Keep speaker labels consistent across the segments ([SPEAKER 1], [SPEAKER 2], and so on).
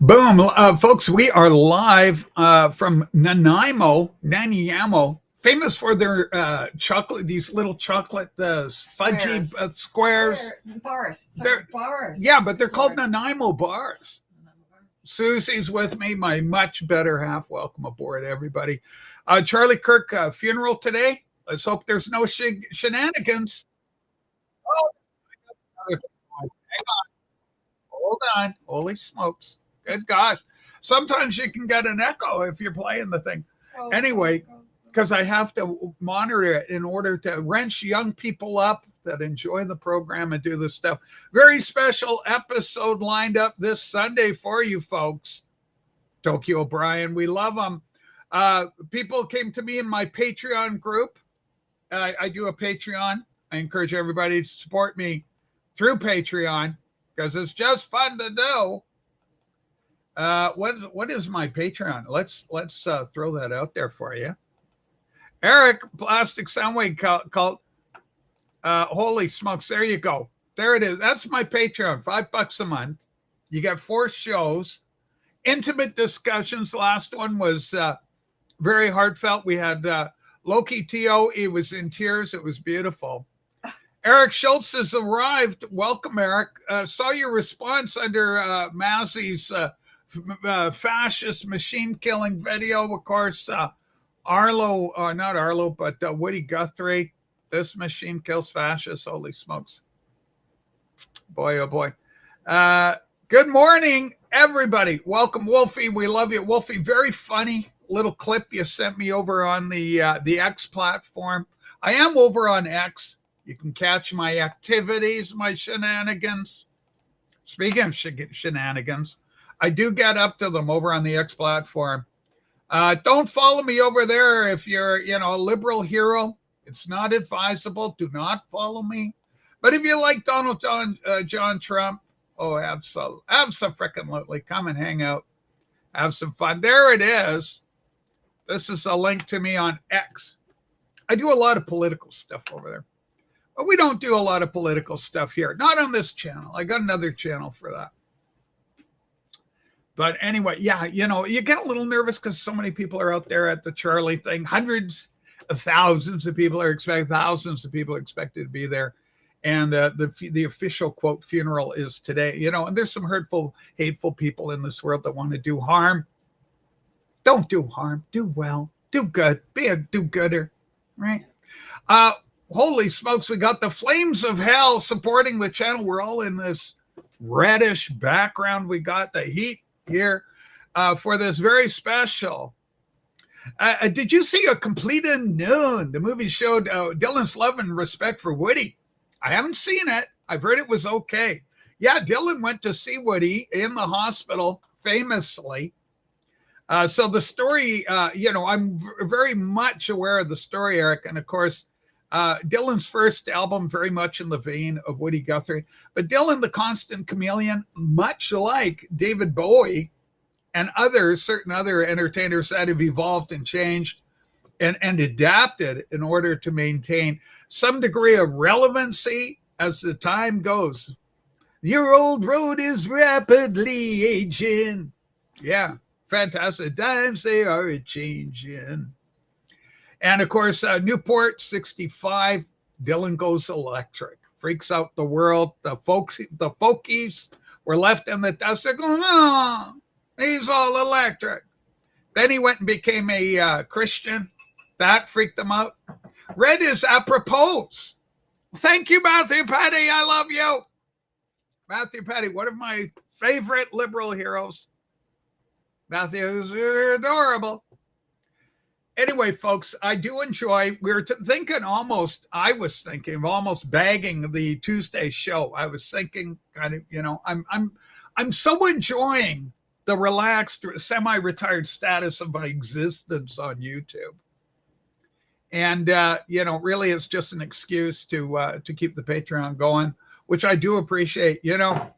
[SPEAKER 1] Boom, folks, we are live from Nanaimo, famous for their chocolate, these little chocolate fudgy squares.
[SPEAKER 2] Bars.
[SPEAKER 1] They're,
[SPEAKER 2] Bars.
[SPEAKER 1] yeah, but they're called Nanaimo bars. Susie's with me, my much better half. Welcome aboard, everybody. Charlie Kirk funeral today. Let's hope there's no shenanigans. Oh, hang on. Hold on. Holy smokes. Good gosh. Sometimes you can get an echo if you're playing the thing. Anyway, because I have to monitor it in order to wrench young people up that enjoy the program and do this stuff. Very special episode lined up this Sunday for you folks. Tokyo O'Brien, we love them. People came to me in my Patreon group. I do a Patreon. I encourage everybody to support me through Patreon because it's just fun to do. What is my Patreon? Let's throw that out there for you. Eric, Plastic Soundwave Cult. Holy smokes! There you go. There it is. That's my Patreon. $5 a month. You get 4 shows, intimate discussions. Last one was very heartfelt. We had Loki T.O. He was in tears. It was beautiful. Eric Schultz has arrived. Welcome, Eric. Saw your response under Mazzy's fascist machine killing video. Of course, Arlo, not Arlo, but Woody Guthrie. This machine kills fascists. Holy smokes. Boy, oh boy. Good morning, everybody. Welcome, Wolfie. We love you. Wolfie, very funny little clip you sent me over on the X platform. I am over on X. You can catch my activities, my shenanigans. Speaking of shenanigans, I do get up to them over on the X platform. Don't follow me over there if you're, a liberal hero. It's not advisable. Do not follow me. But if you like John Trump, absolutely. Come and hang out. Have some fun. There it is. This is a link to me on X. I do a lot of political stuff over there. But we don't do a lot of political stuff here. Not on this channel. I got another channel for that. But anyway, yeah, you get a little nervous because so many people are out there at the Charlie thing. Hundreds of thousands of people are expected, thousands of people are expected to be there. And the official, quote, funeral is today. And there's some hurtful, hateful people in this world that want to do harm. Don't do harm. Do well. Do good. Be a do-gooder, right? Holy smokes, we got the Flames of Hell supporting the channel. We're all in this reddish background. We got the heat here for this very special. Did you see A Complete Unknown? The movie showed Dylan's love and respect for Woody. I haven't seen it. I've heard it was okay. Yeah, Dylan went to see Woody in the hospital famously. So the story, I'm very much aware of the story, Eric. And of course, Dylan's first album, very much in the vein of Woody Guthrie. But Dylan, the Constant Chameleon, much like David Bowie and certain other entertainers that have evolved and changed and adapted in order to maintain some degree of relevancy as the time goes. Your old road is rapidly aging. Yeah, fantastic. Times they are a-changing. And of course, Newport 65, Dylan goes electric, freaks out the world. The folkies were left in the dust. They're going, oh, he's all electric. Then he went and became a Christian. That freaked them out. Red is apropos. Thank you, Matthew Petty. I love you. Matthew Petty, one of my favorite liberal heroes. Matthew's adorable. Anyway, folks, I do enjoy. We were I was thinking of almost bagging the Tuesday show. I was thinking kind of, I'm so enjoying the relaxed, semi-retired status of my existence on YouTube. And, really it's just an excuse to keep the Patreon going, which I do appreciate. The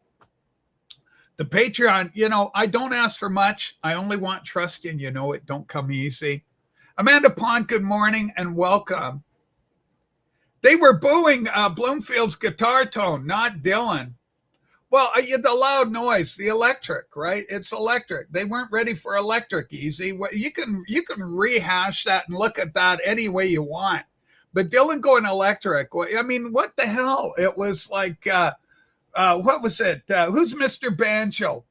[SPEAKER 1] Patreon, I don't ask for much. I only want trust in, it don't come easy. Amanda Pond, good morning and welcome. They were booing Bloomfield's guitar tone, not Dylan. Well, the loud noise, the electric, right? It's electric. They weren't ready for electric easy. You can rehash that and look at that any way you want. But Dylan going electric, I mean, what the hell? It was like, what was it? Who's Mr. Banjo?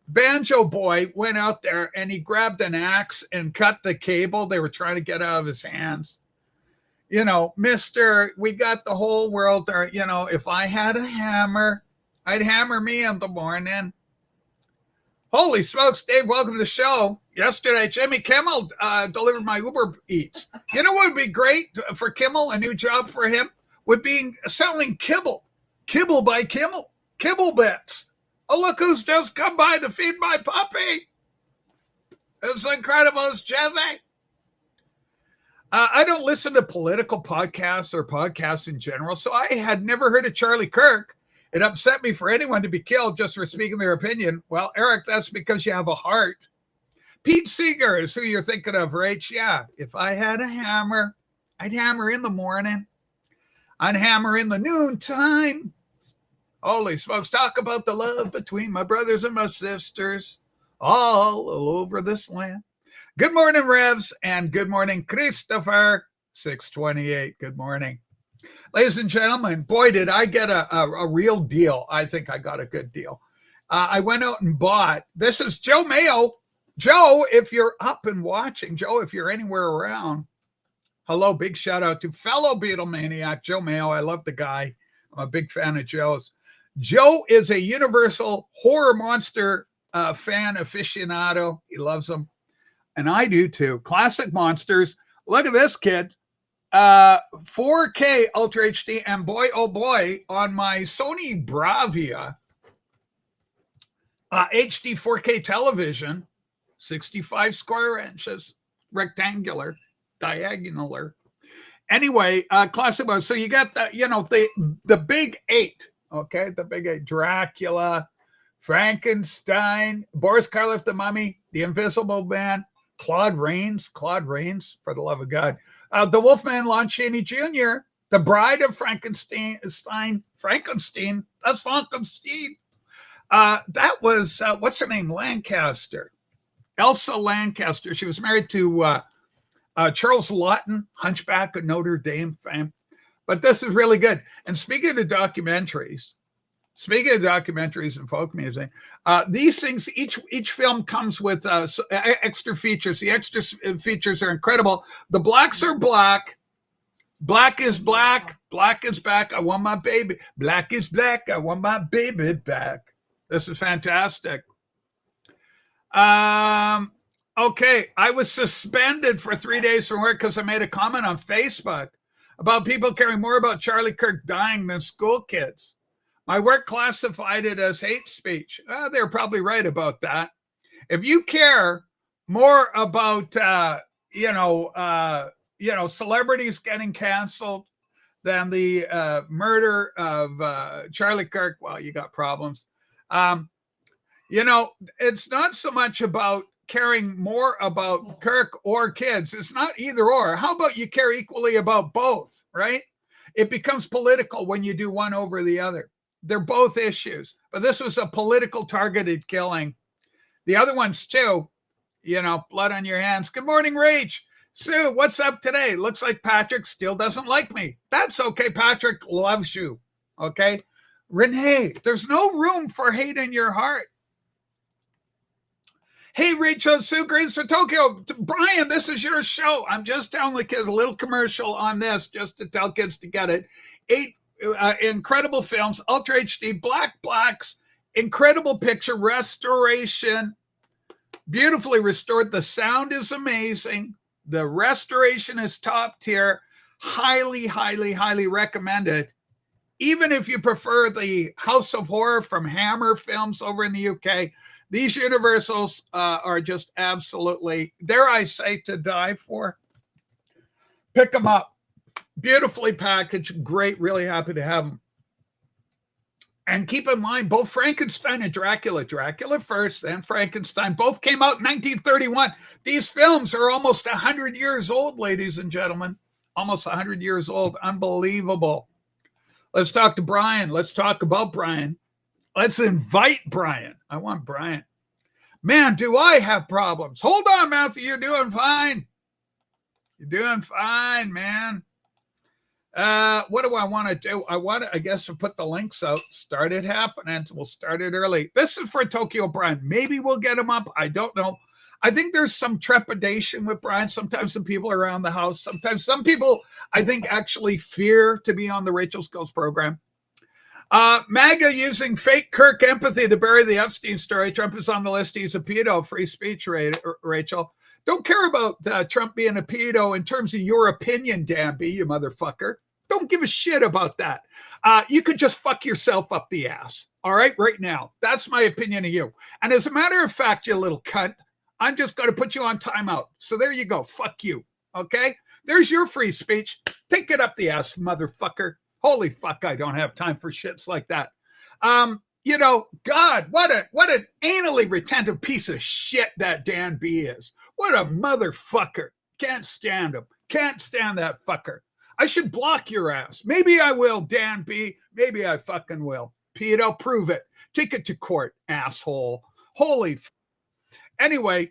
[SPEAKER 1] Banjo Boy went out there and he grabbed an axe and cut the cable they were trying to get out of his hands. You know, we got the whole world there. You know, if I had a hammer, I'd hammer me in the morning. Holy smokes, Dave, welcome to the show. Yesterday, Jimmy Kimmel delivered my Uber Eats. You know what would be great for Kimmel? A new job for him would be selling kibble. Kibble by Kimmel. Kibble bits. Oh, look who's just come by to feed my puppy. It's incredible. It's Jeffy. I don't listen to political podcasts or podcasts in general, so I had never heard of Charlie Kirk. It upset me for anyone to be killed just for speaking their opinion. Well, Eric, that's because you have a heart. Pete Seeger is who you're thinking of, right? Yeah. If I had a hammer, I'd hammer in the morning. I'd hammer in the noontime. Holy smokes, talk about the love between my brothers and my sisters all over this land. Good morning, Revs, and good morning, Christopher, 628. Good morning. Ladies and gentlemen, boy, did I get a real deal. I think I got a good deal. I went out and bought, this is Joe Mayo. Joe, if you're up and watching, Joe, if you're anywhere around, hello, big shout out to fellow Beatlemaniac, Joe Mayo. I love the guy. I'm a big fan of Joe's. Joe is a Universal horror monster fan aficionado. He loves them. And I do too. Classic monsters. Look at this, kid. 4K Ultra HD. And boy, oh boy, on my Sony Bravia HD 4K television, 65 square inches, rectangular, diagonaler. Anyway, classic one. So you got the big eight. Okay, the big eight. Dracula, Frankenstein, Boris Karloff, the Mummy, The Invisible Man, Claude Rains, for the love of God. The Wolfman, Lon Chaney Jr., The Bride of Frankenstein, that's Frankenstein. That was, what's her name? Lancaster. Elsa Lancaster. She was married to Charles Laughton, Hunchback of Notre Dame fame. But this is really good. And speaking of documentaries and folk music, these things, each film comes with extra features. The extra features are incredible. The blacks are black. Black is black. Black is back. I want my baby. Black is black. I want my baby back. This is fantastic. Okay. I was suspended for 3 days from work because I made a comment on Facebook about people caring more about Charlie Kirk dying than school kids. My work classified it as hate speech. They're probably right about that. If you care more about, celebrities getting canceled than the murder of Charlie Kirk, well, you got problems. It's not so much about caring more about Kirk or kids. It's not either or. How about you care equally about both, right? It becomes political when you do one over the other. They're both issues, but this was a political targeted killing. The other ones too, blood on your hands. Good morning, Rach. Sue, what's up today? Looks like Patrick still doesn't like me. That's okay. Patrick loves you. Okay. Renee, there's no room for hate in your heart. Hey, Rachel, Sue, Greens for Tokyo. Brian, this is your show. I'm just telling the kids a little commercial on this just to tell kids to get it. 8 incredible films, Ultra HD, blacks, incredible picture, restoration, beautifully restored. The sound is amazing. The restoration is top tier. Highly, highly, highly recommended. Even if you prefer the House of Horror from Hammer Films over in the UK, these Universals are just absolutely, dare I say, to die for. Pick them up. Beautifully packaged. Great. Really happy to have them. And keep in mind, both Frankenstein and Dracula first, then Frankenstein, both came out in 1931. These films are almost 100 years old, ladies and gentlemen. Almost 100 years old. Unbelievable. Let's talk to Brian. Let's talk about Brian. Let's invite Brian. I want Brian. Man, do I have problems? Hold on, Matthew. You're doing fine. You're doing fine, man. What do I want to do? I guess, to put the links out. Start it happening. We'll start it early. This is for Tokyo Brian. Maybe we'll get him up. I don't know. I think there's some trepidation with Brian. Sometimes some people around the house. Sometimes some people, I think, actually fear to be on the Rachel's Ghost program. MAGA using fake Kirk empathy to bury the Epstein story. Trump is on the list. He's a pedo. Free speech, Rachel. Don't care about Trump being a pedo in terms of your opinion, Danby, you motherfucker. Don't give a shit about that. You could just fuck yourself up the ass. All right, right now. That's my opinion of you. And as a matter of fact, you little cunt, I'm just going to put you on timeout. So there you go. Fuck you. Okay? There's your free speech. Take it up the ass, motherfucker. Holy fuck, I don't have time for shits like that. You know, God, what an anally retentive piece of shit that Dan B is. What a motherfucker. Can't stand him. Can't stand that fucker. I should block your ass. Maybe I will, Dan B. Maybe I fucking will. Pedo, prove it. Take it to court, asshole. Holy Anyway,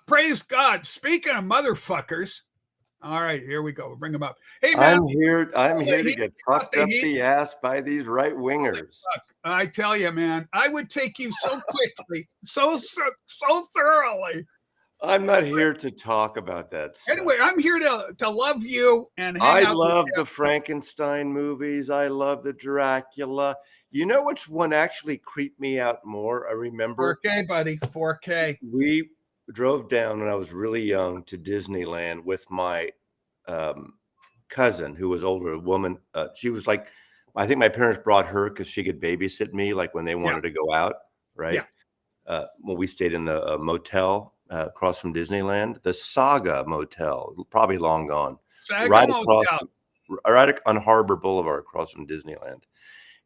[SPEAKER 1] praise God. Speaking of motherfuckers, all right, here we go. We'll bring them up. Hey, man.
[SPEAKER 2] I'm here to get fucked up the ass by these right wingers.
[SPEAKER 1] I tell you, man, I would take you so quickly, so thoroughly.
[SPEAKER 2] I'm not here to talk about that stuff.
[SPEAKER 1] Anyway, I'm here to love you and
[SPEAKER 2] hang out. I love the Frankenstein movies. I love the Dracula. You know which one actually creeped me out more? I remember
[SPEAKER 1] 4K, buddy. 4K.
[SPEAKER 2] We drove down when I was really young to Disneyland with my cousin, who was older, a woman. She was like, I think my parents brought her because she could babysit me, like when they wanted to go out, right? Yeah. When we stayed in the motel across from Disneyland, the Saga Motel, probably long gone, right on Harbor Boulevard, across from Disneyland.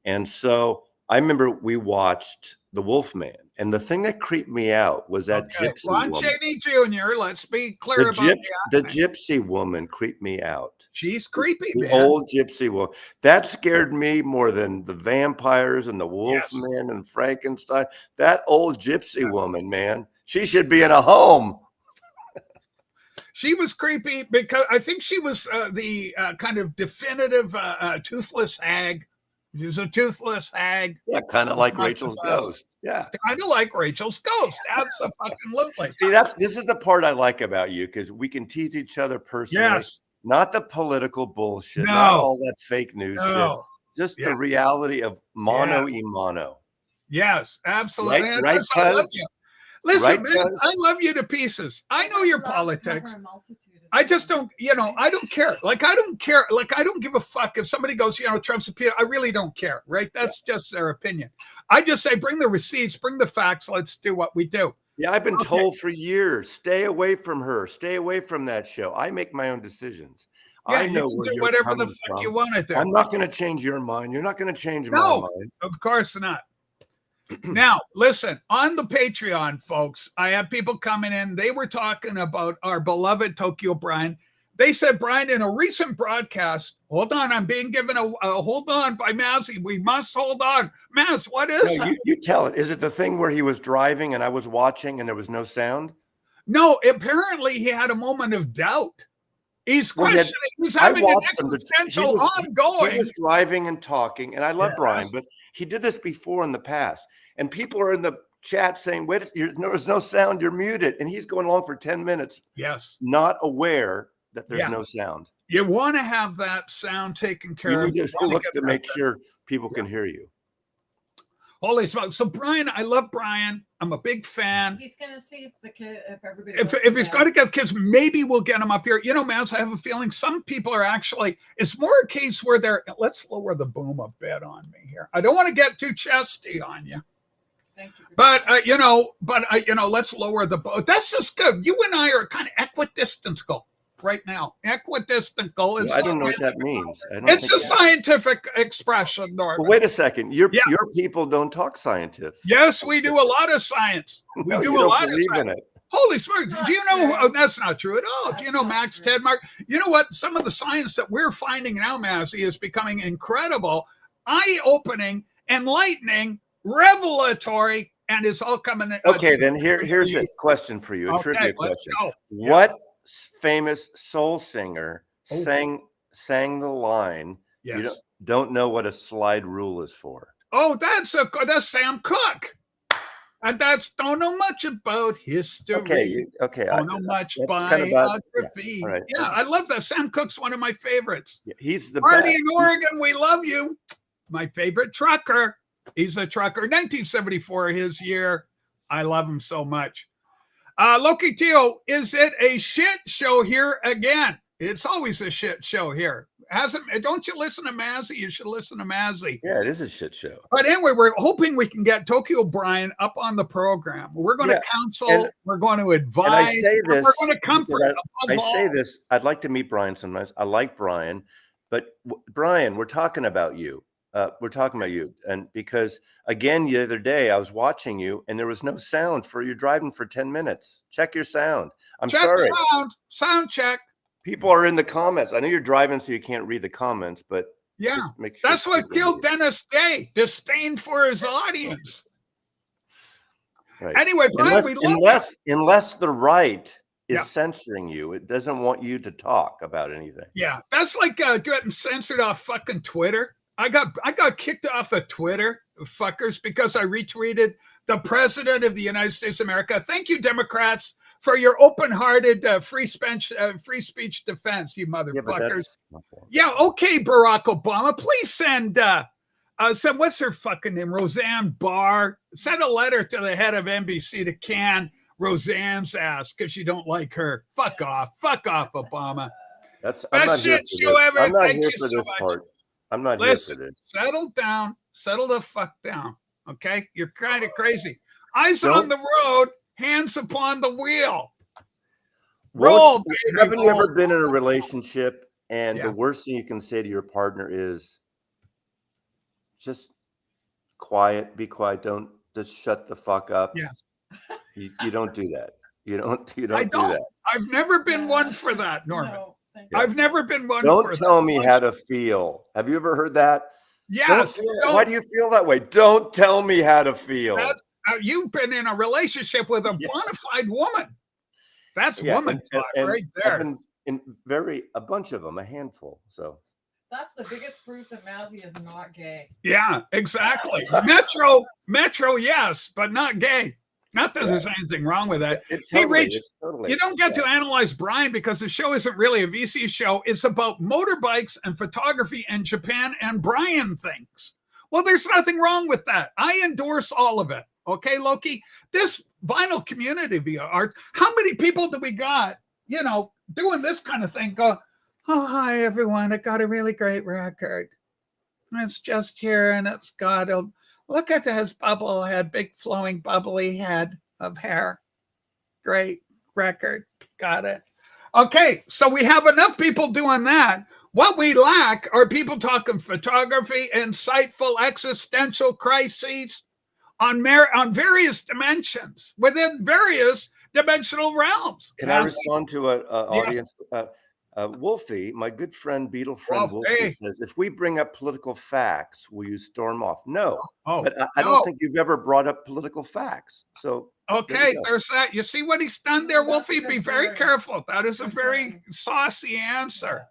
[SPEAKER 2] And so I remember we watched The Wolfman, and the thing that creeped me out was that gypsy
[SPEAKER 1] Lon
[SPEAKER 2] woman.
[SPEAKER 1] Chaney Jr., let's be clear about
[SPEAKER 2] the gypsy woman creeped me out.
[SPEAKER 1] She's creepy,
[SPEAKER 2] the
[SPEAKER 1] man.
[SPEAKER 2] Old gypsy woman. That scared me more than the vampires and the Wolfman and Frankenstein. That old gypsy woman, man. She should be in a home.
[SPEAKER 1] She was creepy because I think she was the kind of definitive toothless hag. She was a toothless hag.
[SPEAKER 2] Yeah, kind of like Rachel's ghost. Yeah.
[SPEAKER 1] Kind of like Rachel's ghost. Absolutely.
[SPEAKER 2] See, this is the part I like about you, because we can tease each other personally.
[SPEAKER 1] Yes.
[SPEAKER 2] Not the political bullshit, not all that fake news shit. Just the reality of mano y mano.
[SPEAKER 1] Yes, absolutely.
[SPEAKER 2] Right, cuz?
[SPEAKER 1] Listen, man, I love you to pieces. I know your politics. I just don't, I don't care. Like, I don't care. Like, I don't give a fuck if somebody goes, Trump's a pedo. I really don't care, right? That's just their opinion. I just say, bring the receipts, bring the facts. Let's do what we do.
[SPEAKER 2] Yeah, I've been told for years, stay away from her. Stay away from that show. I make my own decisions.
[SPEAKER 1] Yeah,
[SPEAKER 2] I know
[SPEAKER 1] you can do whatever the fuck you want to do.
[SPEAKER 2] I'm not going to change your mind. You're not going to change my mind.
[SPEAKER 1] Of course not. Now, listen, on the Patreon, folks, I have people coming in. They were talking about our beloved Tokyo Brian. They said, Brian, in a recent broadcast, hold on, I'm being given a hold on by Mazzy. We must hold on. Maz, what is that?
[SPEAKER 2] You tell it. Is it the thing where he was driving and I was watching and there was no sound?
[SPEAKER 1] No, apparently he had a moment of doubt. He's questioning. He's having an existential ongoing.
[SPEAKER 2] He was driving and talking, and I love Brian, but he did this before in the past. And people are in the chat saying, wait, there's no sound, you're muted. And he's going along for 10 minutes.
[SPEAKER 1] Yes.
[SPEAKER 2] Not aware that there's no sound.
[SPEAKER 1] You want to have that sound taken care of.
[SPEAKER 2] You just look to make sure people can hear you.
[SPEAKER 1] Holy smokes. So Brian, I love Brian. I'm a big fan.
[SPEAKER 3] He's going to see if everybody.
[SPEAKER 1] If he's going to get kids, maybe we'll get him up here. Maz, I have a feeling some people are actually, it's more a case where let's lower the boom a bit on me here. I don't want to get too chesty on you.
[SPEAKER 3] Thank you.
[SPEAKER 1] But, let's lower the boom. That's just good. You and I are kind of equidistant right now. Equidistant goal.
[SPEAKER 2] I don't know what that means.
[SPEAKER 1] It's a scientific expression, Norman.
[SPEAKER 2] Well, wait a second. Your people don't talk scientific.
[SPEAKER 1] Yes, we do a lot of science. We do a lot of science. Holy smokes. Do you know? That's not true at all. Do you know Max Tedmark? You know what? Some of the science that we're finding now, Mazzy, is becoming incredible, eye-opening, enlightening, revelatory, and it's all coming in.
[SPEAKER 2] Okay, then here's a question for you, a trivia question.
[SPEAKER 1] Go.
[SPEAKER 2] What famous soul singer
[SPEAKER 1] Oh.
[SPEAKER 2] sang the line,
[SPEAKER 1] Yes.
[SPEAKER 2] "You don't know what a slide rule is for"?
[SPEAKER 1] Oh, that's Sam Cooke. And that's don't know much about history.
[SPEAKER 2] Okay.
[SPEAKER 1] Don't know much
[SPEAKER 2] that's kind of about-
[SPEAKER 1] biography.
[SPEAKER 2] yeah, all right.
[SPEAKER 1] Yeah, I love that. Sam Cooke's one of my favorites.
[SPEAKER 2] Yeah, he's the
[SPEAKER 1] Marty
[SPEAKER 2] best.
[SPEAKER 1] in Oregon, we love you. My favorite trucker. He's a trucker. 1974, his year. I love him so much. Loki Teo, is it a shit show here again? It's always a shit show here. Don't you listen to Mazzy? You should listen to Mazzy.
[SPEAKER 2] Yeah, it is a shit show.
[SPEAKER 1] But anyway, we're hoping we can get Tokyo Brian up on the program. We're going to counsel.
[SPEAKER 2] And-
[SPEAKER 1] we're going to advise.
[SPEAKER 2] And I say this.
[SPEAKER 1] We're going to comfort.
[SPEAKER 2] I say this. I'd like to meet Brian sometimes. I like Brian, but Brian, we're talking about you. And because again, the other day I was watching you, and there was no sound for you driving for 10 minutes. Check your sound. I'm
[SPEAKER 1] Check
[SPEAKER 2] sorry.
[SPEAKER 1] Sound check.
[SPEAKER 2] People are in the comments. I know you're driving, so you can't read the comments, but
[SPEAKER 1] Yeah,
[SPEAKER 2] just make sure
[SPEAKER 1] that's what
[SPEAKER 2] people
[SPEAKER 1] killed
[SPEAKER 2] read it.
[SPEAKER 1] Dennis Day. Disdain for his audience.
[SPEAKER 2] Right.
[SPEAKER 1] Anyway, Brian, we love
[SPEAKER 2] Unless the right is
[SPEAKER 1] Yeah.
[SPEAKER 2] censoring you, it doesn't want you to talk about anything.
[SPEAKER 1] Yeah, that's like getting censored off fucking Twitter. I got kicked off of Twitter, fuckers, because I retweeted the president of the United States of America. Thank you, Democrats, for your open-hearted free speech defense, you
[SPEAKER 2] Yeah, but
[SPEAKER 1] motherfuckers.
[SPEAKER 2] that's not fair.
[SPEAKER 1] Yeah, okay, Barack Obama, please send what's her fucking name, Roseanne Barr. Send a letter to the head of NBC to can Roseanne's ass because you don't like her. Fuck off, Obama.
[SPEAKER 2] I'm not here
[SPEAKER 1] Best
[SPEAKER 2] for
[SPEAKER 1] shit show
[SPEAKER 2] this.
[SPEAKER 1] ever.
[SPEAKER 2] I'm not
[SPEAKER 1] Thank
[SPEAKER 2] here
[SPEAKER 1] you
[SPEAKER 2] for
[SPEAKER 1] so
[SPEAKER 2] this
[SPEAKER 1] much.
[SPEAKER 2] part. I'm not
[SPEAKER 1] Listen,
[SPEAKER 2] here for this.
[SPEAKER 1] settle down, settle the fuck down. Okay, you're kind of crazy. Eyes
[SPEAKER 2] Don't-
[SPEAKER 1] on the road, hands upon the wheel.
[SPEAKER 2] Well,
[SPEAKER 1] Roll, baby,
[SPEAKER 2] haven't you
[SPEAKER 1] roll.
[SPEAKER 2] ever been in a relationship and
[SPEAKER 1] Yeah.
[SPEAKER 2] the worst thing you can say to your partner is just quiet, be quiet, don't just shut the fuck up?
[SPEAKER 1] Yes.
[SPEAKER 2] You don't do that. You don't
[SPEAKER 1] I
[SPEAKER 2] do
[SPEAKER 1] don't.
[SPEAKER 2] that.
[SPEAKER 1] I've never been one for that, Norman.
[SPEAKER 3] No, thank you.
[SPEAKER 1] I've never been one
[SPEAKER 2] Don't
[SPEAKER 1] for
[SPEAKER 2] tell
[SPEAKER 1] that.
[SPEAKER 2] me how to feel. Have you ever heard that?
[SPEAKER 1] Yes.
[SPEAKER 2] Why do you feel that way? Don't tell me how to feel.
[SPEAKER 1] You've been in a relationship with a
[SPEAKER 2] Yeah.
[SPEAKER 1] bona fide woman. That's
[SPEAKER 2] Yeah,
[SPEAKER 1] woman talk right there.
[SPEAKER 2] I've been in a bunch of them, a handful. So
[SPEAKER 3] That's the biggest proof that Mazzy is not gay.
[SPEAKER 1] Yeah, exactly. Metro, yes, but not gay. Not that there's anything wrong with that. Rach,
[SPEAKER 2] it's totally.
[SPEAKER 1] You don't get to analyze Brian because the show isn't really a VC show. It's about motorbikes and photography and Japan and Brian things. Well, there's nothing wrong with that. I endorse all of it. Okay, Loki? This vinyl community via art, how many people do we got, doing this kind of thing? Go, oh, hi, everyone. I got a really great record. It's just here, and it's got a look at his bubble head, big flowing bubbly head of hair. Great record. Got it. Okay, so we have enough people doing that. What we lack are people talking photography, insightful existential crises on various dimensions within various dimensional realms.
[SPEAKER 2] Can I respond to an audience? Wolfie, my good friend, Beetle friend Wolfie says, if we bring up political facts, will you storm off? No. But I don't think you've ever brought up political facts. So
[SPEAKER 1] okay, there's that. You see what he's done there, Wolfie? Be very careful. That is a very saucy answer.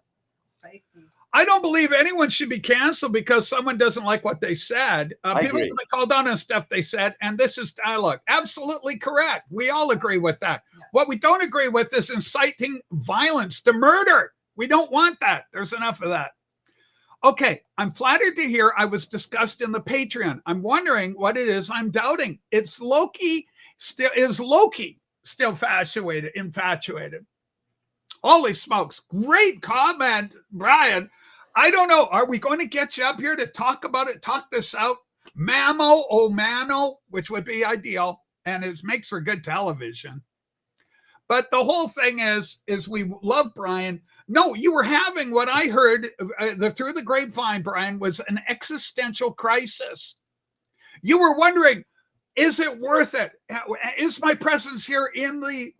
[SPEAKER 3] Spicy.
[SPEAKER 1] I don't believe anyone should be canceled because someone doesn't like what they said. People have called on stuff they said, and this is dialogue. Absolutely correct. We all agree with that. Yeah. What we don't agree with is inciting violence to murder. We don't want that. There's enough of that. Okay, I'm flattered to hear I was discussed in the Patreon. I'm wondering what it is I'm doubting. Is Loki still infatuated? Holy smokes. Great comment, Brian. I don't know. Are we going to get you up here to talk about it, talk this out? Mammo o mano, which would be ideal, and it makes for good television. But the whole thing is we love Brian. No, you were having what I heard through the grapevine, Brian, was an existential crisis. You were wondering, is it worth it? Is my presence here in the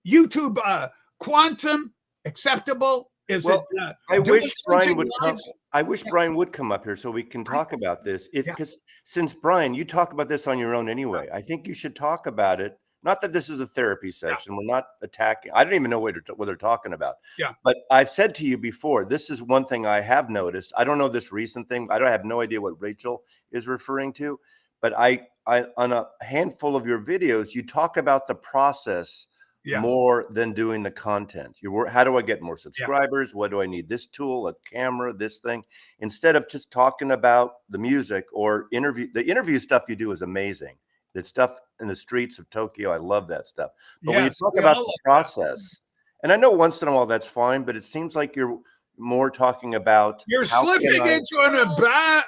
[SPEAKER 1] YouTube quantum acceptable? Is
[SPEAKER 2] Well,
[SPEAKER 1] it?
[SPEAKER 2] I
[SPEAKER 1] doing
[SPEAKER 2] wish Brian
[SPEAKER 1] Surging
[SPEAKER 2] would come.
[SPEAKER 1] Lives?
[SPEAKER 2] I wish
[SPEAKER 1] Yeah.
[SPEAKER 2] Brian would come up here so we can talk about this. If
[SPEAKER 1] Yeah.
[SPEAKER 2] because since Brian, you talk about this on your own anyway. I think you should talk about it. Not that this is a therapy session. We're not attacking. I don't even know what they're talking about.
[SPEAKER 1] Yeah.
[SPEAKER 2] But I've said to you before, this is one thing I have noticed. I don't know this recent thing. I have no idea what Rachel is referring to. But I on a handful of your videos, you talk about the process
[SPEAKER 1] Yeah.
[SPEAKER 2] more than doing the content. How do I get more subscribers? What do I need? This tool, a camera, this thing, instead of just talking about the music or the interview stuff you do is amazing. The stuff in the streets of Tokyo, I love that stuff. But when you talk about the process, and I know once in a while that's fine, but it seems like you're more talking about
[SPEAKER 1] You're slipping into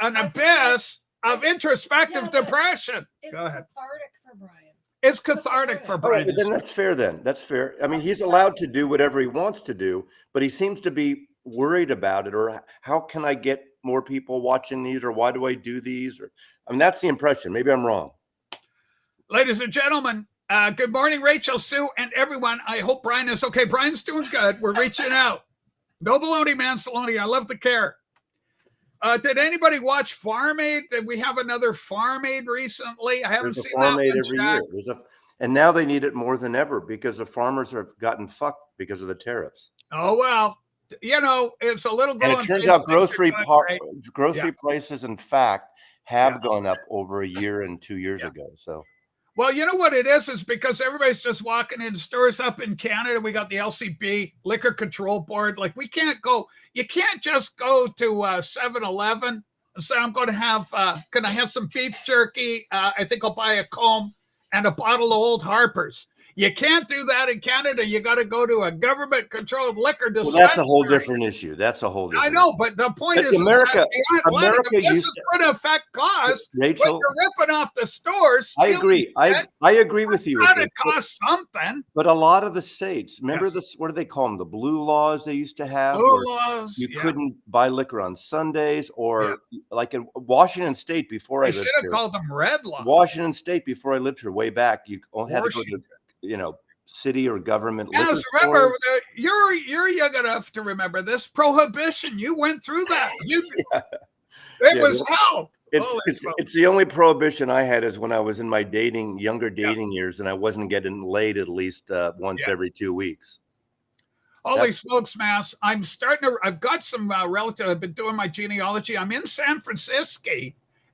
[SPEAKER 1] an abyss of introspective depression.
[SPEAKER 3] It's
[SPEAKER 1] Go ahead.
[SPEAKER 3] cathartic for Brian.
[SPEAKER 1] It's cathartic for Brian.
[SPEAKER 2] But then that's fair. That's fair. I mean, he's allowed to do whatever he wants to do, but he seems to be worried about it. Or how can I get more people watching these? Or why do I do these? Or I mean, that's the impression. Maybe I'm wrong.
[SPEAKER 1] Ladies and gentlemen, good morning, Rachel, Sue, and everyone. I hope Brian is okay. Brian's doing good. We're reaching out. No baloney, man, Saloni. I love the care. Did anybody watch Farm Aid? Did we have another Farm Aid recently? I haven't seen
[SPEAKER 2] Farm
[SPEAKER 1] that
[SPEAKER 2] Aid
[SPEAKER 1] one,
[SPEAKER 2] every
[SPEAKER 1] Jack.
[SPEAKER 2] year. And now they need it more than ever because the farmers have gotten fucked because of the tariffs.
[SPEAKER 1] Oh, well, it's a little.
[SPEAKER 2] And it turns out grocery prices, in fact, have gone up over a year and 2 years ago. So.
[SPEAKER 1] Well, you know what it is? It's because everybody's just walking in stores up in Canada. We got the LCB, Liquor Control Board. Like, you can't just go to 7-Eleven and say, I'm going to have some beef jerky. I think I'll buy a comb and a bottle of Old Harper's. You can't do that in Canada. You got to go to a government-controlled liquor dispensary.
[SPEAKER 2] Well, that's a whole different issue. I
[SPEAKER 1] know, but the point is
[SPEAKER 2] America
[SPEAKER 1] this is going to affect costs.
[SPEAKER 2] Rachel,
[SPEAKER 1] you're ripping off the stores.
[SPEAKER 2] I agree. I agree with you.
[SPEAKER 1] It's got to cost something.
[SPEAKER 2] But a lot of the states, remember this? What do they call them? The blue laws they used to have.
[SPEAKER 1] Blue laws.
[SPEAKER 2] You couldn't buy liquor on Sundays, or like in Washington State before I lived here.
[SPEAKER 1] They should have called them red laws.
[SPEAKER 2] Washington State before I lived here, way back, you only had to go to city or government.
[SPEAKER 1] Yes, remember, you're young enough to remember this prohibition. You went through that. It was hell.
[SPEAKER 2] It's the only prohibition I had is when I was in my younger dating years, and I wasn't getting laid at least once every 2 weeks.
[SPEAKER 1] Holy smokes, Mass. I've got some relatives. I've been doing my genealogy. I'm in San Francisco,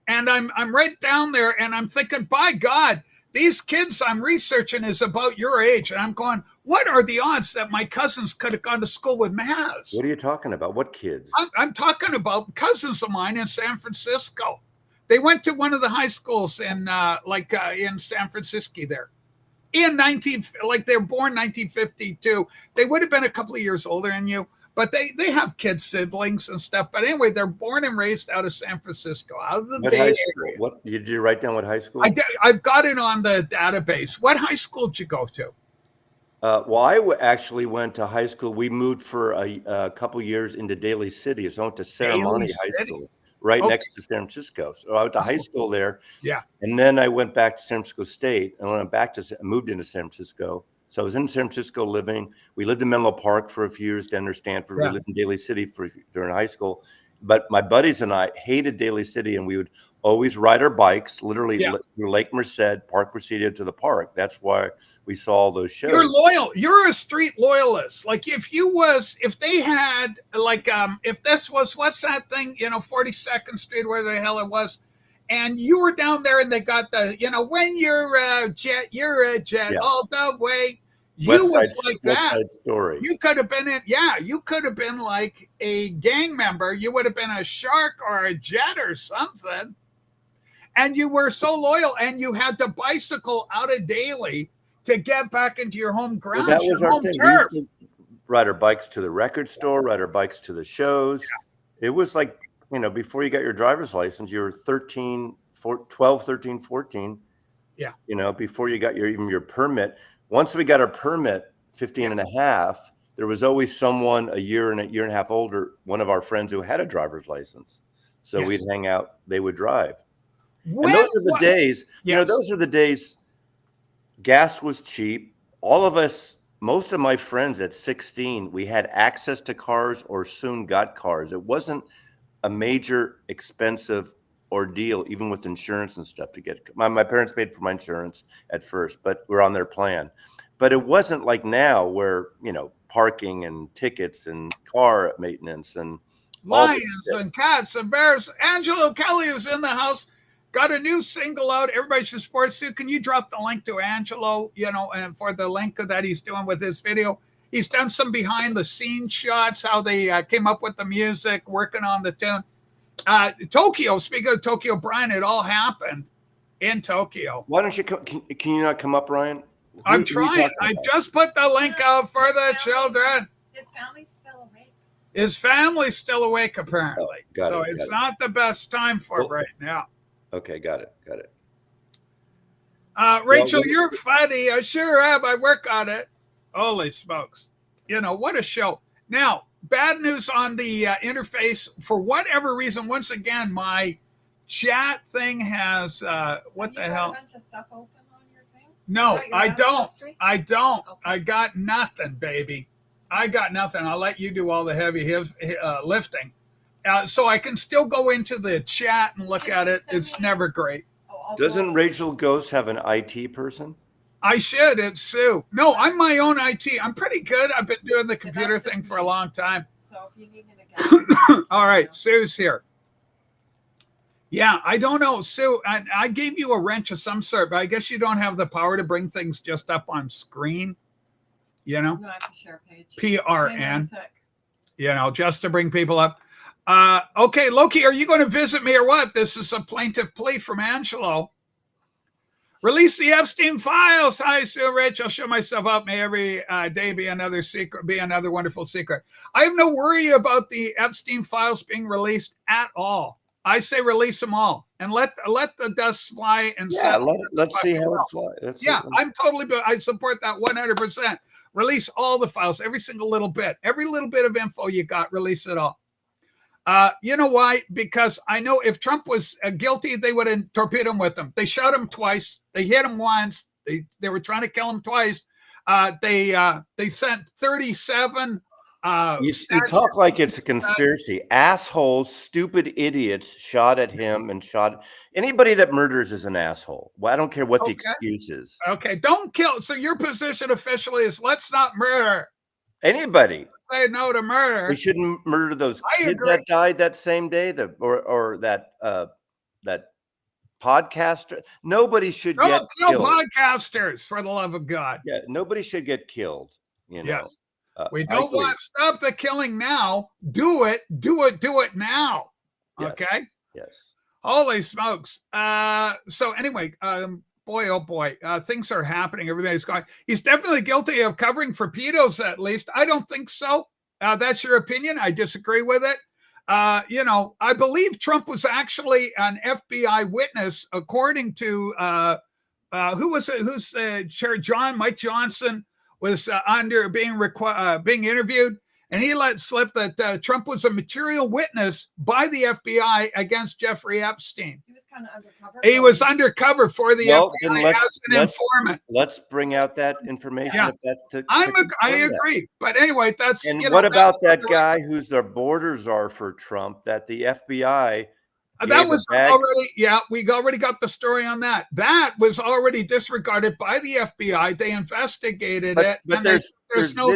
[SPEAKER 1] and I'm right down there, and I'm thinking, by God, these kids I'm researching is about your age. And I'm going, what are the odds that my cousins could have gone to school with Maz?
[SPEAKER 2] What are you talking about? What kids?
[SPEAKER 1] I'm talking about cousins of mine in San Francisco. They went to one of the high schools in San Francisco there. They're born 1952. They would have been a couple of years older than you. But they have kids, siblings and stuff. But anyway, they're born and raised out of San Francisco, out of the Bay Area.
[SPEAKER 2] What did you write down? What high school?
[SPEAKER 1] I've got it on the database. What high school did you go to?
[SPEAKER 2] Well, I actually went to high school. We moved for a couple years into Daly City. So I went to Ceremony High School, next to San Francisco. So I went to high school there.
[SPEAKER 1] Yeah.
[SPEAKER 2] And then I went back to San Francisco State. And when I moved into San Francisco. So I was in San Francisco living. We lived in Menlo Park for a few years, then Stanford. We lived in Daly City during high school. But my buddies and I hated Daly City, and we would always ride our bikes, literally through Lake Merced, Park Presidio to the park. That's why we saw all those shows.
[SPEAKER 1] You're loyal. You're a street loyalist. Like if they had if this was, what's that thing? 42nd Street, where the hell it was. And you were down there, and they got the, when you're a jet, all the way. You was like that.
[SPEAKER 2] West Side Story.
[SPEAKER 1] You could have been you could have been like a gang member. You would have been a shark or a jet or something. And you were so loyal, and you had to bicycle out of Daly to get back into your home ground.
[SPEAKER 2] Well, that was our thing. We used to ride our bikes to the record store, ride our bikes to the shows. Yeah. It was like, before you got your driver's license, you were 12, 13, 14.
[SPEAKER 1] Yeah.
[SPEAKER 2] Before you got your permit. Once we got our permit, 15 and a half, there was always someone a year and a half older, one of our friends who had a driver's license. So we'd hang out, they would drive. And those are the days, those are the days gas was cheap. All of us most of my friends at 16, we had access to cars or soon got cars. It wasn't a major expensive ordeal, even with insurance and stuff to get. My parents paid for my insurance at first, but we're on their plan. But it wasn't like now where, parking and tickets and car maintenance and
[SPEAKER 1] lions and cats and bears. Angelo Kelly is in the house. Got a new single out. Everybody should support. Sue, can you drop the link to Angelo, and for the link that he's doing with his video? He's done some behind the scenes shots, how they came up with the music, working on the tune. Tokyo, speaking of Tokyo, Brian, it all happened in Tokyo.
[SPEAKER 2] Why don't you come? Can you not come up, Ryan?
[SPEAKER 1] I'm trying. I just put the link out for the children.
[SPEAKER 3] His family's still awake.
[SPEAKER 1] His family's still awake, apparently.
[SPEAKER 2] Oh,
[SPEAKER 1] it's not the best time for it right now.
[SPEAKER 2] Okay, got it.
[SPEAKER 1] Rachel, you're funny. I sure am. I work on it. Holy smokes. What a show. Now, bad news on the interface. For whatever reason, once again, my chat thing has, what the hell?
[SPEAKER 3] A bunch of stuff open on your thing?
[SPEAKER 1] No, I don't. I don't.
[SPEAKER 3] Okay.
[SPEAKER 1] I got nothing, baby. I got nothing. I'll let you do all the heavy lifting. So I can still go into the chat and look at it. It's never great.
[SPEAKER 2] Doesn't Rachel Ghost have an IT person?
[SPEAKER 1] I should. It's Sue. No, I'm my own IT. I'm pretty good. I've been doing the computer thing for a long time.
[SPEAKER 3] So if you need me to get
[SPEAKER 1] All right, Sue's here. Yeah, I don't know, Sue. I gave you a wrench of some sort, but I guess you don't have the power to bring things just up on screen.
[SPEAKER 3] I have to share page.
[SPEAKER 1] PRN. Just to bring people up. Okay, Loki, are you going to visit me or what? This is a plaintive plea from Angelo. Release the Epstein files. Hi, Sue Rich. I'll show myself up. May every day be another secret, be another wonderful secret. I have no worry about the Epstein files being released at all. I say release them all and let the dust fly and
[SPEAKER 2] let's see how it flies.
[SPEAKER 1] I'm totally. I support that 100%. Release all the files, every single little bit, every little bit of info you got. Release it all. You know why? Because I know if Trump was guilty, they would have torpedoed him with them. They shot him twice. They hit him once. They were trying to kill him twice. They sent 37.
[SPEAKER 2] You talk like it's a conspiracy. Assholes, stupid idiots shot at him and shot. Anybody that murders is an asshole. Well, I don't care what the excuse is.
[SPEAKER 1] Okay, don't kill. So your position officially is let's not murder
[SPEAKER 2] anybody.
[SPEAKER 1] Say no to murder.
[SPEAKER 2] We shouldn't murder those kids that died that same day, or that podcaster. Nobody should get killed.
[SPEAKER 1] Podcasters, for the love of God.
[SPEAKER 2] Yeah, nobody should get killed.
[SPEAKER 1] Yes. We don't want stop the killing now. Do it now. Okay.
[SPEAKER 2] Yes.
[SPEAKER 1] Holy smokes. So anyway, boy, oh boy, things are happening. Everybody's going. He's definitely guilty of covering for pedos, at least. I don't think so. That's your opinion. I disagree with it. I believe Trump was actually an FBI witness, according to who was it? Who's Chair Mike Johnson was under being interviewed. And he let slip that Trump was a material witness by the FBI against Jeffrey Epstein.
[SPEAKER 3] He was kind of undercover.
[SPEAKER 1] He was undercover for the FBI as an informant.
[SPEAKER 2] Let's bring out that information.
[SPEAKER 1] Yeah. I agree. But anyway, that's...
[SPEAKER 2] And what about that guy whose the borders are for Trump, that the FBI...
[SPEAKER 1] That was already, we already got the story on that. That was already disregarded by the FBI. They investigated it.
[SPEAKER 2] But
[SPEAKER 1] there's no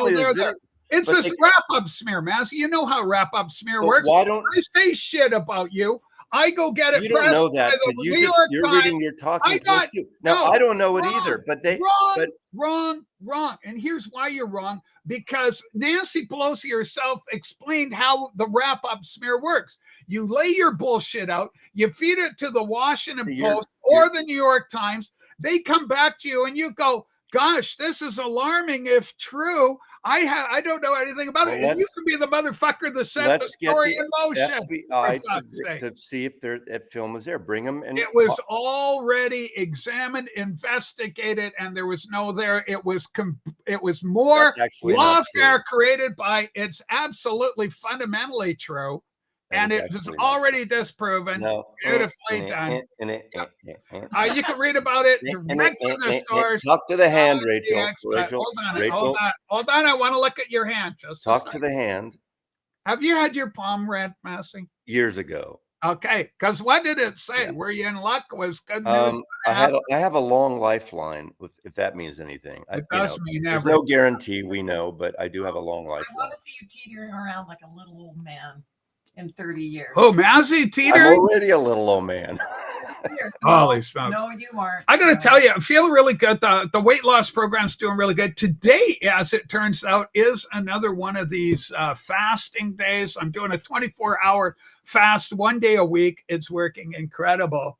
[SPEAKER 1] there. It's this wrap-up smear, Massey. You know how wrap-up smear works.
[SPEAKER 2] Why don't
[SPEAKER 1] I say shit about you? I go get it.
[SPEAKER 2] You don't know that because you're reading your talking points too. Now I don't know it either, but
[SPEAKER 1] wrong. And here's why you're wrong: because Nancy Pelosi herself explained how the wrap-up smear works. You lay your bullshit out, you feed it to the Washington Post or the New York Times. They come back to you, and you go, "Gosh, this is alarming if true. I don't know anything about it." And you can be the motherfucker that set the story in motion.
[SPEAKER 2] FBI to see if that film was there. Bring them. And
[SPEAKER 1] it was already examined, investigated, and there was no there. It was more lawfare created by. It's absolutely fundamentally true. And
[SPEAKER 2] is
[SPEAKER 1] it was
[SPEAKER 2] actually
[SPEAKER 1] already disproven.
[SPEAKER 2] no.
[SPEAKER 1] Beautifully done. You can read about it direct from the source.
[SPEAKER 2] Talk to the hand,
[SPEAKER 1] The
[SPEAKER 2] Rachel.
[SPEAKER 1] expert.
[SPEAKER 2] Rachel.
[SPEAKER 1] Hold on,
[SPEAKER 2] Rachel.
[SPEAKER 1] hold on. I want to look at your hand. Just a
[SPEAKER 2] Talk to
[SPEAKER 1] second.
[SPEAKER 2] the hand.
[SPEAKER 1] Have you had your palm read, Massey?
[SPEAKER 2] Years ago.
[SPEAKER 1] Okay, because what did it say?
[SPEAKER 2] Yeah.
[SPEAKER 1] Were you in luck? Was good news?
[SPEAKER 2] I have a long lifeline, if that means anything.
[SPEAKER 1] It does mean
[SPEAKER 2] there's
[SPEAKER 1] everything.
[SPEAKER 2] no guarantee, we know, but I do have a long
[SPEAKER 3] I
[SPEAKER 2] lifeline.
[SPEAKER 3] want to see you teetering around like a little old man in 30 years.
[SPEAKER 1] Oh, Massey
[SPEAKER 2] I'm
[SPEAKER 1] teetering?
[SPEAKER 2] already a little old man.
[SPEAKER 1] Holy smokes.
[SPEAKER 3] No, you aren't.
[SPEAKER 1] I got to tell you, I feel really good. The weight loss program's doing really good. Today, as it turns out, is another one of these fasting days. I'm doing a 24-hour fast 1 day a week. It's working incredible.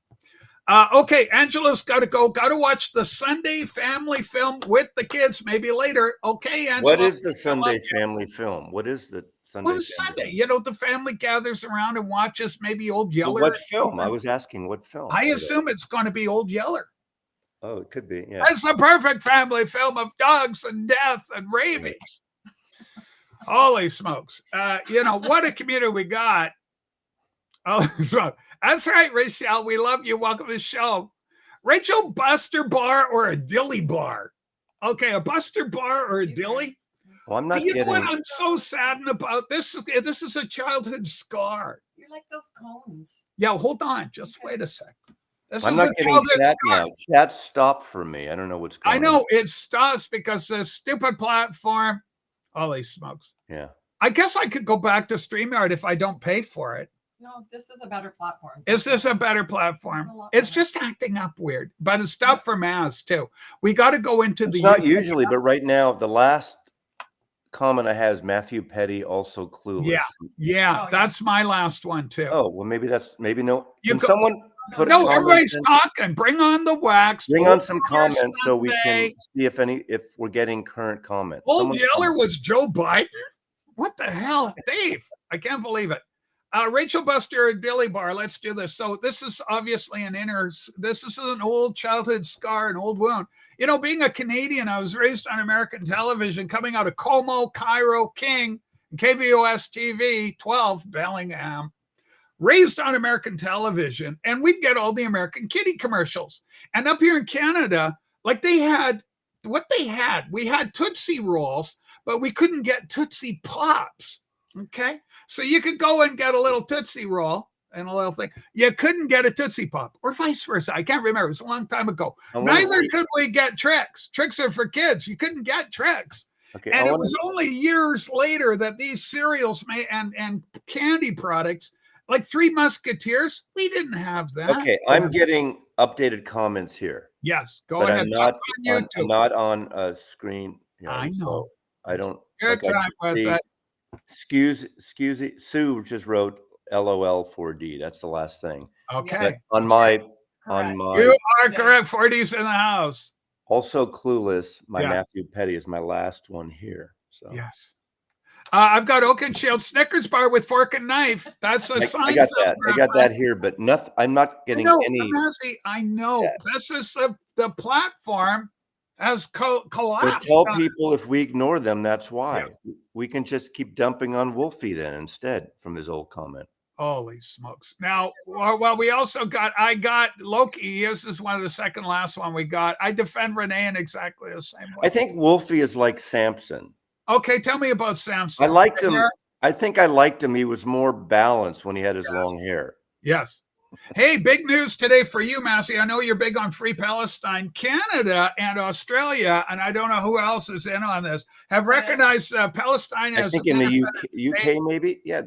[SPEAKER 1] Okay, Angela's got to go. Got to watch the Sunday family film with the kids. Maybe later. Okay, Angela.
[SPEAKER 2] What is the Sunday family film? What is the Sunday?
[SPEAKER 1] Well, it's Sunday. You know, the family gathers around and watches maybe Old Yeller.
[SPEAKER 2] What film? I was asking what film.
[SPEAKER 1] I assume it's going to be Old Yeller.
[SPEAKER 2] Oh, it could be. Yeah.
[SPEAKER 1] It's the perfect family film of dogs and death and rabies. Holy smokes. You know, what a community we got. Oh, that's right, Rachel. We love you. Welcome to the show. Rachel, Buster Bar or a Dilly Bar? Okay, a Buster Bar or a Dilly?
[SPEAKER 2] Well, I'm not
[SPEAKER 1] You know
[SPEAKER 2] getting.
[SPEAKER 1] what I'm so saddened about? This is a childhood scar.
[SPEAKER 3] You're like those cones.
[SPEAKER 1] Yeah, hold on. Just wait a second. This
[SPEAKER 2] I'm
[SPEAKER 1] is
[SPEAKER 2] not
[SPEAKER 1] a
[SPEAKER 2] getting
[SPEAKER 1] childhood
[SPEAKER 2] chat
[SPEAKER 1] scar.
[SPEAKER 2] now. Chat stopped for me. I don't know what's going
[SPEAKER 1] I
[SPEAKER 2] on.
[SPEAKER 1] know it stops because the stupid platform. Holy smokes.
[SPEAKER 2] Yeah.
[SPEAKER 1] I guess I could go back to StreamYard if I don't pay for it.
[SPEAKER 3] No, this is a better platform.
[SPEAKER 1] Is this a better platform?
[SPEAKER 3] A lot
[SPEAKER 1] It's
[SPEAKER 3] better.
[SPEAKER 1] just acting up weird, but it's stuff for Maz too. We got to go into
[SPEAKER 2] It's
[SPEAKER 1] the.
[SPEAKER 2] not usually, but right now, the last comment I have is Matthew Petty, also clueless.
[SPEAKER 1] Yeah.
[SPEAKER 3] Oh,
[SPEAKER 1] Yeah,
[SPEAKER 3] yeah.
[SPEAKER 1] that's my last one too.
[SPEAKER 2] Oh, well, maybe no.
[SPEAKER 1] You
[SPEAKER 2] Can
[SPEAKER 1] go-
[SPEAKER 2] someone put a
[SPEAKER 1] No,
[SPEAKER 2] comment
[SPEAKER 1] everybody's
[SPEAKER 2] in?
[SPEAKER 1] talking. Bring on the wax.
[SPEAKER 2] Bring on some
[SPEAKER 1] Old Yeller
[SPEAKER 2] comments so we can
[SPEAKER 1] Sunday.
[SPEAKER 2] see if we're getting current comments.
[SPEAKER 1] Old
[SPEAKER 2] Someone
[SPEAKER 1] Yeller
[SPEAKER 2] comment.
[SPEAKER 1] was Joe Biden. What the hell, Dave? I can't believe it. Rachel, Buster and Billy Bar. Let's do this. So this is obviously this is an old childhood scar, an old wound. You know, being a Canadian, I was raised on American television, coming out of Como, Cairo, King, KVOS TV, 12, Bellingham. Raised on American television, and we'd get all the American Kitty commercials. And up here in Canada, like we had Tootsie Rolls, but we couldn't get Tootsie Pops. Okay. So you could go and get a little Tootsie Roll and a little thing. You couldn't get a Tootsie Pop or vice versa. I can't remember. It was a long time ago. Neither could we get Tricks. Tricks are for kids. You couldn't get Tricks.
[SPEAKER 2] Okay,
[SPEAKER 1] And it was only years later that these cereals and candy products, like Three Musketeers, we didn't have that.
[SPEAKER 2] Okay, I'm getting updated comments here.
[SPEAKER 1] Yes, go
[SPEAKER 2] but
[SPEAKER 1] ahead.
[SPEAKER 2] I'm not
[SPEAKER 1] That's on
[SPEAKER 2] on,
[SPEAKER 1] YouTube.
[SPEAKER 2] not on a screen.
[SPEAKER 1] I know.
[SPEAKER 2] So I don't.
[SPEAKER 1] Good
[SPEAKER 2] like I
[SPEAKER 1] time with
[SPEAKER 2] see-
[SPEAKER 1] that.
[SPEAKER 2] Excuse me. Sue just wrote LOL 4D. That's the last thing.
[SPEAKER 1] Okay.
[SPEAKER 2] But on my
[SPEAKER 3] Correct.
[SPEAKER 1] You are correct. 40's in the house.
[SPEAKER 2] also clueless. My
[SPEAKER 1] Yeah.
[SPEAKER 2] Matthew Petty is my last one here. So
[SPEAKER 1] Yes. I've got Oakenshield Snickers bar with fork and knife. That's a sign.
[SPEAKER 2] I got that. I got that here, but nothing. I'm not getting any.
[SPEAKER 1] I know.
[SPEAKER 2] Yeah.
[SPEAKER 1] This is the platform has
[SPEAKER 2] So
[SPEAKER 1] collapsed.
[SPEAKER 2] tell people if we ignore them, that's why. We can just keep dumping on Wolfie then instead from his old comment.
[SPEAKER 1] Holy smokes. Now, well, we also I got Loki. This is one of the second last one we got. I defend Renee in exactly the same way.
[SPEAKER 2] I think Wolfie is like Samson.
[SPEAKER 1] Okay, tell me about Samson.
[SPEAKER 2] I liked him. I think I liked him. He was more balanced when he had his long hair.
[SPEAKER 1] Yes. Hey, big news today for you, Massey. I know you're big on Free Palestine. Canada and Australia, and I don't know who else is in on this, have recognized Palestine
[SPEAKER 2] I
[SPEAKER 1] as
[SPEAKER 2] think
[SPEAKER 1] an
[SPEAKER 2] in the
[SPEAKER 1] independent state.
[SPEAKER 2] UK maybe. Yeah,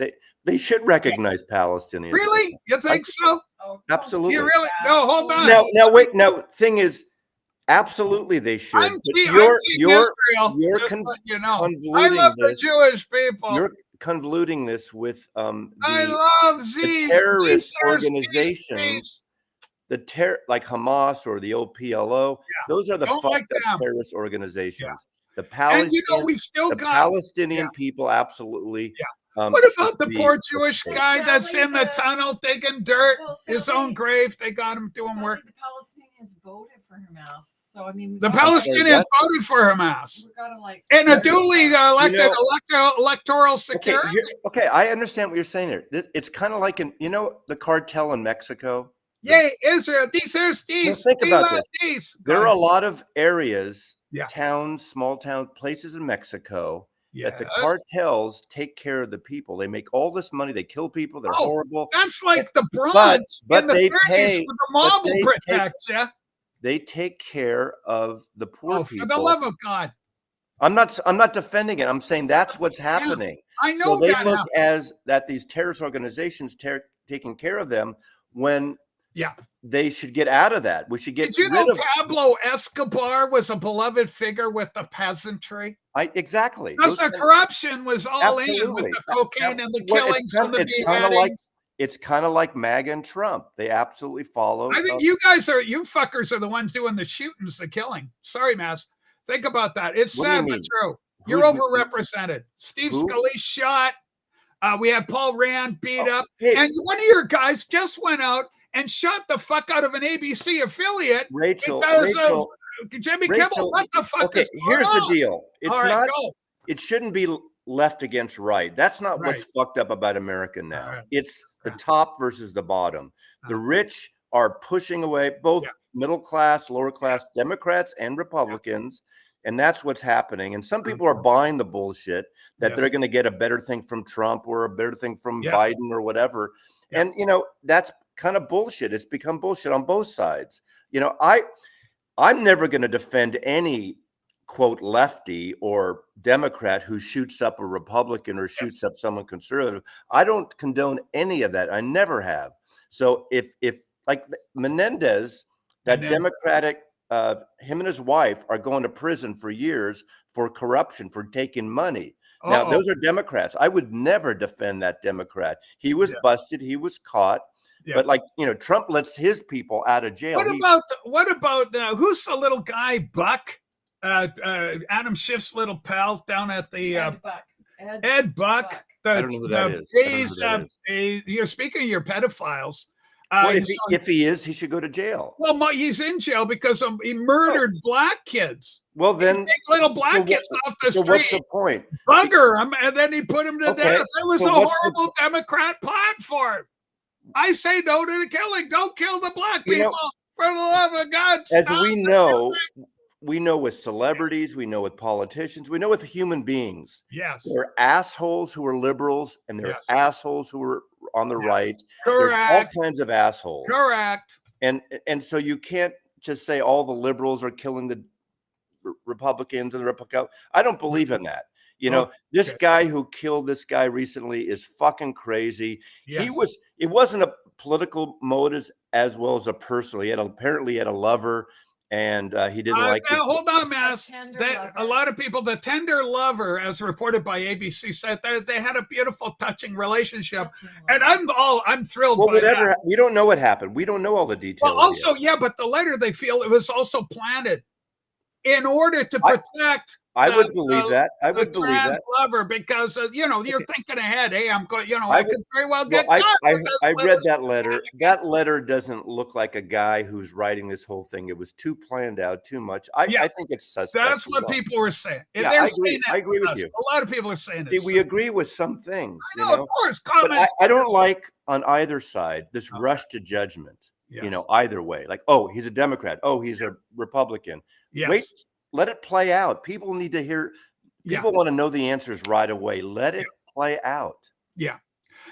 [SPEAKER 2] they should recognize Palestinians.
[SPEAKER 1] Really? You think so?
[SPEAKER 3] Oh,
[SPEAKER 2] Absolutely.
[SPEAKER 1] You really? No, hold on.
[SPEAKER 2] Now wait. Now, thing is, absolutely they should.
[SPEAKER 1] I'm
[SPEAKER 2] But
[SPEAKER 1] Team
[SPEAKER 2] you're
[SPEAKER 1] Israel.
[SPEAKER 2] you're
[SPEAKER 1] Just
[SPEAKER 2] con-
[SPEAKER 1] let you know. I
[SPEAKER 2] convoluting
[SPEAKER 1] love the
[SPEAKER 2] this.
[SPEAKER 1] Jewish people.
[SPEAKER 2] You're convoluting this with
[SPEAKER 1] I
[SPEAKER 2] the
[SPEAKER 1] love these
[SPEAKER 2] terrorist
[SPEAKER 1] peace,
[SPEAKER 2] organizations, like Hamas or the OPLO. Those are the
[SPEAKER 1] Don't
[SPEAKER 2] fucked
[SPEAKER 1] like
[SPEAKER 2] up
[SPEAKER 1] them.
[SPEAKER 2] terrorist organizations. The
[SPEAKER 1] And
[SPEAKER 2] Palestinian,
[SPEAKER 1] we still
[SPEAKER 2] the
[SPEAKER 1] got.
[SPEAKER 2] Palestinian people absolutely.
[SPEAKER 1] What about
[SPEAKER 2] should
[SPEAKER 1] the
[SPEAKER 2] be
[SPEAKER 1] poor Jewish
[SPEAKER 2] protected.
[SPEAKER 1] guy that's
[SPEAKER 3] Sadly,
[SPEAKER 1] in the
[SPEAKER 3] the-
[SPEAKER 1] tunnel digging dirt,
[SPEAKER 3] Well,
[SPEAKER 1] his
[SPEAKER 3] sadly-
[SPEAKER 1] own grave? They got him doing
[SPEAKER 3] sadly,
[SPEAKER 1] work.
[SPEAKER 3] The Palestinians voted for Hamas. So I mean,
[SPEAKER 1] The Palestinians voted for Hamas.
[SPEAKER 3] We gotta like
[SPEAKER 1] And a duly elected electoral
[SPEAKER 2] Okay,
[SPEAKER 1] security.
[SPEAKER 2] okay, I understand what you're saying there. It's kind of like the cartel in Mexico.
[SPEAKER 1] Yay, Israel.
[SPEAKER 2] Think about this. There are a lot of areas, towns, small town places in Mexico that the cartels take care of the people. They make all this money. They kill people. They're horrible.
[SPEAKER 1] That's like the Bronx in the
[SPEAKER 2] they
[SPEAKER 1] 30s
[SPEAKER 2] pay,
[SPEAKER 1] with the mob will protect you.
[SPEAKER 2] They take care of the poor people.
[SPEAKER 1] For the love of God.
[SPEAKER 2] I'm not defending it. I'm saying that's what's happening.
[SPEAKER 1] I know
[SPEAKER 2] so they look as that these terrorist organizations taking care of them when they should get out of that. We should get
[SPEAKER 1] Did you know Pablo Escobar was a beloved figure with the peasantry?
[SPEAKER 2] Exactly.
[SPEAKER 1] Because the corruption was all in with the cocaine and the killings and the beheadings.
[SPEAKER 2] It's kind of like MAGA and Trump. They absolutely follow.
[SPEAKER 1] I think you fuckers are the ones doing the shootings, the killing. Sorry, Mass. Think about that. It's sad but true. You're overrepresented. Steve Scalise shot. We had Paul Rand beat up. And one of your guys just went out and shot the fuck out of an ABC affiliate.
[SPEAKER 2] Rachel,
[SPEAKER 1] Jimmy Kimmel. What the fuck is going
[SPEAKER 2] here's
[SPEAKER 1] on?
[SPEAKER 2] The deal. It's it shouldn't be left against right. That's not what's fucked up about America now. It's the top versus the bottom. The rich are pushing away both middle class, lower class Democrats and Republicans. And that's what's happening. And some people are buying the bullshit that they're going to get a better thing from Trump or a better thing from Biden or whatever. And, that's kind of bullshit. It's become bullshit on both sides. I'm never going to defend any quote lefty or Democrat who shoots up a Republican or shoots up someone conservative. I don't condone any of that. I never have. So if like Menendez, Democratic, him and his wife are going to prison for years for corruption, for taking money. Now, those are Democrats. I would never defend that Democrat. He was busted. He was caught. But Trump lets his people out of jail.
[SPEAKER 1] What about who's the little guy, Buck? Adam Schiff's little pal down at the Ed Buck.
[SPEAKER 2] I don't know who that is.
[SPEAKER 1] You're speaking of your pedophiles.
[SPEAKER 2] If he is, he should go to jail.
[SPEAKER 1] Well, he's in jail because he murdered black kids.
[SPEAKER 2] Well, then
[SPEAKER 1] he little black kids off the street.
[SPEAKER 2] What's the point?
[SPEAKER 1] Bugger him, and then he put him to death. It was a horrible Democrat platform. I say no to the killing. Don't kill the black people. For the love of God.
[SPEAKER 2] As we know with celebrities, we know with politicians, we know with human beings.
[SPEAKER 1] Yes.
[SPEAKER 2] There are assholes who are liberals and there are assholes who are on the right.
[SPEAKER 1] Correct.
[SPEAKER 2] There's all kinds of assholes.
[SPEAKER 1] Correct.
[SPEAKER 2] And so you can't just say all the liberals are killing the Republicans and the Republicans. I don't believe in that. This guy who killed this guy recently is fucking crazy. Yes. It wasn't a political motive as well as a personal. He apparently had a lover. And he didn't like this.
[SPEAKER 1] Hold on, Mass. A lot of people, the tender lover, as reported by ABC, said that they had a beautiful, touching relationship. And I'm thrilled by that.
[SPEAKER 2] We don't know what happened. We don't know all the details.
[SPEAKER 1] Well, also, but the letter, they feel it was also planted in order to protect.
[SPEAKER 2] I would believe that. I would believe that.
[SPEAKER 1] Lover, because you're thinking ahead. Hey, I'm going. I could very well get.
[SPEAKER 2] I read that letter. That letter doesn't look like a guy who's writing this whole thing. It was too planned out, too much. I think it's suspect.
[SPEAKER 1] That's what people were saying.
[SPEAKER 2] I agree with you.
[SPEAKER 1] A lot of people are saying.
[SPEAKER 2] See, we agree with some things.
[SPEAKER 1] Of course. Comments.
[SPEAKER 2] But I don't like on either side this rush to judgment. Yes. Either way. Like, oh, he's a Democrat. Oh, he's a Republican. Yes. Wait. Let it play out. People need to hear. People want to know the answers right away. Let it play out.
[SPEAKER 1] Yeah.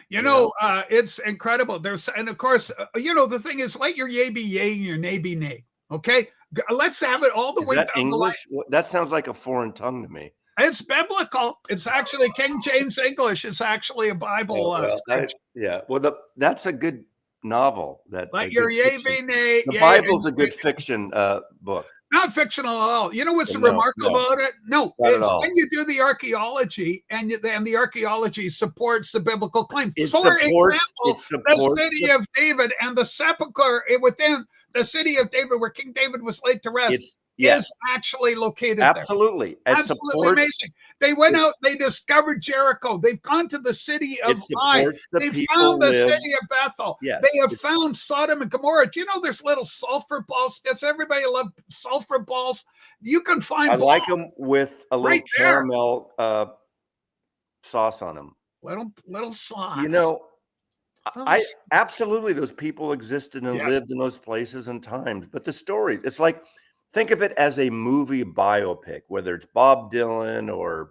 [SPEAKER 1] It's incredible. And of course, the thing is, let your yay be yay and your nay be nay. Okay. Let's have it all the way
[SPEAKER 2] down
[SPEAKER 1] English?
[SPEAKER 2] The line. That sounds like a foreign tongue to me.
[SPEAKER 1] It's biblical. It's actually King James English. It's actually a Bible.
[SPEAKER 2] Well, that's a good novel.
[SPEAKER 1] Let your yay be nay.
[SPEAKER 2] The Bible's a good fiction book.
[SPEAKER 1] Not fictional at all. You know what's remarkable about it? No, it's when you do the archaeology and the archaeology supports the biblical claim. For example, the city of David and the sepulcher within the city of David where King David was laid to rest.
[SPEAKER 2] Yes,
[SPEAKER 1] is actually located there.
[SPEAKER 2] absolutely. It
[SPEAKER 1] Absolutely
[SPEAKER 2] supports,
[SPEAKER 1] amazing. They went out, they discovered Jericho. They've gone to the city of
[SPEAKER 2] it
[SPEAKER 1] Ai.
[SPEAKER 2] supports the
[SPEAKER 1] They've
[SPEAKER 2] people
[SPEAKER 1] found the
[SPEAKER 2] live.
[SPEAKER 1] city of Bethel.
[SPEAKER 2] Yes,
[SPEAKER 1] They have
[SPEAKER 2] it's-
[SPEAKER 1] found Sodom and Gomorrah. Do you know there's little sulfur balls? Does everybody love sulfur balls? You can find
[SPEAKER 2] I like
[SPEAKER 1] balls
[SPEAKER 2] them with a little
[SPEAKER 1] right there.
[SPEAKER 2] caramel sauce on them.
[SPEAKER 1] Little sauce.
[SPEAKER 2] You know,
[SPEAKER 1] Little
[SPEAKER 2] I
[SPEAKER 1] s-
[SPEAKER 2] absolutely, those people existed and
[SPEAKER 1] Yes.
[SPEAKER 2] lived in those places and times. But the story, it's like, think of it as a movie biopic, whether it's Bob Dylan or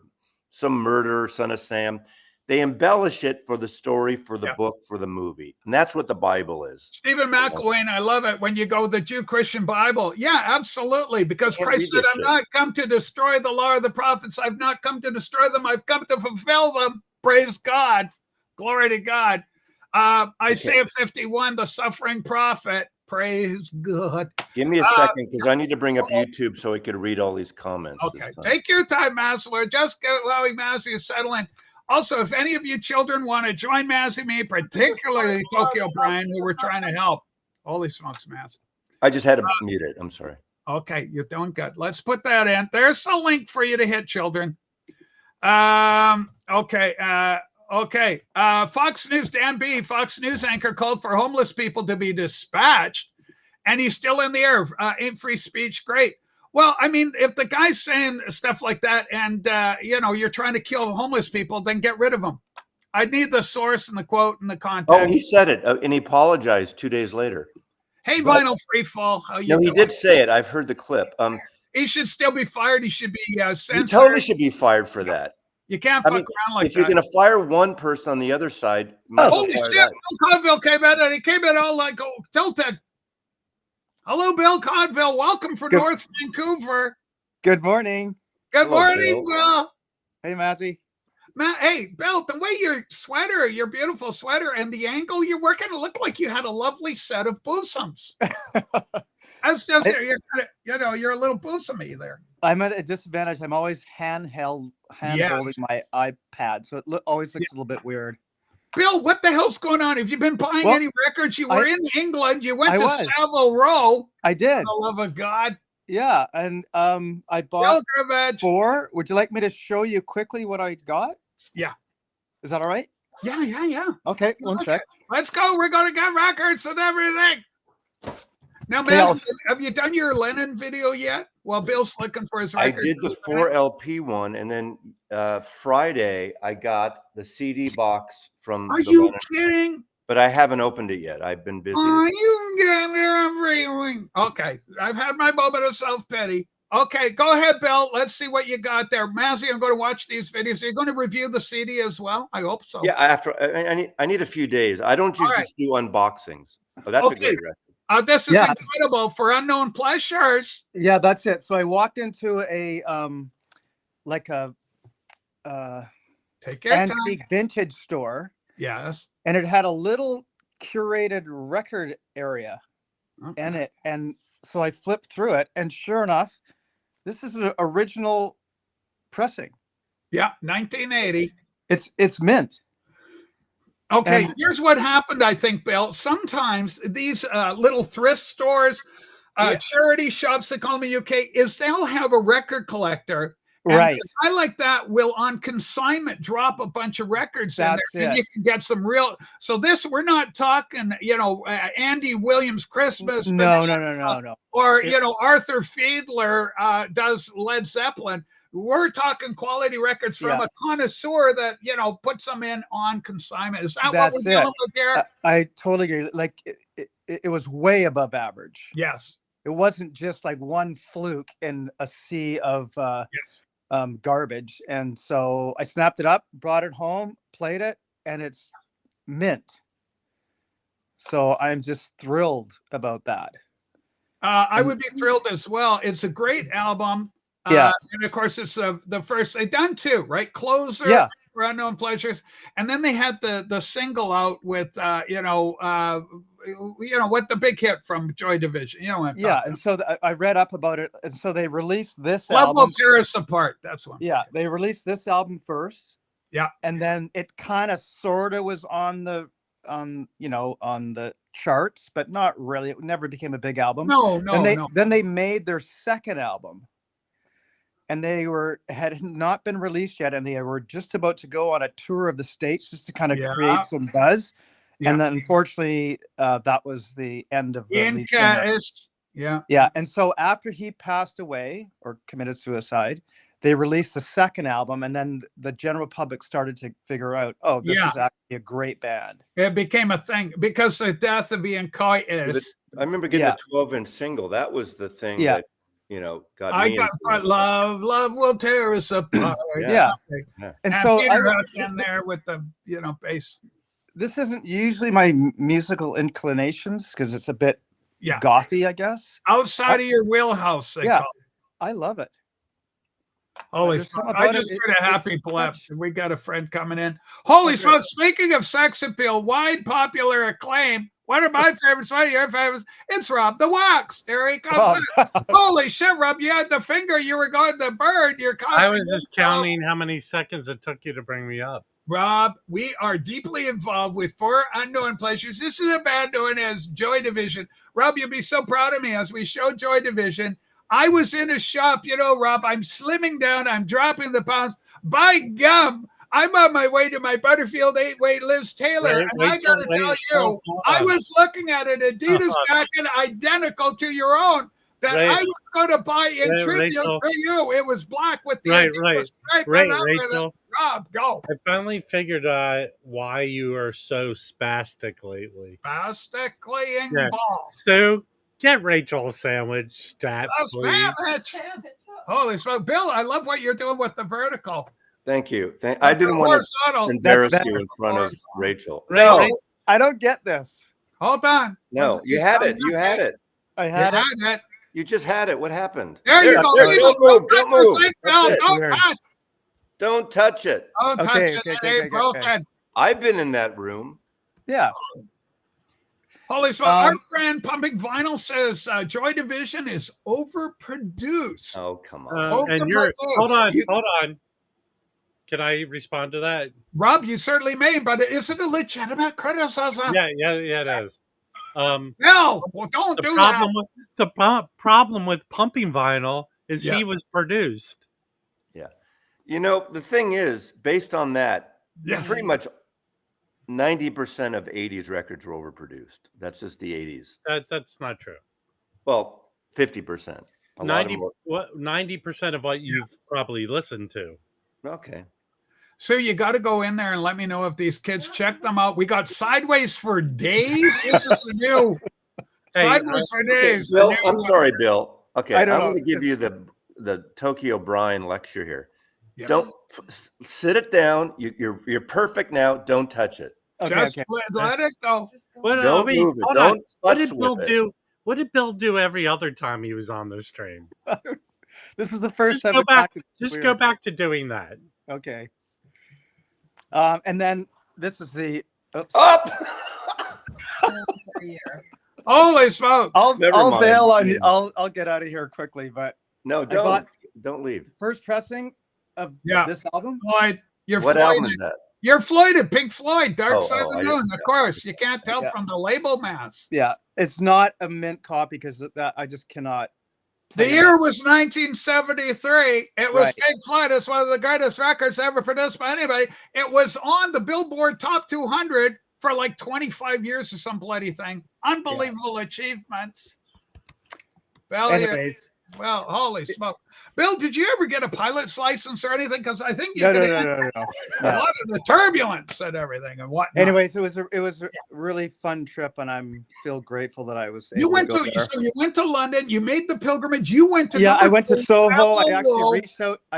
[SPEAKER 2] some murderer, Son of Sam. They embellish it for the story, for the
[SPEAKER 1] Yeah.
[SPEAKER 2] book, for the movie. And that's what the Bible is.
[SPEAKER 1] Stephen McElwain, I love it when you go the Jew Christian Bible. Yeah, absolutely. Because
[SPEAKER 2] Can't
[SPEAKER 1] Christ
[SPEAKER 2] read
[SPEAKER 1] said,
[SPEAKER 2] this
[SPEAKER 1] I'm
[SPEAKER 2] shit.
[SPEAKER 1] not come to destroy the law of the prophets. I've not come to destroy them. I've come to fulfill them. Praise God. Glory to God. Isaiah 51, the suffering prophet. Praise God.
[SPEAKER 2] Give me a second because I need to bring up YouTube so I could read all these comments.
[SPEAKER 1] Okay,
[SPEAKER 2] this time.
[SPEAKER 1] take your time, Massler. Just allowing Massey to settle in. Also, if any of you children want to join Massey, me, particularly Tokyo Brian, who we're trying to help. Holy smokes, Massey.
[SPEAKER 2] I just had to mute it. I'm sorry.
[SPEAKER 1] Okay, you're doing good. Let's put that in. There's a link for you to hit, children. Okay. Fox News, Dan B., Fox News anchor called for homeless people to be dispatched, and he's still in the air. Ain't free speech great? Well, I mean, if the guy's saying stuff like that and, you're trying to kill homeless people, then get rid of them. I need the source and the quote and the context.
[SPEAKER 2] Oh, he said it, and he apologized 2 days later.
[SPEAKER 1] Hey, Vinyl Freefall, how you
[SPEAKER 2] No, he
[SPEAKER 1] doing?
[SPEAKER 2] did say it. I've heard the clip.
[SPEAKER 1] He should still be fired. He should be
[SPEAKER 2] You
[SPEAKER 1] censored.
[SPEAKER 2] totally should be fired for that.
[SPEAKER 1] You can't
[SPEAKER 2] I
[SPEAKER 1] fuck
[SPEAKER 2] mean,
[SPEAKER 1] around like
[SPEAKER 2] if you're
[SPEAKER 1] that.
[SPEAKER 2] going to fire one person on the other side, you might as well
[SPEAKER 1] Holy
[SPEAKER 2] fire
[SPEAKER 1] shit!
[SPEAKER 2] that.
[SPEAKER 1] Bill Codville came in and he came in all like tilted. Hello, Bill Codville. Welcome from
[SPEAKER 4] Good.
[SPEAKER 1] North Vancouver.
[SPEAKER 4] Good morning.
[SPEAKER 1] Good
[SPEAKER 2] Hello,
[SPEAKER 1] morning, Bill.
[SPEAKER 4] Hey, Massey.
[SPEAKER 1] Matt, hey, Bill, the way your sweater, your beautiful sweater, and the angle you're working, it looked like you had a lovely set of bosoms. That's just, you're a little bosomy there.
[SPEAKER 4] I'm at a disadvantage. I'm always hand holding my iPad, so it always looks a little bit weird.
[SPEAKER 1] Bill, what the hell's going on? Have you been buying
[SPEAKER 4] Well,
[SPEAKER 1] any records? You were in England. You went
[SPEAKER 4] I
[SPEAKER 1] to
[SPEAKER 4] was.
[SPEAKER 1] Savile Row.
[SPEAKER 4] I did.
[SPEAKER 1] For the love of God.
[SPEAKER 4] Yeah, and I
[SPEAKER 1] Bill
[SPEAKER 4] bought
[SPEAKER 1] Gravage.
[SPEAKER 4] 4. Would you like me to show you quickly what I got?
[SPEAKER 1] Yeah.
[SPEAKER 4] Is that all right?
[SPEAKER 1] Yeah.
[SPEAKER 4] Okay, one sec.
[SPEAKER 1] Let's go. We're going to get records and everything. Now,
[SPEAKER 4] Okay,
[SPEAKER 1] man, have you done your Lennon video yet? Well, Bill's looking for his
[SPEAKER 2] I
[SPEAKER 1] records.
[SPEAKER 2] did the 4 LP one, and then Friday I got the CD box from.
[SPEAKER 1] Are
[SPEAKER 2] the
[SPEAKER 1] you
[SPEAKER 2] Lennon,
[SPEAKER 1] kidding?
[SPEAKER 2] but I haven't opened it yet. I've been busy.
[SPEAKER 1] Are you getting everything? Okay, I've had my moment of self-pity. Okay, go ahead, Bill. Let's see what you got there. Mazzy, I'm going to watch these videos. Are you going to review the CD as well? I hope so.
[SPEAKER 2] Yeah, I need a few days. I don't
[SPEAKER 1] All
[SPEAKER 2] just do unboxings. Oh, that's a great record.
[SPEAKER 1] This is
[SPEAKER 4] Yeah.
[SPEAKER 1] incredible for Unknown Pleasures.
[SPEAKER 4] Yeah, that's it. So I walked into a like a
[SPEAKER 1] Take your time.
[SPEAKER 4] antique vintage store,
[SPEAKER 1] Yes.
[SPEAKER 4] and it had a little curated record area
[SPEAKER 1] Okay.
[SPEAKER 4] in it, and so I flipped through it, and sure enough, this is an original pressing.
[SPEAKER 1] Yeah, 1980.
[SPEAKER 4] It's mint.
[SPEAKER 1] Okay,
[SPEAKER 4] And-
[SPEAKER 1] here's what happened, I think, Bill. Sometimes these little thrift stores,
[SPEAKER 4] Yeah.
[SPEAKER 1] charity shops, they call them in UK, is they'll have a record collector. And
[SPEAKER 4] Right.
[SPEAKER 1] a guy like that will, on consignment, drop a bunch of records in
[SPEAKER 4] That's
[SPEAKER 1] there, and
[SPEAKER 4] it.
[SPEAKER 1] you can get some real. So this, we're not talking, Andy Williams Christmas,
[SPEAKER 4] No.
[SPEAKER 1] or
[SPEAKER 4] It-
[SPEAKER 1] Arthur Fiedler does Led Zeppelin. We're talking quality records from
[SPEAKER 4] Yeah.
[SPEAKER 1] a connoisseur that puts them in on consignment. Is that what
[SPEAKER 4] That's
[SPEAKER 1] we're dealing
[SPEAKER 4] it.
[SPEAKER 1] with there?
[SPEAKER 4] I totally agree. Like it was way above average.
[SPEAKER 1] Yes.
[SPEAKER 4] It wasn't just like one fluke in a sea of
[SPEAKER 1] Yes.
[SPEAKER 4] garbage. And so I snapped it up, brought it home, played it, and it's mint. So I'm just thrilled about that.
[SPEAKER 1] I would be thrilled as well. It's a great album.
[SPEAKER 4] Yeah.
[SPEAKER 1] And of course, it's the first they done two, right? Closer.
[SPEAKER 4] Yeah.
[SPEAKER 1] For Unknown Pleasures, and then they had the single out with what the big hit from Joy Division. What I'm
[SPEAKER 4] Yeah.
[SPEAKER 1] talking
[SPEAKER 4] And so I read up about it. And so they released this
[SPEAKER 1] about. Love
[SPEAKER 4] album.
[SPEAKER 1] will tear us apart. That's one.
[SPEAKER 4] Yeah. They released this album first.
[SPEAKER 1] Yeah.
[SPEAKER 4] And then it kind of sort of was on the charts, but not really. It never became a big album.
[SPEAKER 1] No, no, no.
[SPEAKER 4] Then they made their second album, and they had not been released yet, and they were just about to go on a tour of the States just to kind of
[SPEAKER 1] Yeah.
[SPEAKER 4] create some buzz.
[SPEAKER 1] Yeah.
[SPEAKER 4] And then unfortunately, that was the end of the lead singer.
[SPEAKER 1] Yeah.
[SPEAKER 4] Yeah, and so after he passed away or committed suicide, they released the second album, and then the general public started to figure out, oh, this is actually a great band.
[SPEAKER 1] It became a thing because the death of Ian Curtis.
[SPEAKER 2] I remember getting the 12-inch single. That was the thing that, got me.
[SPEAKER 1] Love will tear us apart.
[SPEAKER 4] Yeah. And so
[SPEAKER 1] Peter Hook in there with the, bass.
[SPEAKER 4] This isn't usually my musical inclinations because it's a bit gothy, I guess.
[SPEAKER 1] Outside of your wheelhouse, they call it.
[SPEAKER 4] I love it.
[SPEAKER 1] Holy smoke. I just heard a happy blip. We got a friend coming in. Holy smoke. Speaking of sex appeal, wide popular acclaim. One of my favorites, one of your favorites, it's Rob the Wax. There he comes. Holy shit, Rob. You had the finger. You were going to burn.
[SPEAKER 5] I was just counting how many seconds it took you to bring me up.
[SPEAKER 1] Rob, we are deeply involved with For Unknown Pleasures. This is a band known as Joy Division. Rob, you'll be so proud of me as we show Joy Division. I was in a shop, Rob, I'm slimming down. I'm dropping the pounds. By gum, I'm on my way to my Butterfield 8-way Liz Taylor. And I got to tell you, I was looking at an Adidas jacket identical to your own that I was going to buy in tribute to you. It was black with the Adidas stripe.
[SPEAKER 5] Rachel.
[SPEAKER 1] Rob, go.
[SPEAKER 5] I finally figured out why you are so spastic lately.
[SPEAKER 1] Spastically involved.
[SPEAKER 5] So get Rachel a sandwich, stat, please.
[SPEAKER 1] Holy smoke. Bill, I love what you're doing with the vertical.
[SPEAKER 2] Thank you. I didn't want to embarrass you in front of Rachel.
[SPEAKER 4] No, I don't get this.
[SPEAKER 1] Hold on.
[SPEAKER 2] No, you had it. You had it.
[SPEAKER 4] I had it.
[SPEAKER 2] You just had it. What happened?
[SPEAKER 1] There you go.
[SPEAKER 2] Don't move. Don't move.
[SPEAKER 1] Don't
[SPEAKER 2] touch it.
[SPEAKER 1] Don't touch it. Okay.
[SPEAKER 2] I've been in that room.
[SPEAKER 4] Yeah.
[SPEAKER 1] Holy smoke. Our friend Pumping Vinyl says Joy Division is overproduced.
[SPEAKER 2] Oh, come on.
[SPEAKER 5] And you're hold on. Can I respond to that?
[SPEAKER 1] Rob, you certainly may, but is it a legitimate criticism?
[SPEAKER 5] Yeah, it is.
[SPEAKER 1] No, well, don't do that.
[SPEAKER 5] The problem with Pumping Vinyl is he was produced.
[SPEAKER 2] Yeah. The thing is, based on that, pretty much 90% of 80s records were overproduced. That's just the 80s.
[SPEAKER 5] That's not true.
[SPEAKER 2] Well, 50%.
[SPEAKER 5] 90% of what you've probably listened to.
[SPEAKER 2] Okay.
[SPEAKER 1] So you got to go in there and let me know if these kids check them out. We got Sideways for Days. This is a new Sideways for Days.
[SPEAKER 2] Bill, I'm sorry, Bill. Okay, I'm going to give you the Tokyo Brian lecture here. Yeah. Don't sit it down. You're perfect now. Don't touch it.
[SPEAKER 1] Just let it go.
[SPEAKER 2] Don't move it. Don't touch with it.
[SPEAKER 5] What did Bill do every other time he was on the stream?
[SPEAKER 4] This was the first time.
[SPEAKER 5] Go back to doing that.
[SPEAKER 4] Okay. And then this is the
[SPEAKER 2] up.
[SPEAKER 1] Holy smoke!
[SPEAKER 4] I'll bail on you. I'll get out of here quickly, but
[SPEAKER 2] no, don't leave.
[SPEAKER 4] First pressing of this album.
[SPEAKER 1] Floyd,
[SPEAKER 2] what album is that?
[SPEAKER 1] You're Floyded, Pink Floyd, Dark Side of the Moon. Of course, you can't tell from the label mask.
[SPEAKER 4] Yeah, it's not a mint copy because that I just cannot.
[SPEAKER 1] The year was 1973. It was Pink Floyd. It's one of the greatest records ever produced by anybody. It was on the Billboard Top 200 for like 25 years or some bloody thing. Unbelievable achievements.
[SPEAKER 4] Anyways.
[SPEAKER 1] Well, holy smoke. Bill, did you ever get a pilot's license or anything? Because I think you
[SPEAKER 4] no.
[SPEAKER 1] a lot of the turbulence and everything and whatnot.
[SPEAKER 4] Anyways, it was a really fun trip, and I feel grateful that I was able to go there.
[SPEAKER 1] So you went to London. You made the pilgrimage. You went to
[SPEAKER 4] I went to Soho. I actually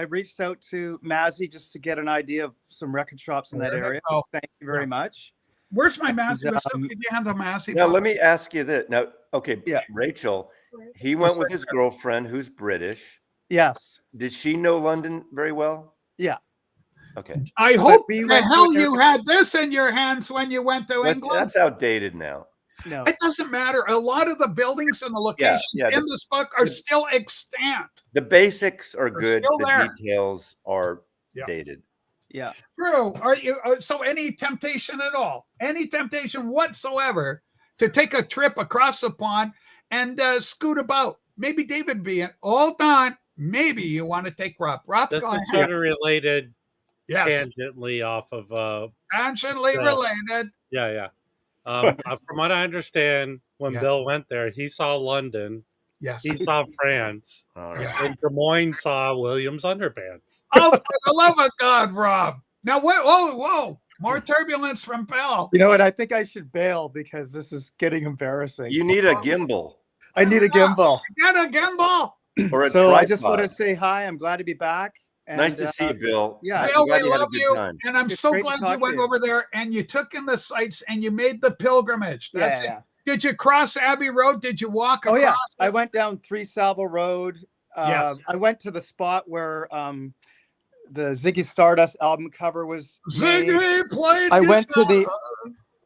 [SPEAKER 4] reached out to Mazzy just to get an idea of some record shops in that area. Thank you very much.
[SPEAKER 1] Where's my Mazzy? Did you have the Mazzy?
[SPEAKER 2] Now let me ask you this. Now, okay, Rachel. He went with his girlfriend, who's British.
[SPEAKER 4] Yes.
[SPEAKER 2] Did she know London very well?
[SPEAKER 4] Yeah.
[SPEAKER 2] Okay.
[SPEAKER 1] I hope the hell you had this in your hands when you went to England.
[SPEAKER 2] That's outdated now.
[SPEAKER 4] No.
[SPEAKER 1] It doesn't matter. A lot of the buildings and the locations in this book are still extant.
[SPEAKER 2] The basics are good. The details are dated.
[SPEAKER 4] Yeah.
[SPEAKER 1] True. Are you so any temptation at all? Any temptation whatsoever to take a trip across the pond and scoot about. Maybe David be in. Hold on. Maybe you want to take Rob. Rob,
[SPEAKER 5] This
[SPEAKER 1] go
[SPEAKER 5] is
[SPEAKER 1] ahead.
[SPEAKER 5] sort of related
[SPEAKER 1] Yes.
[SPEAKER 5] tangentially off of
[SPEAKER 1] Tangentially related.
[SPEAKER 5] yeah. From what I understand, when
[SPEAKER 1] Yes.
[SPEAKER 5] Bill went there, he saw London,
[SPEAKER 1] Yes.
[SPEAKER 5] he saw France,
[SPEAKER 2] All
[SPEAKER 1] Yes.
[SPEAKER 2] right.
[SPEAKER 5] and Des Moines saw Williams underpants.
[SPEAKER 1] Oh, for the love of God, Rob. Now, what? Whoa. More turbulence from Bill.
[SPEAKER 4] You know what? I think I should bail because this is getting embarrassing.
[SPEAKER 2] You need a gimbal
[SPEAKER 4] I need a gimbal.
[SPEAKER 1] Get a gimbal.
[SPEAKER 2] or a
[SPEAKER 4] So
[SPEAKER 2] tripod.
[SPEAKER 4] I just want to say hi. I'm glad to be back. And,
[SPEAKER 2] Nice to see you, Bill.
[SPEAKER 4] yeah.
[SPEAKER 1] Bill,
[SPEAKER 2] I'm glad
[SPEAKER 1] we
[SPEAKER 2] you had a
[SPEAKER 1] love
[SPEAKER 2] good
[SPEAKER 1] you.
[SPEAKER 2] time.
[SPEAKER 1] And I'm
[SPEAKER 4] It's
[SPEAKER 1] so
[SPEAKER 4] great to
[SPEAKER 1] glad you
[SPEAKER 4] talk to
[SPEAKER 1] went
[SPEAKER 4] you.
[SPEAKER 1] over there and you took in the sights and you made the pilgrimage. That's
[SPEAKER 4] Yeah.
[SPEAKER 1] it. Did you cross Abbey Road? Did you walk
[SPEAKER 4] Oh
[SPEAKER 1] across?
[SPEAKER 4] yeah. I
[SPEAKER 1] it?
[SPEAKER 4] went down 3 Savile Road.
[SPEAKER 1] Yes.
[SPEAKER 4] I went to the spot where the Ziggy Stardust album cover was made.
[SPEAKER 1] Ziggy played
[SPEAKER 4] I went to the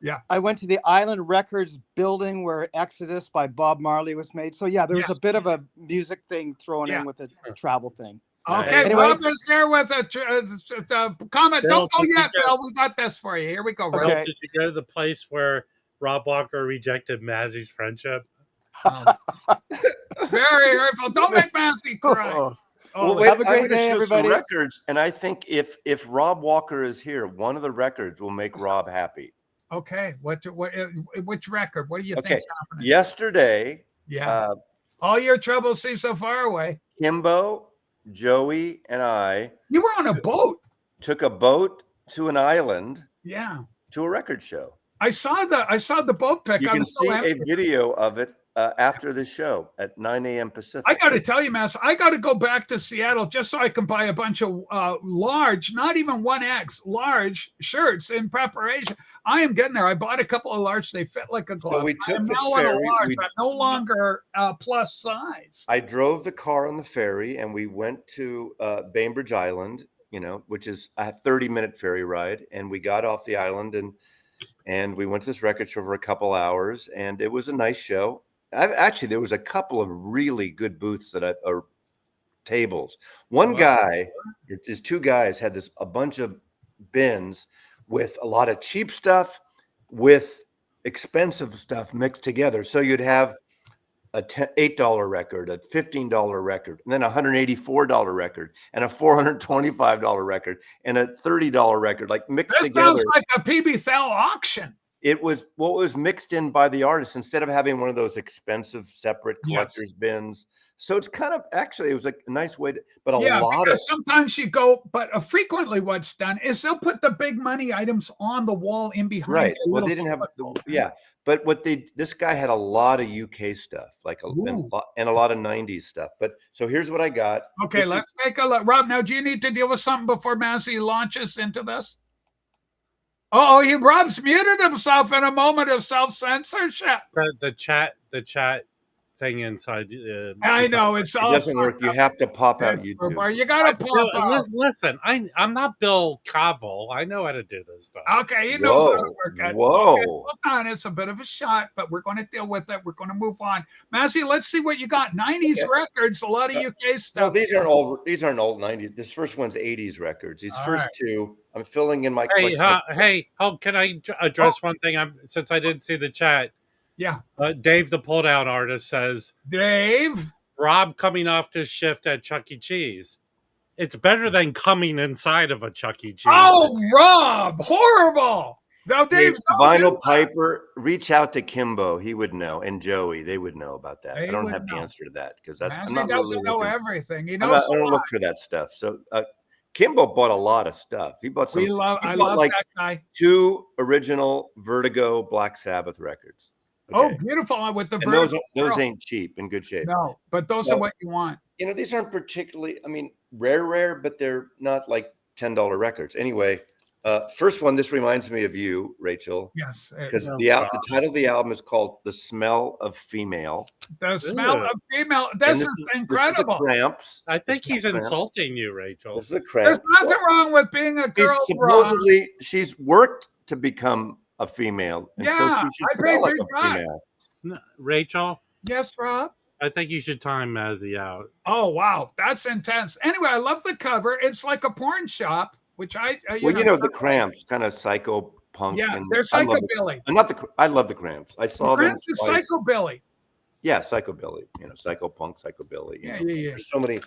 [SPEAKER 1] Yeah.
[SPEAKER 4] I went to the Island Records building where Exodus by Bob Marley was made. So yeah, there was
[SPEAKER 1] Yes.
[SPEAKER 4] a bit of a music thing thrown
[SPEAKER 1] Yeah.
[SPEAKER 4] in with the travel thing.
[SPEAKER 1] Okay,
[SPEAKER 4] Anyways.
[SPEAKER 1] Rob is here with a comment.
[SPEAKER 5] Bill,
[SPEAKER 1] Don't go
[SPEAKER 5] did you
[SPEAKER 1] yet,
[SPEAKER 5] get-
[SPEAKER 1] Bill. We got this for you. Here we go, Rob.
[SPEAKER 4] Okay.
[SPEAKER 5] Bill, did you go to the place where Rob Walker rejected Mazzy's friendship?
[SPEAKER 1] Very hurtful. Don't make Massey cry.
[SPEAKER 4] Oh,
[SPEAKER 1] Oh,
[SPEAKER 2] Well, wait,
[SPEAKER 4] have a
[SPEAKER 2] I'm
[SPEAKER 4] great
[SPEAKER 2] going to
[SPEAKER 4] day,
[SPEAKER 2] show some
[SPEAKER 4] everybody.
[SPEAKER 2] records, and I think if Rob Walker is here, one of the records will make Rob happy.
[SPEAKER 1] okay. Which record? What do you
[SPEAKER 2] Okay.
[SPEAKER 1] think's happening?
[SPEAKER 2] Yesterday,
[SPEAKER 1] Yeah. All your troubles seem so far away.
[SPEAKER 2] Kimbo, Joey, and I
[SPEAKER 1] You were on a boat.
[SPEAKER 2] took a boat to an island
[SPEAKER 1] Yeah.
[SPEAKER 2] to a record show.
[SPEAKER 1] I saw the boat pic.
[SPEAKER 2] You
[SPEAKER 1] I
[SPEAKER 2] can
[SPEAKER 1] was so
[SPEAKER 2] see a
[SPEAKER 1] happy.
[SPEAKER 2] video of it after the show at 9 a.m. Pacific.
[SPEAKER 1] I got to tell you, Mass, I got to go back to Seattle just so I can buy a bunch of large, not even 1X, large shirts in preparation. I am getting there. I bought a couple of large. They fit like a glove.
[SPEAKER 2] we
[SPEAKER 1] I
[SPEAKER 2] took
[SPEAKER 1] am
[SPEAKER 2] the
[SPEAKER 1] now on a
[SPEAKER 2] ferry.
[SPEAKER 1] large. I'm no longer plus size.
[SPEAKER 2] I drove the car on the ferry, and we went to Bainbridge Island, which is a 30-minute ferry ride. And we got off the island, and we went to this record show for a couple hours, and it was a nice show. Actually, there was a couple of really good booths or tables. One guy, these two guys had a bunch of bins with a lot of cheap stuff with expensive stuff mixed together. So you'd have a $8 record, a $15 record, and then a $184 record, and a $425 record, and a $30 record, like mixed
[SPEAKER 1] This
[SPEAKER 2] together.
[SPEAKER 1] sounds like a PB Thel auction.
[SPEAKER 2] It was what was mixed in by the artist instead of having one of those expensive separate collector's bins. So it's kind of actually it was a nice way to, but a lot of
[SPEAKER 1] because sometimes you go, but frequently what's done is they'll put the big money items on the wall in behind.
[SPEAKER 2] right.
[SPEAKER 1] the
[SPEAKER 2] Well,
[SPEAKER 1] little
[SPEAKER 2] they didn't have
[SPEAKER 1] pedestal.
[SPEAKER 2] but this guy had a lot of UK stuff, like and a lot of 90s stuff. But so here's what I got.
[SPEAKER 1] Okay,
[SPEAKER 2] This
[SPEAKER 1] let's take a look. Rob, now do you need to deal with something before Massey launches into this? Rob's muted himself in a moment of self-censorship.
[SPEAKER 5] The chat thing inside.
[SPEAKER 1] I know it's
[SPEAKER 2] It
[SPEAKER 1] all
[SPEAKER 2] doesn't work. You have to pop out
[SPEAKER 1] You
[SPEAKER 2] YouTube.
[SPEAKER 1] gotta pop out.
[SPEAKER 5] Listen, I'm not Bill Cavell. I know how to do this stuff.
[SPEAKER 1] Okay, he knows how to
[SPEAKER 2] Whoa,
[SPEAKER 1] work it.
[SPEAKER 2] whoa.
[SPEAKER 1] Okay, hold on, it's a bit of a shot, but we're going to deal with it. We're going to move on. Massey, let's see what you got. 90s records, a lot of UK
[SPEAKER 2] No,
[SPEAKER 1] stuff.
[SPEAKER 2] these aren't old 90s. This first one's 80s records. These
[SPEAKER 1] All
[SPEAKER 2] first
[SPEAKER 1] right.
[SPEAKER 2] two, I'm filling in my
[SPEAKER 5] Hey,
[SPEAKER 2] collection.
[SPEAKER 5] can I address one thing? Since I didn't see the chat.
[SPEAKER 1] Yeah.
[SPEAKER 5] Dave, the pull down artist, says
[SPEAKER 1] Dave.
[SPEAKER 5] Rob coming off his shift at Chuck E. Cheese. It's better than coming inside of a Chuck E. Cheese.
[SPEAKER 1] Oh, Rob, horrible. Now, Dave, don't
[SPEAKER 2] Vinyl
[SPEAKER 1] do that.
[SPEAKER 2] Piper, reach out to Kimbo. He would know. And Joey, they would know about that.
[SPEAKER 1] They
[SPEAKER 2] I don't
[SPEAKER 1] would
[SPEAKER 2] have the
[SPEAKER 1] know.
[SPEAKER 2] answer to that because that's
[SPEAKER 1] Massey
[SPEAKER 2] I'm not
[SPEAKER 1] doesn't
[SPEAKER 2] really
[SPEAKER 1] know
[SPEAKER 2] looking-
[SPEAKER 1] everything. He
[SPEAKER 2] I'm
[SPEAKER 1] knows
[SPEAKER 2] not- I
[SPEAKER 1] a
[SPEAKER 2] don't
[SPEAKER 1] lot.
[SPEAKER 2] look for that stuff. So Kimbo bought a lot of stuff. He bought some.
[SPEAKER 1] I love
[SPEAKER 2] like
[SPEAKER 1] that guy.
[SPEAKER 2] 2 original Vertigo Black Sabbath records.
[SPEAKER 1] Oh,
[SPEAKER 2] Okay.
[SPEAKER 1] beautiful with the
[SPEAKER 2] And those
[SPEAKER 1] Girl.
[SPEAKER 2] ain't cheap, in good shape.
[SPEAKER 1] No, but those
[SPEAKER 2] So-
[SPEAKER 1] are what you want.
[SPEAKER 2] These aren't particularly, rare, but they're not like $10 records. Anyway, first one, this reminds me of you, Rachel,
[SPEAKER 1] Yes.
[SPEAKER 2] because the title of the album is called "The Smell of Female."
[SPEAKER 1] The smell of female.
[SPEAKER 2] And
[SPEAKER 1] This is incredible.
[SPEAKER 2] This is the Cramps.
[SPEAKER 5] I think
[SPEAKER 2] This is
[SPEAKER 5] he's
[SPEAKER 2] the Cramps.
[SPEAKER 5] insulting you, Rachel.
[SPEAKER 2] This is the
[SPEAKER 1] There's
[SPEAKER 2] Cramps.
[SPEAKER 1] nothing wrong with being a girl.
[SPEAKER 2] Supposedly, she's worked to become a female, and so
[SPEAKER 1] Yeah,
[SPEAKER 2] she should
[SPEAKER 1] I pay
[SPEAKER 2] smell like
[SPEAKER 1] big
[SPEAKER 2] a
[SPEAKER 1] time.
[SPEAKER 2] female.
[SPEAKER 5] Rachel,
[SPEAKER 1] Yes, Rob.
[SPEAKER 5] I think you should time Mazzy out.
[SPEAKER 1] Oh wow, that's intense. Anyway, I love the cover. It's like a porn shop, which
[SPEAKER 2] Well, the Cramps, kind of psycho punk.
[SPEAKER 1] Yeah,
[SPEAKER 2] and
[SPEAKER 1] they're
[SPEAKER 2] I love it.
[SPEAKER 1] psychobilly.
[SPEAKER 2] I love the Cramps. I saw them
[SPEAKER 1] Cramps is
[SPEAKER 2] twice.
[SPEAKER 1] psychobilly.
[SPEAKER 2] Yeah, psychobilly. Psychopunk, psychobilly.
[SPEAKER 1] Yeah.
[SPEAKER 2] There's so many.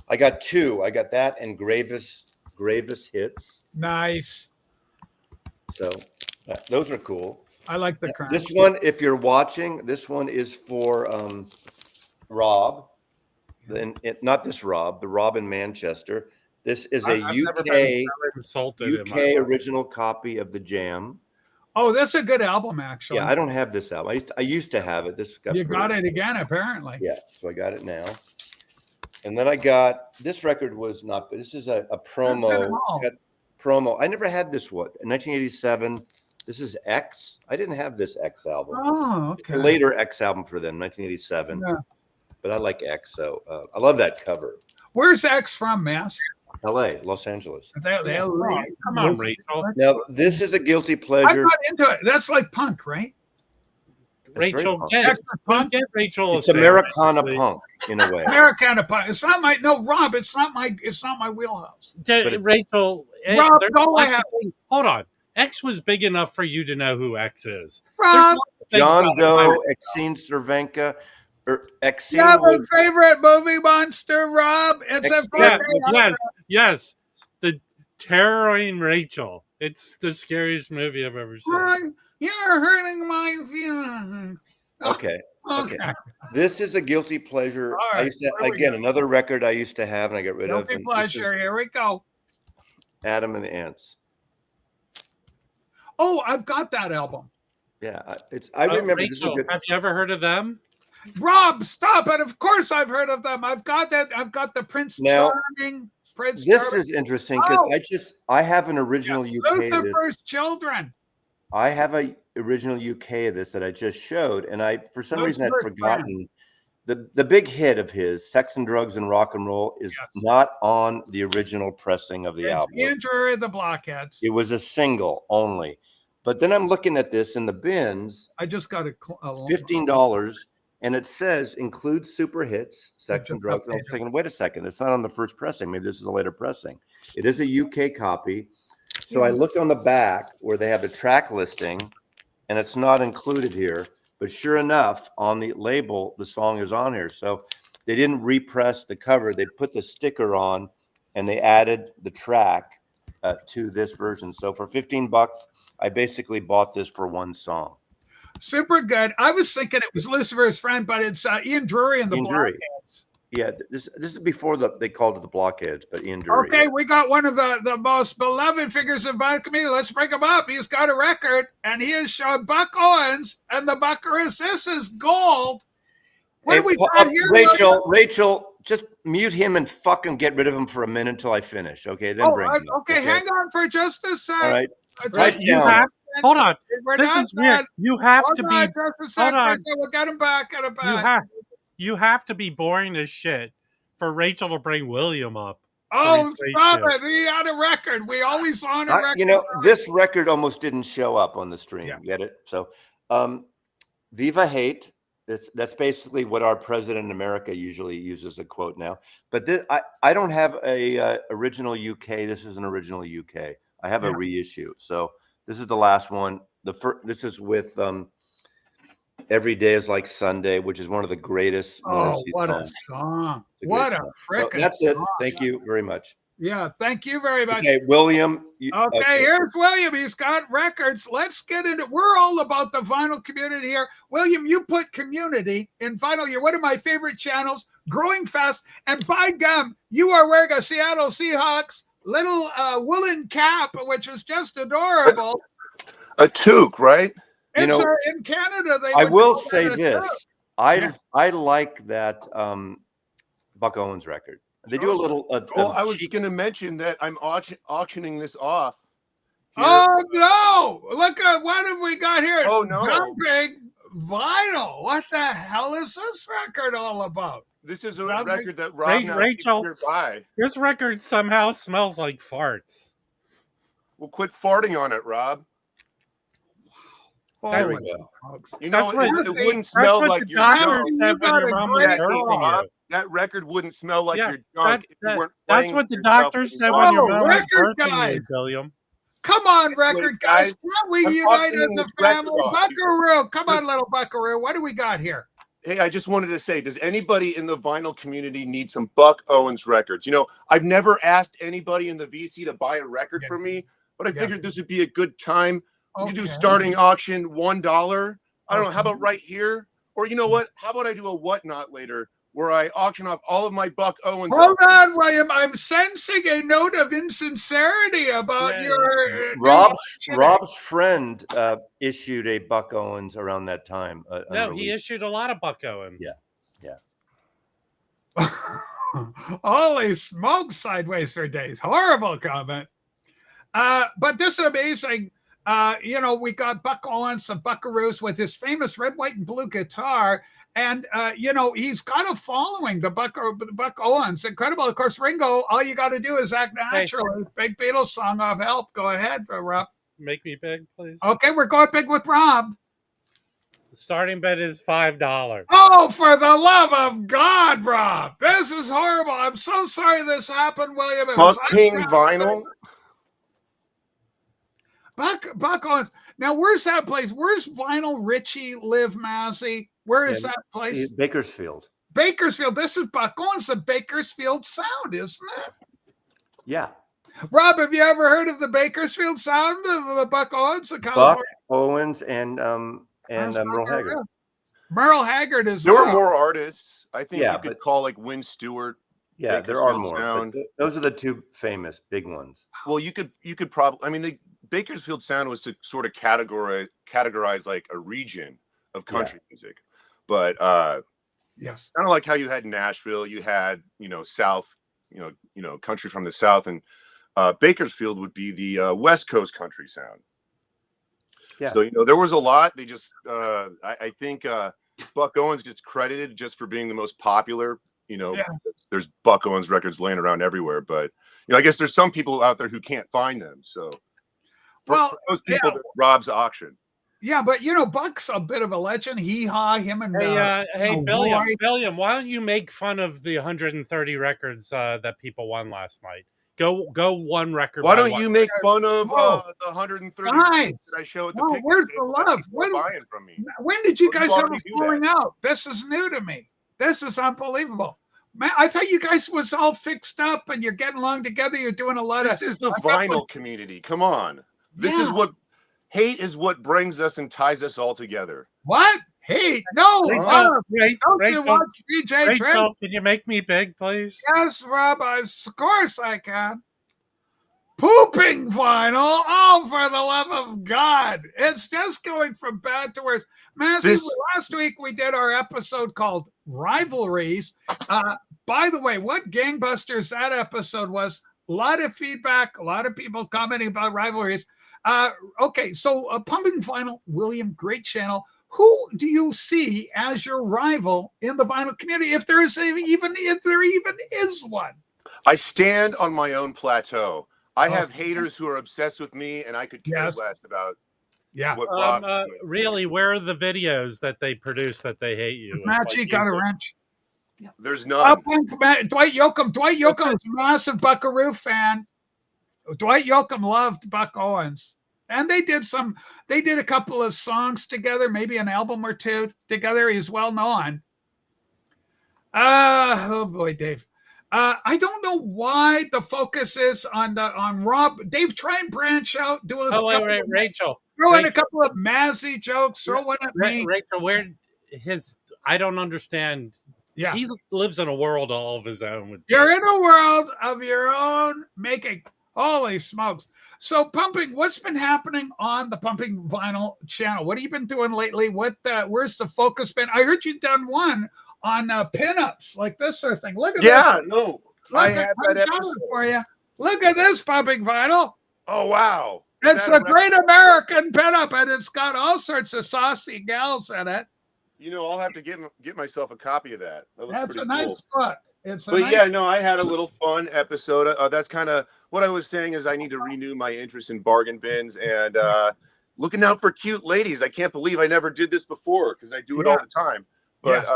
[SPEAKER 2] I got two. I got that and Gravis Hits.
[SPEAKER 1] Nice.
[SPEAKER 2] So those are cool.
[SPEAKER 1] I like the Cramps.
[SPEAKER 2] This one, if you're watching, this one is for Rob. Not this Rob, the Rob in Manchester. This is a
[SPEAKER 5] I've never been so insulted in my life.
[SPEAKER 2] original copy of the Jam.
[SPEAKER 1] Oh, that's a good album, actually.
[SPEAKER 2] Yeah, I don't have this album. I used to have it. This
[SPEAKER 1] You got it again, apparently.
[SPEAKER 2] Yeah, so I got it now. And then I got this record was not, but this is a promo. Promo. I never had this one. In 1987, this is X. I didn't have this X album.
[SPEAKER 1] Oh,
[SPEAKER 2] It's
[SPEAKER 1] okay.
[SPEAKER 2] a later X album for them, 1987.
[SPEAKER 1] Yeah.
[SPEAKER 2] But I like X, so I love that cover.
[SPEAKER 1] Where's X from, Mass?
[SPEAKER 2] L.A., Los Angeles.
[SPEAKER 5] Come on, Rachel.
[SPEAKER 2] Now, this is a guilty
[SPEAKER 1] I'm
[SPEAKER 2] pleasure.
[SPEAKER 1] not into it. That's like punk, right?
[SPEAKER 2] very
[SPEAKER 5] Rachel,
[SPEAKER 2] punk.
[SPEAKER 5] get,
[SPEAKER 1] X is punk.
[SPEAKER 5] get Rachel.
[SPEAKER 2] It's
[SPEAKER 5] a sandwich,
[SPEAKER 2] Americana
[SPEAKER 5] please.
[SPEAKER 2] punk in a way.
[SPEAKER 1] Americana punk. It's not my Rob. It's not my wheelhouse.
[SPEAKER 5] Did-
[SPEAKER 2] But it's-
[SPEAKER 5] Rachel,
[SPEAKER 1] Rob,
[SPEAKER 5] there's
[SPEAKER 1] go
[SPEAKER 5] lots of
[SPEAKER 1] ahead.
[SPEAKER 5] things- hold on. X was big enough for you to know who X is. There's
[SPEAKER 1] Rob,
[SPEAKER 5] lots of things
[SPEAKER 2] John
[SPEAKER 5] about
[SPEAKER 2] Doe,
[SPEAKER 5] it.
[SPEAKER 2] Exene Cervenka, or
[SPEAKER 1] you
[SPEAKER 2] Exene
[SPEAKER 1] have a
[SPEAKER 2] was
[SPEAKER 1] favorite movie monster, Rob? It's a
[SPEAKER 2] Yeah,
[SPEAKER 5] Yes, yes. The Terroring Rachel. It's the scariest movie I've ever seen.
[SPEAKER 1] You're hurting my feelings.
[SPEAKER 2] okay.
[SPEAKER 1] Okay.
[SPEAKER 2] This is a guilty pleasure.
[SPEAKER 1] All
[SPEAKER 2] I
[SPEAKER 1] right,
[SPEAKER 2] used to
[SPEAKER 1] where we
[SPEAKER 2] again
[SPEAKER 1] go?
[SPEAKER 2] another record I used to have and I got rid of.
[SPEAKER 1] Guilty
[SPEAKER 2] and this
[SPEAKER 1] pleasure.
[SPEAKER 2] is
[SPEAKER 1] Here we go.
[SPEAKER 2] Adam and the Ants.
[SPEAKER 1] Oh, I've got that album.
[SPEAKER 2] Yeah, I remember. This is a
[SPEAKER 5] Rachel,
[SPEAKER 2] good.
[SPEAKER 5] have you ever heard of them?
[SPEAKER 1] Rob, stop it. Of course I've heard of them. I've got that. I've got the Prince
[SPEAKER 2] Now,
[SPEAKER 1] Charming. Prince
[SPEAKER 2] This
[SPEAKER 1] Charming.
[SPEAKER 2] is interesting because
[SPEAKER 1] Oh.
[SPEAKER 2] I have an original UK of this.
[SPEAKER 1] Lucifer's Children.
[SPEAKER 2] I have a original UK of this that I just showed, and I for some reason I'd
[SPEAKER 1] Lucifer's
[SPEAKER 2] forgotten the big hit of his, "Sex and Drugs and Rock and Roll," is
[SPEAKER 1] Yes.
[SPEAKER 2] not on the original pressing of the
[SPEAKER 1] It's
[SPEAKER 2] album.
[SPEAKER 1] Andrew the Blockheads.
[SPEAKER 2] It was a single only. But then I'm looking at this in the bins,
[SPEAKER 1] I just got a
[SPEAKER 2] $15, and it says includes super hits, Sex and
[SPEAKER 1] just
[SPEAKER 2] Drugs. And I was
[SPEAKER 1] updated.
[SPEAKER 2] thinking, wait a second, it's not on the first pressing. Maybe this is a later pressing. It is a UK copy. So I looked on the back where they have the track listing, and it's not included here. But sure enough, on the label, the song is on here. So they didn't repress the cover. They put the sticker on, and they added the track to this version. So for $15, I basically bought this for one song.
[SPEAKER 1] Super good. I was thinking it was Lucifer's Friend, but it's Ian Drury and the
[SPEAKER 2] Ian Dury.
[SPEAKER 1] Blockheads.
[SPEAKER 2] Yeah, this is before they called it the Blockheads, but Ian Dury.
[SPEAKER 1] Okay, we got one of the most beloved figures of vinyl community. Let's bring him up. He's got a record, and he is Buck Owens, and the Buckaroo. This is gold. What do we got here?
[SPEAKER 2] Rachel, just mute him and fucking get rid of him for a minute until I finish. Okay, then bring him up,
[SPEAKER 1] okay, hang on for just a sec.
[SPEAKER 2] All right.
[SPEAKER 5] Right, you
[SPEAKER 2] down.
[SPEAKER 5] have, hold on.
[SPEAKER 1] We're
[SPEAKER 5] This
[SPEAKER 1] not
[SPEAKER 5] is weird.
[SPEAKER 1] done.
[SPEAKER 5] You have
[SPEAKER 1] Hold
[SPEAKER 5] to
[SPEAKER 1] on,
[SPEAKER 5] be.
[SPEAKER 1] just a sec.
[SPEAKER 5] hold on.
[SPEAKER 1] Rachel, we'll get him back.
[SPEAKER 5] You have to be boring as shit for Rachel to bring William up.
[SPEAKER 1] Oh,
[SPEAKER 5] Please,
[SPEAKER 1] stop
[SPEAKER 5] Rachel.
[SPEAKER 1] it. He had a record. We always on a record.
[SPEAKER 2] You know, this record almost didn't show up on the stream.
[SPEAKER 1] Yeah.
[SPEAKER 2] Get it? So, Viva Hate. That's basically what our president in America usually uses a quote now. But I don't have a original UK. This is an original UK. I have a reissue. So this is the last one. This is with Every Day Is Like Sunday, which is one of the greatest.
[SPEAKER 1] Oh,
[SPEAKER 2] Morrissey
[SPEAKER 1] what a
[SPEAKER 2] songs.
[SPEAKER 1] song.
[SPEAKER 2] It's a
[SPEAKER 1] What
[SPEAKER 2] great
[SPEAKER 1] a
[SPEAKER 2] song.
[SPEAKER 1] frickin'
[SPEAKER 2] So that's it.
[SPEAKER 1] song.
[SPEAKER 2] Thank you very much.
[SPEAKER 1] Yeah, thank you very much.
[SPEAKER 2] Okay, William.
[SPEAKER 1] Okay, here's William. He's got records. Let's get into it. We're all about the vinyl community here. William, you put community in vinyl. You're one of my favorite channels, growing fast. And by gum, you are wearing a Seattle Seahawks little woolen cap, which is just adorable.
[SPEAKER 6] A toque, right?
[SPEAKER 2] You know,
[SPEAKER 1] In Canada, they
[SPEAKER 2] I
[SPEAKER 1] would
[SPEAKER 2] will
[SPEAKER 1] call
[SPEAKER 2] say
[SPEAKER 1] that a
[SPEAKER 2] this.
[SPEAKER 1] toque.
[SPEAKER 2] I like that Buck Owens record. They do a little.
[SPEAKER 6] Well, I was going to mention that I'm auctioning this off. here.
[SPEAKER 1] Oh no! Look at what have we got here?
[SPEAKER 6] Oh, no.
[SPEAKER 1] Dumping vinyl. What the hell is this record all about?
[SPEAKER 6] This is a
[SPEAKER 1] Rob,
[SPEAKER 6] record that Rob now
[SPEAKER 5] Rachel.
[SPEAKER 6] keeps nearby.
[SPEAKER 5] This record somehow smells like farts.
[SPEAKER 6] Well, quit farting on it, Rob.
[SPEAKER 5] There
[SPEAKER 1] Holy
[SPEAKER 2] we go.
[SPEAKER 1] smokes.
[SPEAKER 6] You know,
[SPEAKER 5] That's what-
[SPEAKER 6] it wouldn't
[SPEAKER 5] That's
[SPEAKER 6] smell
[SPEAKER 5] what
[SPEAKER 6] like
[SPEAKER 5] the
[SPEAKER 6] your
[SPEAKER 5] doctor
[SPEAKER 6] junk.
[SPEAKER 5] said when your mom was
[SPEAKER 1] great
[SPEAKER 5] birthing
[SPEAKER 6] Rob,
[SPEAKER 5] you.
[SPEAKER 6] that record wouldn't smell like
[SPEAKER 5] Yeah,
[SPEAKER 6] your junk. if you weren't
[SPEAKER 5] That's
[SPEAKER 6] playing
[SPEAKER 5] what the
[SPEAKER 6] yourself
[SPEAKER 5] doctor
[SPEAKER 6] in
[SPEAKER 5] said when your
[SPEAKER 1] Oh,
[SPEAKER 5] mom was
[SPEAKER 1] record
[SPEAKER 5] birthing
[SPEAKER 1] guy.
[SPEAKER 5] you, William.
[SPEAKER 1] Come on, record guys.
[SPEAKER 6] guys.
[SPEAKER 1] Can't we
[SPEAKER 6] I'm
[SPEAKER 1] unite
[SPEAKER 6] auctioning
[SPEAKER 1] as a
[SPEAKER 6] this record
[SPEAKER 1] family?
[SPEAKER 6] off.
[SPEAKER 1] Buckaroo. Come on, little Buckaroo. What do we got here?
[SPEAKER 6] Hey, I just wanted to say, does anybody in the vinyl community need some Buck Owens records? You know, I've never asked anybody in the VC to buy a record
[SPEAKER 1] Yeah.
[SPEAKER 6] from me, but I
[SPEAKER 1] Yeah.
[SPEAKER 6] figured this would be a good time. You
[SPEAKER 1] Okay.
[SPEAKER 6] do starting auction $1. I don't know. How
[SPEAKER 1] Okay.
[SPEAKER 6] about right here? Or you know what? How about I do a whatnot later where I auction off all of my Buck Owens?
[SPEAKER 1] Hold on, William. I'm sensing a note of insincerity about
[SPEAKER 5] Yeah.
[SPEAKER 1] your
[SPEAKER 2] Rob's friend issued a Buck Owens around that time.
[SPEAKER 5] No, he
[SPEAKER 2] unreleased.
[SPEAKER 5] issued a lot of Buck Owens.
[SPEAKER 2] Yeah.
[SPEAKER 1] Holy smoke, sideways for days. Horrible comment. But this is amazing. We got Buck Owens of Buckaroos with his famous red, white, and blue guitar. And, he's got a following, the Buck Owens. Incredible. Of course, Ringo, all you got to do is act naturally. Big Beatles song off Help. Go ahead, Rob.
[SPEAKER 5] Make me big, please.
[SPEAKER 1] Okay, we're going big with Rob.
[SPEAKER 5] The starting bet is $5.
[SPEAKER 1] Oh, for the love of God, Rob. This is horrible. I'm so sorry this happened, William. It was
[SPEAKER 6] Buck King vinyl.
[SPEAKER 1] Buck Owens. Now, where's that place? Where's Vinyl Richie live, Mazzy? Where is that place?
[SPEAKER 2] Bakersfield.
[SPEAKER 1] Bakersfield. This is Buck Owens, the Bakersfield sound, isn't it?
[SPEAKER 2] Yeah.
[SPEAKER 1] Rob, have you ever heard of the Bakersfield sound of Buck Owens?
[SPEAKER 2] Buck Owens and Merle Haggard.
[SPEAKER 1] Merle Haggard is.
[SPEAKER 6] There were more artists. I think
[SPEAKER 2] Yeah,
[SPEAKER 6] you could call like Win Stewart.
[SPEAKER 2] Yeah, there are
[SPEAKER 6] Bakersfield
[SPEAKER 2] more.
[SPEAKER 6] Sound.
[SPEAKER 2] But those are the two famous big ones.
[SPEAKER 6] Well, you could probably. I mean, the Bakersfield sound was to sort of categorize like a region of country music, but
[SPEAKER 1] yes,
[SPEAKER 6] kind of like how you had Nashville, you had South, country from the South, and Bakersfield would be the West Coast country sound.
[SPEAKER 2] Yeah.
[SPEAKER 6] So there was a lot. They just I think Buck Owens gets credited just for being the most popular. There's Buck Owens records laying around everywhere, but I guess there's some people out there who can't find them. So for those people, Rob's auction.
[SPEAKER 1] Yeah, but Buck's a bit of a legend. Him and
[SPEAKER 5] Billiam, why don't you make fun of the 130 records that people won last night? Go one record.
[SPEAKER 6] Why don't you make fun of the 130
[SPEAKER 1] guys,
[SPEAKER 6] that I show at the picnic
[SPEAKER 1] where's the
[SPEAKER 6] table
[SPEAKER 1] love?
[SPEAKER 6] that people are buying from me?
[SPEAKER 1] When did you guys have a
[SPEAKER 6] already do
[SPEAKER 1] falling out? This is new to me. This is unbelievable. Man, I thought you guys was all fixed up and you're getting along together. You're doing a lot of.
[SPEAKER 6] This is the vinyl community. Come on. This is what hate is what brings us and ties us all together.
[SPEAKER 1] What? Hate? No. Don't you watch DJ
[SPEAKER 5] Rachel,
[SPEAKER 1] Trent?
[SPEAKER 5] can you make me big, please?
[SPEAKER 1] Yes, Rob. Of course I can. Pooping vinyl. Oh, for the love of God. It's just going from bad to worse. Massey, last week we did our episode called Rivalries. By the way, what gangbusters that episode was. A lot of feedback, a lot of people commenting about rivalries. Okay, so Pumping Vinyl, William, great channel. Who do you see as your rival in the vinyl community, if there even is one?
[SPEAKER 6] I stand on my own plateau. I have haters who are obsessed with me, and I could care less about.
[SPEAKER 1] Yeah.
[SPEAKER 6] What
[SPEAKER 5] really, where are the videos that they produce that they hate you?
[SPEAKER 1] Matchy got a wrench.
[SPEAKER 6] There's none.
[SPEAKER 1] Dwight Yoakam. Dwight Yoakam is a massive Buckaroo fan. Dwight Yoakam loved Buck Owens. And they did a couple of songs together, maybe an album or two together. He's well known. Oh boy, Dave. I don't know why the focus is on Rob. Dave, try and branch out.
[SPEAKER 5] Rachel.
[SPEAKER 1] Throw in a couple of Mazzy jokes. Throw one at me.
[SPEAKER 5] Rachel, I don't understand.
[SPEAKER 1] Yeah.
[SPEAKER 5] He lives in a world all of his own.
[SPEAKER 1] You're in a world of your own making. Holy smokes. So Pumping, what's been happening on the Pumping Vinyl channel? What have you been doing lately? Where's the focus been? I heard you've done one on pinups, like this sort of thing. Look at this.
[SPEAKER 6] No. I have that episode
[SPEAKER 1] for you. Look at this Pumping Vinyl.
[SPEAKER 6] Oh, wow.
[SPEAKER 1] It's a great American pinup, and it's got all sorts of saucy gals in it.
[SPEAKER 6] I'll have to get myself a copy of that.
[SPEAKER 1] That's a nice book.
[SPEAKER 6] I had a little fun episode. That's kind of what I was saying is I need to renew my interest in bargain bins and looking out for cute ladies. I can't believe I never did this before because I do it all the time. But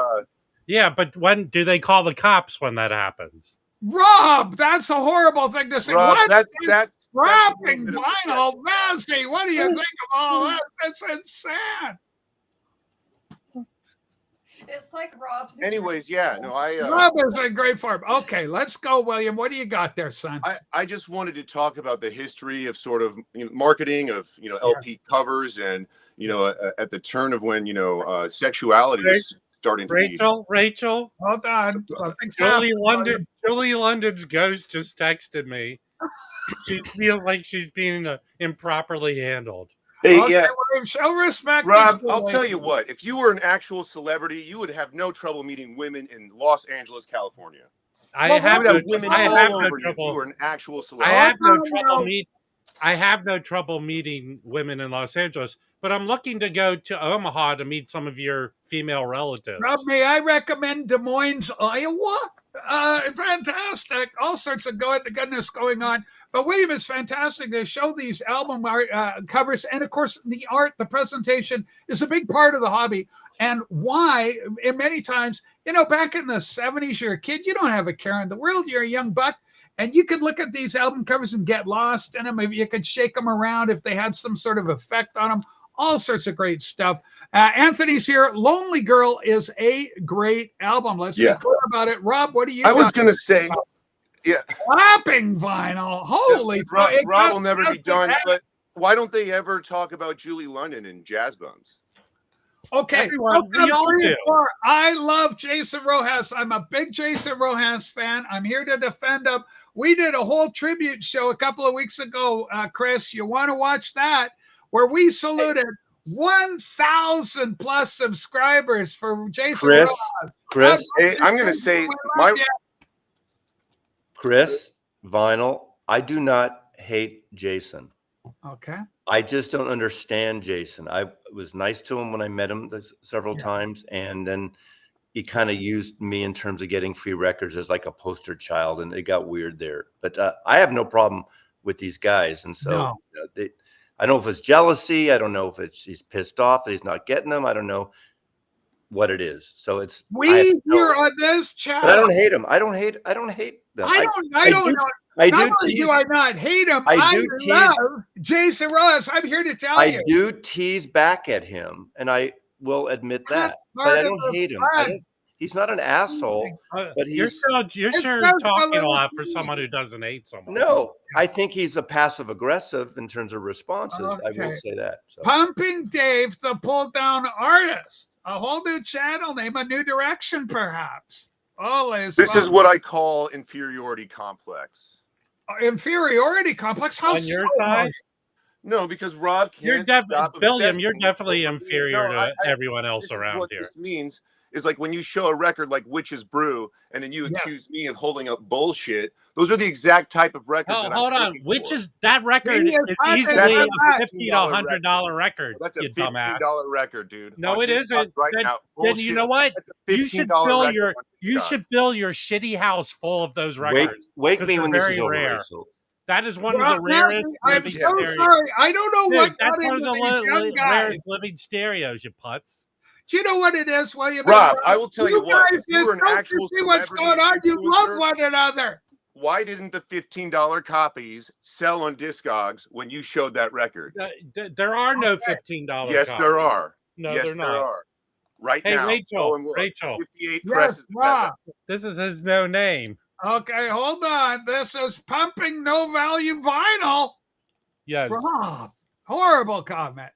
[SPEAKER 5] but when do they call the cops when that happens?
[SPEAKER 1] Rob, that's a horrible thing to say.
[SPEAKER 6] Rob,
[SPEAKER 1] What
[SPEAKER 6] that's
[SPEAKER 1] is
[SPEAKER 6] that's a
[SPEAKER 1] wrapping
[SPEAKER 6] little bit of
[SPEAKER 1] vinyl nasty? What do you think of all that? That's insane.
[SPEAKER 3] It's like Rob's.
[SPEAKER 6] Anyways, yeah, no,
[SPEAKER 1] Rob is in great form. Okay, let's go, William. What do you got there, son?
[SPEAKER 6] I just wanted to talk about the history of sort of marketing of LP covers and at the turn of when sexuality was starting to be.
[SPEAKER 5] Rachel,
[SPEAKER 1] Hold on. Something's happening.
[SPEAKER 5] Julie London's ghost just texted me. She feels like she's being improperly handled.
[SPEAKER 6] Hey,
[SPEAKER 1] Okay,
[SPEAKER 6] yeah,
[SPEAKER 1] William, show respect.
[SPEAKER 6] Rob,
[SPEAKER 1] to
[SPEAKER 6] I'll
[SPEAKER 1] Julie.
[SPEAKER 6] tell you what. If you were an actual celebrity, you would have no trouble meeting women in Los Angeles, California.
[SPEAKER 5] I
[SPEAKER 1] Well,
[SPEAKER 5] have
[SPEAKER 6] You
[SPEAKER 5] no,
[SPEAKER 6] would have women
[SPEAKER 5] I
[SPEAKER 6] all
[SPEAKER 5] have no
[SPEAKER 6] over you if you
[SPEAKER 5] trouble.
[SPEAKER 6] were an actual
[SPEAKER 5] I
[SPEAKER 6] celebrity.
[SPEAKER 5] have no
[SPEAKER 1] no.
[SPEAKER 5] trouble meeting women in Los Angeles, but I'm looking to go to Omaha to meet some of your female relatives.
[SPEAKER 1] Rob, may I recommend Des Moines, Iowa? Fantastic. All sorts of goodness going on. But William, is fantastic. They show these album art, covers. And of course, the art, the presentation is a big part of the hobby. And why, and many times, back in the 70s, you're a kid, you don't have a care in the world. You're a young buck. And you could look at these album covers and get lost in them. Maybe you could shake them around if they had some sort of effect on them. All sorts of great stuff. Anthony's here. Lonely Girl is a great album. Let's be clear about it. Rob, what do you
[SPEAKER 6] I was
[SPEAKER 1] got?
[SPEAKER 6] going to say, yeah,
[SPEAKER 1] Clapping vinyl. Holy
[SPEAKER 6] Rob,
[SPEAKER 1] fuck.
[SPEAKER 6] Rob will never be done. But why don't they ever talk about Julie London and Jazz Bones?
[SPEAKER 1] Okay.
[SPEAKER 5] Everyone, we all do.
[SPEAKER 1] I love Jason Rojas. I'm a big Jason Rojas fan. I'm here to defend him. We did a whole tribute show a couple of weeks ago, Chris. You want to watch that? Where we saluted 1,000 plus subscribers for Jason Rojas.
[SPEAKER 2] Chris,
[SPEAKER 6] Hey, I'm going to say
[SPEAKER 2] Chris, vinyl. I do not hate Jason.
[SPEAKER 1] Okay.
[SPEAKER 2] I just don't understand Jason. I was nice to him when I met him several times, and then he kind of used me in terms of getting free records as like a poster child, and it got weird there. But I have no problem with these guys, and so I don't know if it's jealousy. I don't know if he's pissed off that he's not getting them. I don't know what it is. So it's
[SPEAKER 1] we here on this channel.
[SPEAKER 2] But I don't hate him. I don't hate them.
[SPEAKER 1] I don't know.
[SPEAKER 2] I
[SPEAKER 1] Not
[SPEAKER 2] do
[SPEAKER 1] only
[SPEAKER 2] tease.
[SPEAKER 1] do I not hate him,
[SPEAKER 2] I
[SPEAKER 1] I
[SPEAKER 2] do
[SPEAKER 1] love Jason Rojas. I'm here to tell
[SPEAKER 2] I
[SPEAKER 1] you.
[SPEAKER 2] do tease back at him, and I will admit
[SPEAKER 1] That's
[SPEAKER 2] that. But
[SPEAKER 1] part
[SPEAKER 2] I
[SPEAKER 1] of
[SPEAKER 2] don't
[SPEAKER 1] the
[SPEAKER 2] hate him.
[SPEAKER 1] fun.
[SPEAKER 2] He's not an asshole. But
[SPEAKER 5] you're
[SPEAKER 2] he's
[SPEAKER 5] sure
[SPEAKER 1] just
[SPEAKER 5] talking
[SPEAKER 1] a
[SPEAKER 5] a lot
[SPEAKER 1] little
[SPEAKER 5] for someone who doesn't hate someone.
[SPEAKER 2] no. I think he's a passive aggressive in terms of responses. I will
[SPEAKER 1] Okay.
[SPEAKER 2] say that. So.
[SPEAKER 1] Pumping Dave, the pull down artist. A whole new channel name, a new direction, perhaps. Always.
[SPEAKER 6] this is what I call inferiority complex.
[SPEAKER 1] Inferiority complex. How
[SPEAKER 5] On your
[SPEAKER 1] so?
[SPEAKER 5] side,
[SPEAKER 6] No, because Rob
[SPEAKER 5] you're
[SPEAKER 6] can't
[SPEAKER 5] definitely
[SPEAKER 6] stop
[SPEAKER 5] William. You're
[SPEAKER 6] obsessing
[SPEAKER 5] definitely
[SPEAKER 6] over-
[SPEAKER 5] inferior
[SPEAKER 6] No,
[SPEAKER 5] to everyone else
[SPEAKER 6] this is
[SPEAKER 5] around
[SPEAKER 6] what
[SPEAKER 5] here.
[SPEAKER 6] This means is like when you show a record like Witch's Brew, and then you accuse me of holding up bullshit. Those are the exact type of records.
[SPEAKER 5] Oh,
[SPEAKER 6] that
[SPEAKER 5] hold
[SPEAKER 6] I'm
[SPEAKER 5] on.
[SPEAKER 6] looking
[SPEAKER 5] Which
[SPEAKER 6] for.
[SPEAKER 5] is that record
[SPEAKER 1] Genius
[SPEAKER 5] is
[SPEAKER 1] content.
[SPEAKER 5] easily a
[SPEAKER 6] That's
[SPEAKER 5] $50 to $100 record.
[SPEAKER 6] That's a
[SPEAKER 5] You dumbass.
[SPEAKER 6] $15 record, dude.
[SPEAKER 5] No,
[SPEAKER 6] On
[SPEAKER 5] it
[SPEAKER 6] Discogs
[SPEAKER 5] isn't.
[SPEAKER 6] Right
[SPEAKER 5] Then-
[SPEAKER 6] now.
[SPEAKER 5] Then you know what?
[SPEAKER 6] That's a
[SPEAKER 5] You should
[SPEAKER 6] $15
[SPEAKER 5] fill
[SPEAKER 6] record
[SPEAKER 5] your
[SPEAKER 6] on
[SPEAKER 5] you
[SPEAKER 6] Discogs.
[SPEAKER 5] should fill your shitty house full of those
[SPEAKER 2] Wake,
[SPEAKER 5] records.
[SPEAKER 2] wake
[SPEAKER 5] 'cause
[SPEAKER 2] me
[SPEAKER 5] they're
[SPEAKER 2] when this
[SPEAKER 5] very
[SPEAKER 2] is over,
[SPEAKER 5] rare.
[SPEAKER 2] Rachel.
[SPEAKER 5] That is one
[SPEAKER 1] Well,
[SPEAKER 5] of the rarest
[SPEAKER 1] I'm
[SPEAKER 5] living
[SPEAKER 1] so
[SPEAKER 5] stereos.
[SPEAKER 1] sorry. I don't know
[SPEAKER 5] Dude,
[SPEAKER 1] what
[SPEAKER 5] that's
[SPEAKER 1] got
[SPEAKER 5] one of
[SPEAKER 1] into
[SPEAKER 5] the
[SPEAKER 1] these young guys.
[SPEAKER 5] rarest living stereos, you putz.
[SPEAKER 1] Do you know what it is, William?
[SPEAKER 6] Rob, I will tell you what,
[SPEAKER 1] guys
[SPEAKER 6] if you were an
[SPEAKER 1] don't
[SPEAKER 6] actual
[SPEAKER 1] see what's
[SPEAKER 6] celebrity
[SPEAKER 1] going on. You love
[SPEAKER 6] influencer-
[SPEAKER 1] one another.
[SPEAKER 6] Why didn't the $15 copies sell on Discogs when you showed that record?
[SPEAKER 5] There are no $15
[SPEAKER 6] Yes,
[SPEAKER 5] copies.
[SPEAKER 6] there are.
[SPEAKER 5] No,
[SPEAKER 6] yes,
[SPEAKER 5] they're
[SPEAKER 6] there
[SPEAKER 5] not.
[SPEAKER 6] are. Right
[SPEAKER 5] Hey,
[SPEAKER 6] now.
[SPEAKER 5] Rachel,
[SPEAKER 6] go and look.
[SPEAKER 5] Rachel.
[SPEAKER 6] 58
[SPEAKER 1] Yes,
[SPEAKER 6] presses.
[SPEAKER 1] Rob.
[SPEAKER 5] This is his no name.
[SPEAKER 1] Okay, hold on. This is pumping no value vinyl.
[SPEAKER 5] Yes.
[SPEAKER 1] Rob, horrible comment.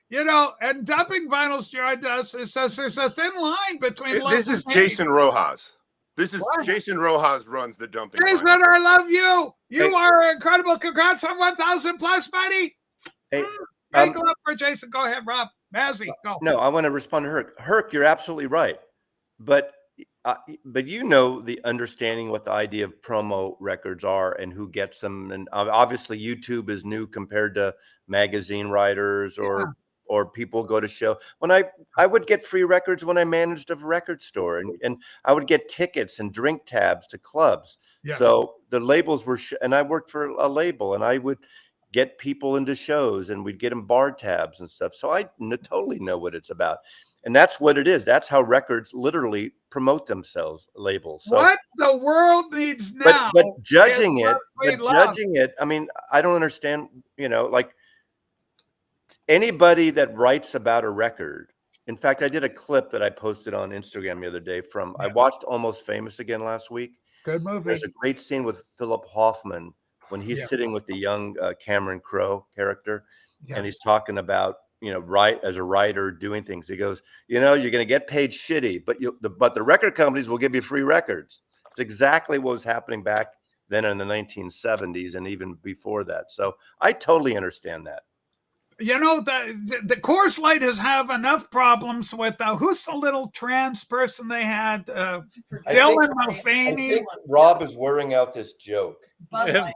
[SPEAKER 1] And dumping vinyls joined us. It says there's a thin line between love
[SPEAKER 6] This is
[SPEAKER 1] and hate.
[SPEAKER 6] Jason Rojas. This is
[SPEAKER 1] What?
[SPEAKER 6] Jason Rojas runs the dumping.
[SPEAKER 1] Jason,
[SPEAKER 6] line.
[SPEAKER 1] I love you. You
[SPEAKER 2] Hey.
[SPEAKER 1] are incredible. Congrats on 1,000 plus, buddy.
[SPEAKER 2] Hey,
[SPEAKER 1] Make it up for Jason. Go ahead, Rob. Mazzy, go.
[SPEAKER 2] No, I want to respond to Herc. Herc, you're absolutely right. But the understanding what the idea of promo records are and who gets them. And obviously YouTube is new compared to magazine writers or people go to show. When I would get free records when I managed a record store, and I would get tickets and drink tabs to clubs.
[SPEAKER 1] Yeah.
[SPEAKER 2] So the labels were, and I worked for a label, and I would get people into shows, and we'd get them bar tabs and stuff. So I totally know what it's about. And that's what it is. That's how records literally promote themselves, labels. So,
[SPEAKER 1] what the world needs now.
[SPEAKER 2] but judging
[SPEAKER 1] is
[SPEAKER 2] it,
[SPEAKER 1] what we love.
[SPEAKER 2] I mean, I don't understand, like anybody that writes about a record. In fact, I did a clip that I posted on Instagram the other day I watched Almost Famous again last week.
[SPEAKER 1] Good movie.
[SPEAKER 2] There's a great scene with Philip Hoffman when he's sitting with the young Cameron Crowe character, and he's talking about, as a writer doing things. He goes, you're going to get paid shitty, but the record companies will give you free records. It's exactly what was happening back then in the 1970s and even before that. So I totally understand that.
[SPEAKER 1] The Coors Light has have enough problems with who's the little trans person they had? Dylan Mulvaney.
[SPEAKER 2] I think Rob is wearing out this joke.
[SPEAKER 6] Yeah.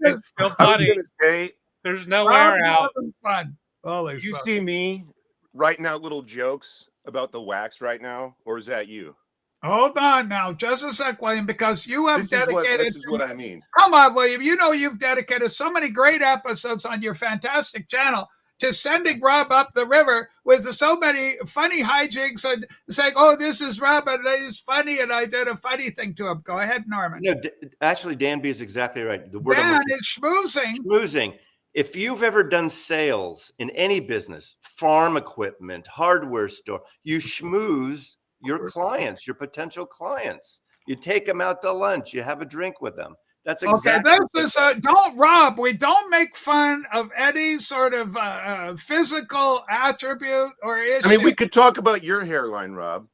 [SPEAKER 5] It's still
[SPEAKER 6] I was
[SPEAKER 5] funny.
[SPEAKER 6] gonna say,
[SPEAKER 5] There's nowhere out.
[SPEAKER 1] Fun.
[SPEAKER 6] you see me writing out little jokes about the wax right now, or is that you?
[SPEAKER 1] Hold on now, just a sec, William, because you have dedicated.
[SPEAKER 6] This is what I mean.
[SPEAKER 1] Come on, William. You've dedicated so many great episodes on your fantastic channel to sending Rob up the river with so many funny hijinks and saying, "Oh, this is Rob, and he's funny," and I did a funny thing to him. Go ahead, Norman.
[SPEAKER 2] No, actually, Dan B is exactly right. The word
[SPEAKER 1] Dan is schmoozing.
[SPEAKER 2] schmoozing. If you've ever done sales in any business, farm equipment, hardware store, you schmooze your clients, your potential clients. You take them out to lunch. You have a drink with them. That's exactly.
[SPEAKER 1] Okay, this is don't, Rob. We don't make fun of any sort of physical attribute or issue.
[SPEAKER 6] I mean, we could talk about your hairline, Rob.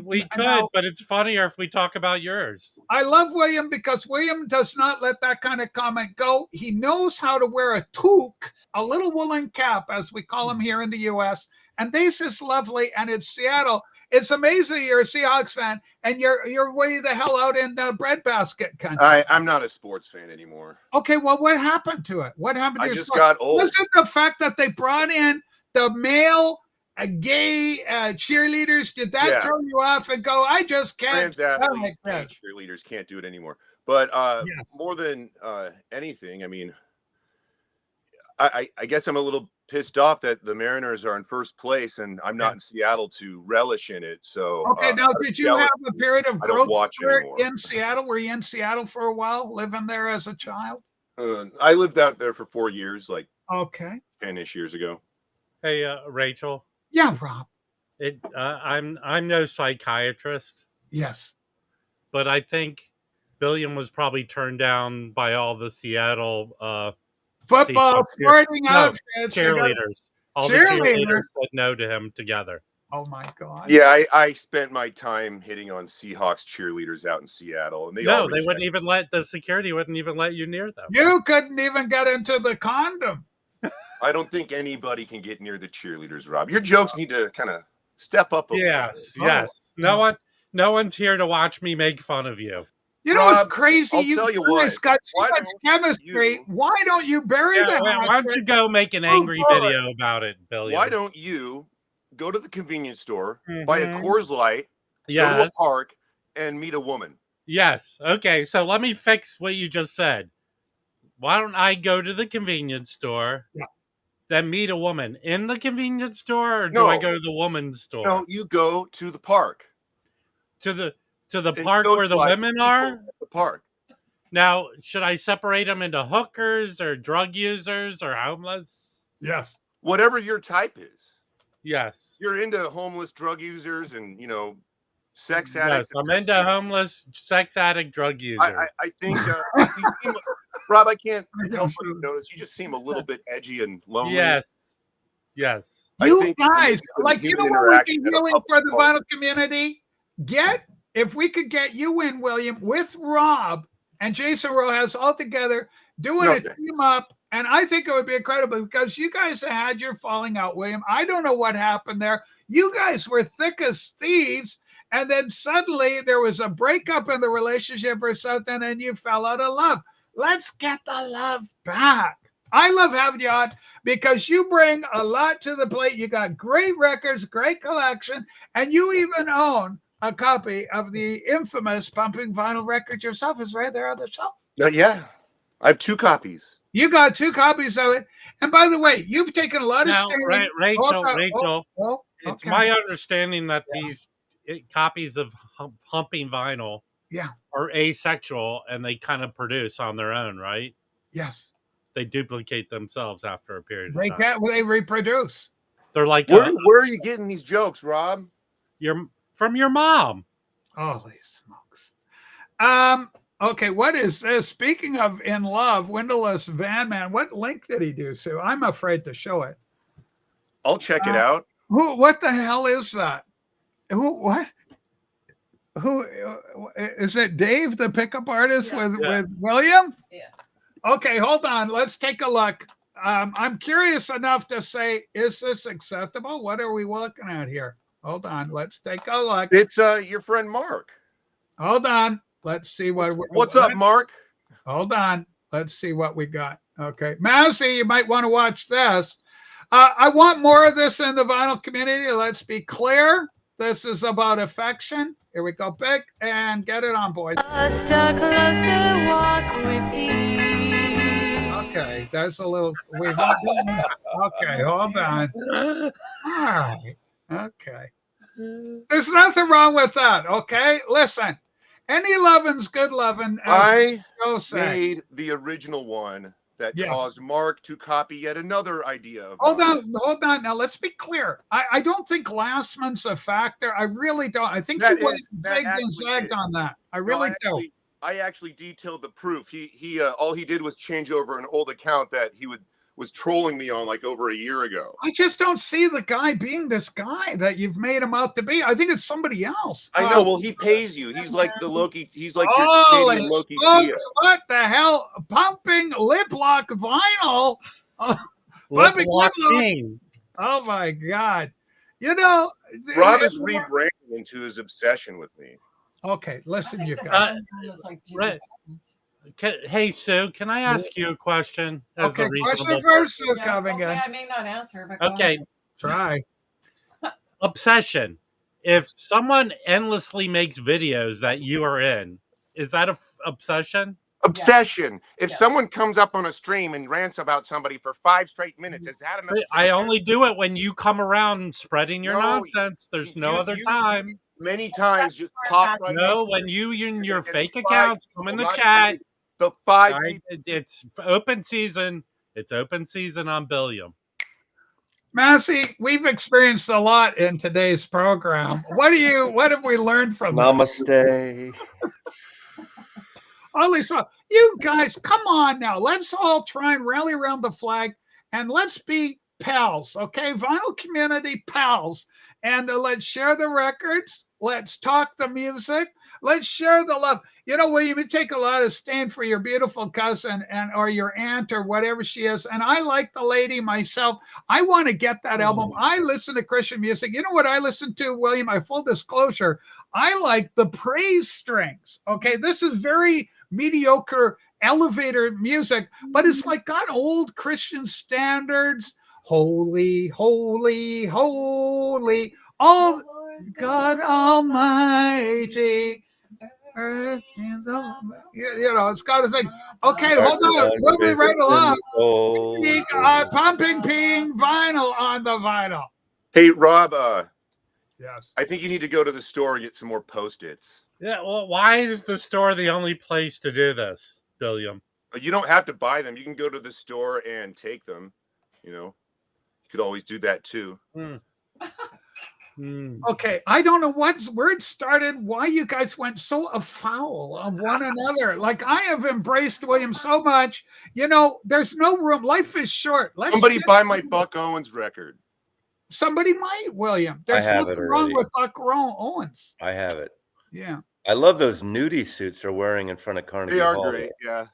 [SPEAKER 5] We could, but it's funnier if we talk about yours.
[SPEAKER 1] I love William because William does not let that kind of comment go. He knows how to wear a toque, a little woolen cap, as we call them here in the U.S. And this is lovely. And it's Seattle. It's amazing you're a Seahawks fan and you're way the hell out in breadbasket country.
[SPEAKER 6] I'm not a sports fan anymore.
[SPEAKER 1] Okay, well, what happened to it? What happened to
[SPEAKER 6] I
[SPEAKER 1] your
[SPEAKER 6] just
[SPEAKER 1] sport?
[SPEAKER 6] got old.
[SPEAKER 1] Was it the fact that they brought in the male gay cheerleaders? Did that throw you off and go, I just can't?
[SPEAKER 6] Trans athletes, cheerleaders can't do it anymore. But more than anything, I mean, I guess I'm a little pissed off that the Mariners are in first place and I'm not in Seattle to relish in it. So
[SPEAKER 1] okay, now did you have a period of growth
[SPEAKER 6] in
[SPEAKER 1] Seattle? Were you in Seattle for a while, living there as a child?
[SPEAKER 6] I lived out there for 4 years, like 10-ish years ago.
[SPEAKER 5] Hey, Rachel.
[SPEAKER 1] Yeah, Rob.
[SPEAKER 5] I'm no psychiatrist.
[SPEAKER 1] Yes,
[SPEAKER 5] but I think Billiam was probably turned down by all the Seattle
[SPEAKER 1] football sporting outfits,
[SPEAKER 5] cheerleaders. All the cheerleaders said no to him together.
[SPEAKER 1] Oh my God!
[SPEAKER 6] Yeah, I spent my time hitting on Seahawks cheerleaders out in Seattle, and they
[SPEAKER 5] wouldn't even let the security wouldn't even let you near them.
[SPEAKER 1] You couldn't even get into the condom.
[SPEAKER 6] I don't think anybody can get near the cheerleaders, Rob. Your jokes need to kind of step up a little bit.
[SPEAKER 5] Yes. No one's here to watch me make fun of you.
[SPEAKER 1] You know what's crazy?
[SPEAKER 6] I'll tell you what.
[SPEAKER 1] Got so much chemistry. Why don't you bury the
[SPEAKER 5] Why don't you go make an angry video about it, Billiam?
[SPEAKER 6] Why don't you go to the convenience store, buy a Coors Light, go to a park, and meet a woman?
[SPEAKER 5] Yes. Okay, so let me fix what you just said. Why don't I go to the convenience store, then meet a woman in the convenience store, or do I go to the woman's store?
[SPEAKER 6] No, you go to the park.
[SPEAKER 5] To the park where the women are?
[SPEAKER 6] The park.
[SPEAKER 5] Now, should I separate them into hookers or drug users or homeless?
[SPEAKER 1] Yes.
[SPEAKER 6] Whatever your type is.
[SPEAKER 5] Yes.
[SPEAKER 6] You're into homeless drug users and, sex addicts.
[SPEAKER 5] Yes, I'm into homeless, sex addict, drug users.
[SPEAKER 6] I think, Rob, I can't help but notice you just seem a little bit edgy and lonely.
[SPEAKER 5] Yes.
[SPEAKER 1] You guys, what we're doing for the vinyl community? If we could get you in, William, with Rob and Jason Rojas all together, doing a team up, and I think it would be incredible because you guys had your falling out, William. I don't know what happened there. You guys were thick as thieves, and then suddenly there was a breakup in the relationship or something, and you fell out of love. Let's get the love back. I love having you on because you bring a lot to the plate. You got great records, great collection, and you even own a copy of the infamous Pumping Vinyl record yourself. Is right there on the shelf.
[SPEAKER 6] Yeah, I have 2 copies.
[SPEAKER 1] You got 2 copies of it. And by the way, you've taken a lot of
[SPEAKER 5] Rachel, it's
[SPEAKER 1] Okay.
[SPEAKER 5] my understanding that these copies of Humping Vinyl
[SPEAKER 1] Yeah.
[SPEAKER 5] are asexual and they kind of produce on their own, right?
[SPEAKER 1] Yes.
[SPEAKER 5] They duplicate themselves after a period of time.
[SPEAKER 1] They reproduce.
[SPEAKER 5] They're like
[SPEAKER 6] Where are you getting these jokes, Rob?
[SPEAKER 5] from your mom.
[SPEAKER 1] Holy smokes. Okay, what is this? Speaking of in love, Windowless Van Man, what link did he do, Sue? I'm afraid to show it.
[SPEAKER 6] I'll check it out.
[SPEAKER 1] What the hell is that? What? Who is it? Dave, the pickup artist with William?
[SPEAKER 3] Yeah.
[SPEAKER 1] Okay, hold on. Let's take a look. I'm curious enough to say, is this acceptable? What are we looking at here? Hold on. Let's take a look.
[SPEAKER 6] It's your friend Mark.
[SPEAKER 1] Hold on. Let's see
[SPEAKER 6] What's up, Mark?
[SPEAKER 1] Hold on. Let's see what we got. Okay. Mousy, you might want to watch this. I want more of this in the vinyl community. Let's be clear. This is about affection. Here we go. Big and get it on, boys.
[SPEAKER 7] Just a closer walk with thee.
[SPEAKER 1] Okay. That's a little. Okay. Hold on. All right. Okay. There's nothing wrong with that. Okay. Listen. Any lovin's good lovin'.
[SPEAKER 6] I made the original one that caused Mark to copy yet another idea of
[SPEAKER 1] Hold on. Now let's be clear. I don't think Glassman's a factor. I really don't. I think you went zigged and zagged on that. I really do.
[SPEAKER 6] I actually detailed the proof. He all he did was change over an old account that he was trolling me on like over a year ago.
[SPEAKER 1] I just don't see the guy being this guy that you've made him out to be. I think it's somebody else.
[SPEAKER 6] I know. Well, he pays you. He's like the Loki. He's like your Canadian Loki.
[SPEAKER 1] What the hell? Pumping lip lock vinyl.
[SPEAKER 5] Pumping lip lock.
[SPEAKER 1] Oh my God. You know,
[SPEAKER 6] Rob is rebranding into his obsession with me.
[SPEAKER 1] Okay, listen, you guys.
[SPEAKER 5] Hey, Sue, can I ask you a question?
[SPEAKER 1] Okay, question first, Sue, coming in.
[SPEAKER 3] I may not answer, but
[SPEAKER 5] okay,
[SPEAKER 1] try.
[SPEAKER 5] Obsession. If someone endlessly makes videos that you are in, is that an obsession?
[SPEAKER 6] Obsession. If someone comes up on a stream and rants about somebody for 5 straight minutes, is that an obsession?
[SPEAKER 5] I only do it when you come around spreading your nonsense. There's no other time.
[SPEAKER 6] Many times, just pop right.
[SPEAKER 5] No, when you and your fake accounts come in the chat.
[SPEAKER 6] The 5.
[SPEAKER 5] It's open season. It's open season on Billiam.
[SPEAKER 1] Massey, we've experienced a lot in today's program. What have we learned from
[SPEAKER 2] Namaste.
[SPEAKER 1] Holy smokes. You guys, come on now. Let's all try and rally around the flag and let's be pals, okay? Vinyl community pals. And let's share the records. Let's talk the music. Let's share the love. You know, William, you take a lot of stand for your beautiful cousin or your aunt or whatever she is. And I like the lady myself. I want to get that album. I listen to Christian music. You know what I listen to, William? Full disclosure, I like the praise strings. Okay, this is very mediocre elevator music, but it's like got old Christian standards. Holy, holy, holy. Oh, God Almighty. You know, it's got to think. Okay, hold on. Moving right along. Pumping Ping vinyl on the vinyl.
[SPEAKER 6] Hey, Rob.
[SPEAKER 1] Yes.
[SPEAKER 6] I think you need to go to the store and get some more Post-its.
[SPEAKER 5] Yeah. Well, why is the store the only place to do this, Billiam?
[SPEAKER 6] You don't have to buy them. You can go to the store and take them. You know, you could always do that too.
[SPEAKER 1] Okay, I don't know where it started, why you guys went so afoul of one another. Like, I have embraced William so much. You know, there's no room. Life is short.
[SPEAKER 6] Somebody buy my Buck Owens record.
[SPEAKER 1] Somebody might, William. There's nothing wrong with Buck Owens.
[SPEAKER 2] I have it.
[SPEAKER 1] Yeah.
[SPEAKER 2] I love those nudie suits they're wearing in front of Carnegie Hall.
[SPEAKER 6] They are great, yeah.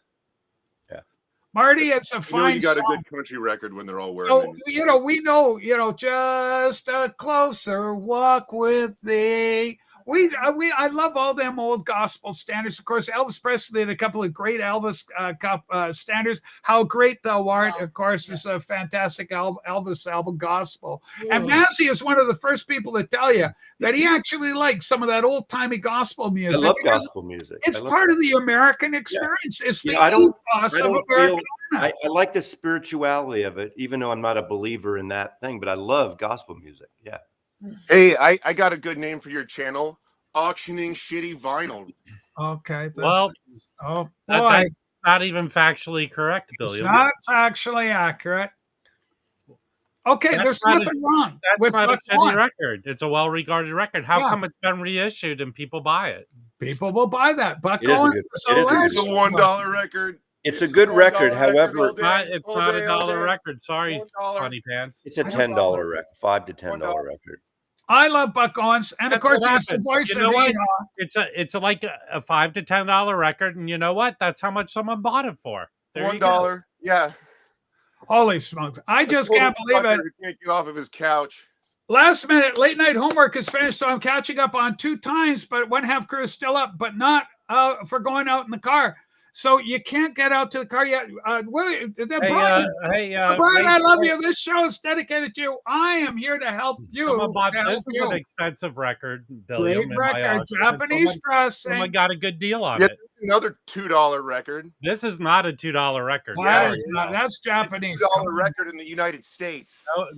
[SPEAKER 1] Marty, it's a fine
[SPEAKER 6] you got
[SPEAKER 1] song.
[SPEAKER 6] a good country record when they're all wearing
[SPEAKER 1] So, you know, we know, just a closer walk with thee. I love all them old gospel standards. Of course, Elvis Presley had a couple of great Elvis standards. How Great Thou Art, of course, is a fantastic Elvis album, gospel. And Massey is one of the first people to tell you that he actually likes some of that old-timey gospel music.
[SPEAKER 2] I love gospel music.
[SPEAKER 1] It's part of the American experience. It's the
[SPEAKER 2] ethos of American. I like the spirituality of it, even though I'm not a believer in that thing, but I love gospel music. Yeah.
[SPEAKER 6] Hey, I got a good name for your channel. Auctioning shitty vinyl.
[SPEAKER 1] Okay.
[SPEAKER 5] Well,
[SPEAKER 1] oh
[SPEAKER 5] That,
[SPEAKER 1] boy,
[SPEAKER 5] that's not even factually correct,
[SPEAKER 1] it's
[SPEAKER 5] Billiam.
[SPEAKER 1] not factually accurate. Okay,
[SPEAKER 5] That's
[SPEAKER 1] there's
[SPEAKER 5] not a-
[SPEAKER 1] nothing wrong
[SPEAKER 5] That's
[SPEAKER 1] with
[SPEAKER 5] not a
[SPEAKER 1] Buck
[SPEAKER 5] shitty
[SPEAKER 1] Owens.
[SPEAKER 5] record. It's a well-regarded record. How
[SPEAKER 1] Yeah.
[SPEAKER 5] come it's been reissued and people buy it?
[SPEAKER 1] People will buy that. Buck
[SPEAKER 2] It is a
[SPEAKER 1] Owens
[SPEAKER 2] good-
[SPEAKER 1] is
[SPEAKER 2] it is a good
[SPEAKER 6] It's a
[SPEAKER 1] legend.
[SPEAKER 6] $1 record.
[SPEAKER 2] It's a good record.
[SPEAKER 6] $1
[SPEAKER 2] However,
[SPEAKER 6] all day,
[SPEAKER 5] It's
[SPEAKER 6] all
[SPEAKER 5] not
[SPEAKER 6] day,
[SPEAKER 5] a
[SPEAKER 6] all
[SPEAKER 5] dollar
[SPEAKER 6] day.
[SPEAKER 5] record. Sorry,
[SPEAKER 6] $1.
[SPEAKER 5] funny pants.
[SPEAKER 2] it's a $10 record, $5 to $10 record.
[SPEAKER 1] I love Buck Owens, and of
[SPEAKER 5] That's
[SPEAKER 1] course
[SPEAKER 5] what
[SPEAKER 1] he's the
[SPEAKER 5] happened.
[SPEAKER 1] voice
[SPEAKER 5] You
[SPEAKER 1] of
[SPEAKER 5] know what?
[SPEAKER 1] Hee-Haw.
[SPEAKER 5] It's like a $5 to $10 record, and you know what? That's how much someone bought it for. There you go.
[SPEAKER 6] $1. Yeah.
[SPEAKER 1] Holy smokes! I just can't believe it.
[SPEAKER 6] He can't get off of his couch.
[SPEAKER 1] Last minute, late night homework is finished, so I'm catching up on 2 times, but one half crew is still up, but not for going out in the car. So you can't get out to the car yet. Brian, Brian, I love you. This show is dedicated to you. I am here to help you.
[SPEAKER 5] Someone bought
[SPEAKER 1] to help
[SPEAKER 5] this is
[SPEAKER 1] you.
[SPEAKER 5] an expensive record,
[SPEAKER 1] Great
[SPEAKER 5] Billiam. in my
[SPEAKER 1] record,
[SPEAKER 5] auction, and
[SPEAKER 1] Japanese
[SPEAKER 5] someone
[SPEAKER 1] dressing.
[SPEAKER 5] got a good deal on
[SPEAKER 6] Yeah,
[SPEAKER 5] it.
[SPEAKER 6] another $2 record.
[SPEAKER 5] This is not a $2 record.
[SPEAKER 1] That
[SPEAKER 5] Sorry.
[SPEAKER 1] is not, that's Japanese.
[SPEAKER 6] $2 record in the United States.
[SPEAKER 5] Well,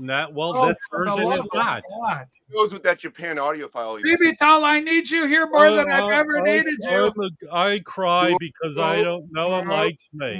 [SPEAKER 1] Oh,
[SPEAKER 5] this
[SPEAKER 1] for the
[SPEAKER 5] version
[SPEAKER 1] love
[SPEAKER 5] is
[SPEAKER 1] of
[SPEAKER 5] not.
[SPEAKER 1] God.
[SPEAKER 6] Goes with that Japan audiophile.
[SPEAKER 1] BB Tal, I need you here more than I've ever needed you.
[SPEAKER 5] I cry because no one likes me.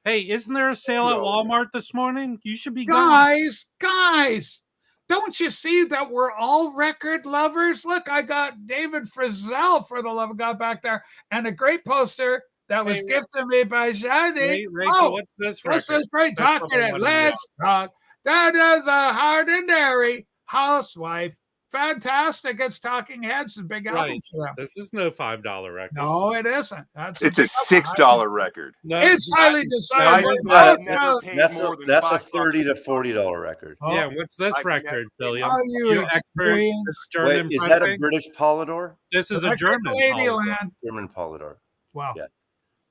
[SPEAKER 5] Hey, isn't there a sale at Walmart this morning? You should be going.
[SPEAKER 1] Guys, don't you see that we're all record lovers? Look, I got David Frizzell, for the love of God, back there, and a great poster that was gifted me by Shadi.
[SPEAKER 5] Hey, Rachel, what's this record?
[SPEAKER 1] This is great.
[SPEAKER 5] That's
[SPEAKER 1] Talking
[SPEAKER 5] what I
[SPEAKER 1] it.
[SPEAKER 5] wanted to
[SPEAKER 1] Let's talk. That is a ordinary housewife. Fantastic. It's Talking Heads, a big album
[SPEAKER 5] Right.
[SPEAKER 1] for them.
[SPEAKER 5] This is no $5 record.
[SPEAKER 1] No, it isn't.
[SPEAKER 6] It's a $6 record.
[SPEAKER 5] No,
[SPEAKER 1] It's highly
[SPEAKER 6] I
[SPEAKER 1] desirable.
[SPEAKER 6] have never paid
[SPEAKER 2] That's
[SPEAKER 6] more
[SPEAKER 2] a,
[SPEAKER 6] than
[SPEAKER 2] that's a
[SPEAKER 6] $5.
[SPEAKER 2] $30 to $40 record.
[SPEAKER 1] Oh,
[SPEAKER 5] yeah, what's this
[SPEAKER 6] I can
[SPEAKER 5] record, Billiam?
[SPEAKER 1] Are you
[SPEAKER 5] expert
[SPEAKER 1] experienced?
[SPEAKER 5] German
[SPEAKER 2] Wait, is that a
[SPEAKER 5] pressing?
[SPEAKER 2] British Polydor?
[SPEAKER 5] This is a
[SPEAKER 1] Record
[SPEAKER 5] German. Polydor.
[SPEAKER 1] Ladyland.
[SPEAKER 2] German Polydor.
[SPEAKER 1] Wow.
[SPEAKER 2] Yeah.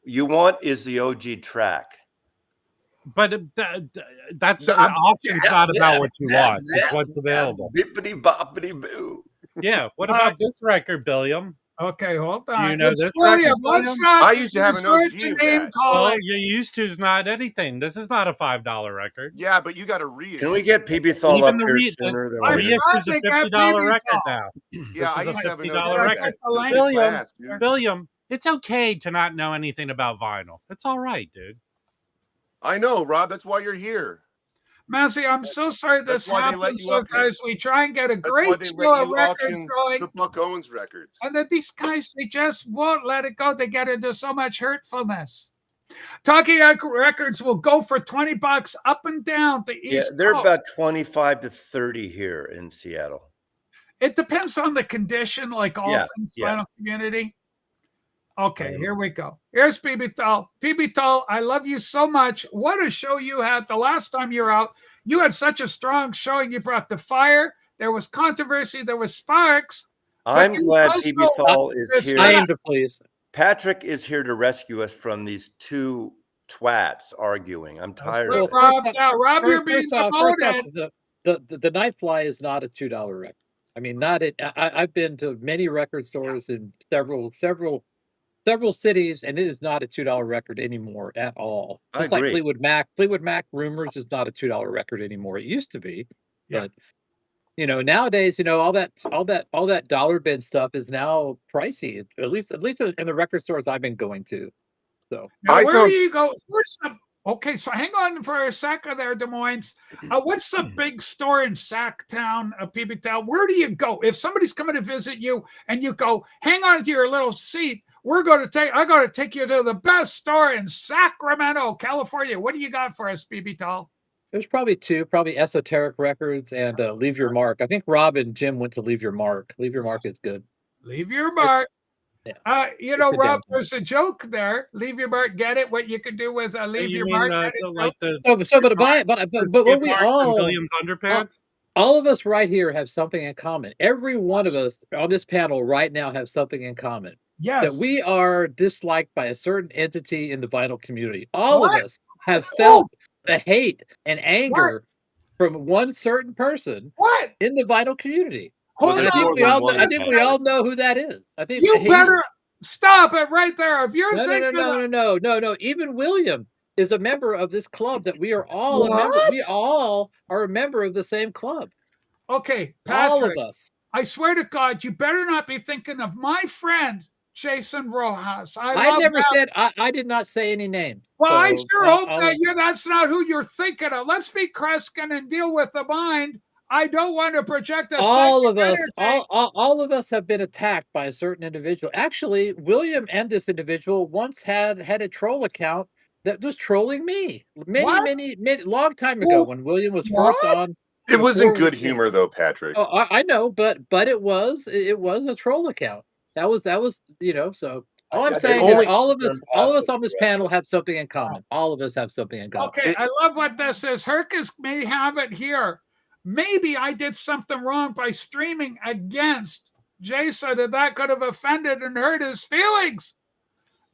[SPEAKER 2] You want is the OG track.
[SPEAKER 5] But that's an option's not about what you want. It's what's available.
[SPEAKER 2] Bippity boppity boo.
[SPEAKER 5] Yeah. What about this record, Billiam?
[SPEAKER 1] Okay, hold on.
[SPEAKER 5] You know
[SPEAKER 1] It's
[SPEAKER 5] this
[SPEAKER 1] William.
[SPEAKER 5] record,
[SPEAKER 1] Let's
[SPEAKER 5] William?
[SPEAKER 1] not
[SPEAKER 6] I used to have an
[SPEAKER 1] resort
[SPEAKER 6] OG
[SPEAKER 1] to
[SPEAKER 6] of
[SPEAKER 1] name
[SPEAKER 6] that.
[SPEAKER 1] calling.
[SPEAKER 5] Well, you used to's not anything. This is not a $5 record.
[SPEAKER 6] Yeah, but you got to read.
[SPEAKER 2] Can we get PB Thal
[SPEAKER 5] Even
[SPEAKER 2] up
[SPEAKER 5] the
[SPEAKER 2] here
[SPEAKER 5] re-
[SPEAKER 2] sooner than
[SPEAKER 1] I
[SPEAKER 2] later?
[SPEAKER 5] Reissue's a
[SPEAKER 1] think I
[SPEAKER 5] $50
[SPEAKER 1] maybe
[SPEAKER 5] record
[SPEAKER 1] saw.
[SPEAKER 5] now.
[SPEAKER 6] Yeah, I
[SPEAKER 5] This is
[SPEAKER 6] used
[SPEAKER 5] a
[SPEAKER 6] to have an
[SPEAKER 5] $50
[SPEAKER 6] OG.
[SPEAKER 5] record.
[SPEAKER 6] That.
[SPEAKER 5] Billiam,
[SPEAKER 6] Class, dude.
[SPEAKER 5] Billiam, it's okay to not know anything about vinyl. It's all right, dude.
[SPEAKER 6] I know, Rob. That's why you're here.
[SPEAKER 1] Massey, I'm so sorry this
[SPEAKER 6] That's why they let
[SPEAKER 1] happens.
[SPEAKER 6] you
[SPEAKER 1] So,
[SPEAKER 6] up here.
[SPEAKER 1] guys, we try and get a
[SPEAKER 6] That's why
[SPEAKER 1] great
[SPEAKER 6] they
[SPEAKER 1] show
[SPEAKER 6] let
[SPEAKER 1] of
[SPEAKER 6] you
[SPEAKER 1] records
[SPEAKER 6] auction
[SPEAKER 1] going,
[SPEAKER 6] the Buck Owens records.
[SPEAKER 1] and that these guys, they just won't let it go. They get into so much hurtfulness. Talking Records will go for $20 up and down the
[SPEAKER 2] Yeah,
[SPEAKER 1] East
[SPEAKER 2] they're
[SPEAKER 1] Coast.
[SPEAKER 2] about 25 to 30 here in Seattle.
[SPEAKER 1] It depends on the condition, like all
[SPEAKER 2] Yeah,
[SPEAKER 1] things
[SPEAKER 2] yeah.
[SPEAKER 1] vinyl community. Okay, here we go. Here's PB Thal. PB Thal, I love you so much. What a show you had the last time you were out. You had such a strong showing. You brought the fire. There was controversy. There was sparks.
[SPEAKER 2] I'm
[SPEAKER 1] you
[SPEAKER 2] glad
[SPEAKER 1] also-
[SPEAKER 2] PB Thal is
[SPEAKER 1] This
[SPEAKER 2] here.
[SPEAKER 1] guy-
[SPEAKER 8] I am to please.
[SPEAKER 2] Patrick is here to rescue us from these two twats arguing. I'm tired
[SPEAKER 1] Well,
[SPEAKER 2] of it.
[SPEAKER 1] Rob, Rob, you're being
[SPEAKER 8] First off,
[SPEAKER 1] demoted.
[SPEAKER 8] the Night Fly is not a $2 record. I mean, not it. I've been to many record stores in several cities, and it is not a $2 record anymore at all.
[SPEAKER 2] I
[SPEAKER 8] Just like
[SPEAKER 2] agree.
[SPEAKER 8] Fleetwood Mac Rumors is not a $2 record anymore. It used to be,
[SPEAKER 1] Yeah.
[SPEAKER 8] but nowadays, all that dollar bin stuff is now pricey. At least in the record stores I've been going to. So
[SPEAKER 1] Now,
[SPEAKER 6] I
[SPEAKER 1] where
[SPEAKER 6] don't-
[SPEAKER 1] do you go? Where's the? Okay, so hang on for a second there, Des Moines. What's the big store in Sacktown, PB Thal? Where do you go if somebody's coming to visit you and you go, hang on to your little seat? I got to take you to the best store in Sacramento, California. What do you got for us, PB Thal?
[SPEAKER 8] there's probably Esoteric Records and Leave Your Mark. I think Rob and Jim went to Leave Your Mark. Leave Your Mark is good.
[SPEAKER 1] Leave your mark.
[SPEAKER 8] Yeah.
[SPEAKER 1] You know,
[SPEAKER 8] It's a
[SPEAKER 1] Rob,
[SPEAKER 8] downtown.
[SPEAKER 1] there's a joke there. Leave your mark. Get it? What you can do with leave
[SPEAKER 5] You
[SPEAKER 1] your
[SPEAKER 5] mean
[SPEAKER 1] mark? Get it?
[SPEAKER 5] like the
[SPEAKER 8] But buy it, but what we all
[SPEAKER 5] Williams underpants?
[SPEAKER 8] all of us right here have something in common. Every one of us on this panel right now have something in common.
[SPEAKER 1] Yes.
[SPEAKER 8] That we are disliked by a certain entity in the vinyl community. All
[SPEAKER 1] What?
[SPEAKER 8] of us have felt the hate and anger from one certain person
[SPEAKER 1] What?
[SPEAKER 8] in the vinyl community.
[SPEAKER 1] Hold
[SPEAKER 8] And I
[SPEAKER 1] on.
[SPEAKER 8] think we all know who that is. I think
[SPEAKER 1] You
[SPEAKER 8] hate-
[SPEAKER 1] better stop it right there. If you're
[SPEAKER 8] No.
[SPEAKER 1] thinking
[SPEAKER 8] Even William is a member of this club that we are all a member.
[SPEAKER 1] What?
[SPEAKER 8] We all are a member of the same club.
[SPEAKER 1] Okay,
[SPEAKER 8] All
[SPEAKER 1] Patrick,
[SPEAKER 8] of us.
[SPEAKER 1] I swear to God, you better not be thinking of my friend Jason Rojas. I
[SPEAKER 8] I
[SPEAKER 1] love
[SPEAKER 8] never
[SPEAKER 1] that.
[SPEAKER 8] said. I did not say any names.
[SPEAKER 1] Well, I
[SPEAKER 8] So,
[SPEAKER 1] sure hope
[SPEAKER 8] I'll-
[SPEAKER 1] that that's not who you're thinking of. Let's be Kreskin and deal with the mind. I don't want to project a
[SPEAKER 8] all of
[SPEAKER 1] psychic
[SPEAKER 8] us,
[SPEAKER 1] energy.
[SPEAKER 8] all of us have been attacked by a certain individual. Actually, William and this individual once had a troll account that was trolling me.
[SPEAKER 1] What?
[SPEAKER 8] Many long time ago
[SPEAKER 1] Well,
[SPEAKER 8] when William was
[SPEAKER 1] what?
[SPEAKER 8] first on.
[SPEAKER 6] It wasn't
[SPEAKER 8] before-
[SPEAKER 6] good humor though, Patrick.
[SPEAKER 8] Oh, I know, but it was a troll account. That was So all I'm
[SPEAKER 2] I
[SPEAKER 8] saying
[SPEAKER 6] only-
[SPEAKER 8] is all of us
[SPEAKER 2] passive
[SPEAKER 8] on this panel have something in common. All of us have something in common.
[SPEAKER 1] Okay, I love what this is. Herkus may have it here. Maybe I did something wrong by streaming against Jason, and that could have offended and hurt his feelings.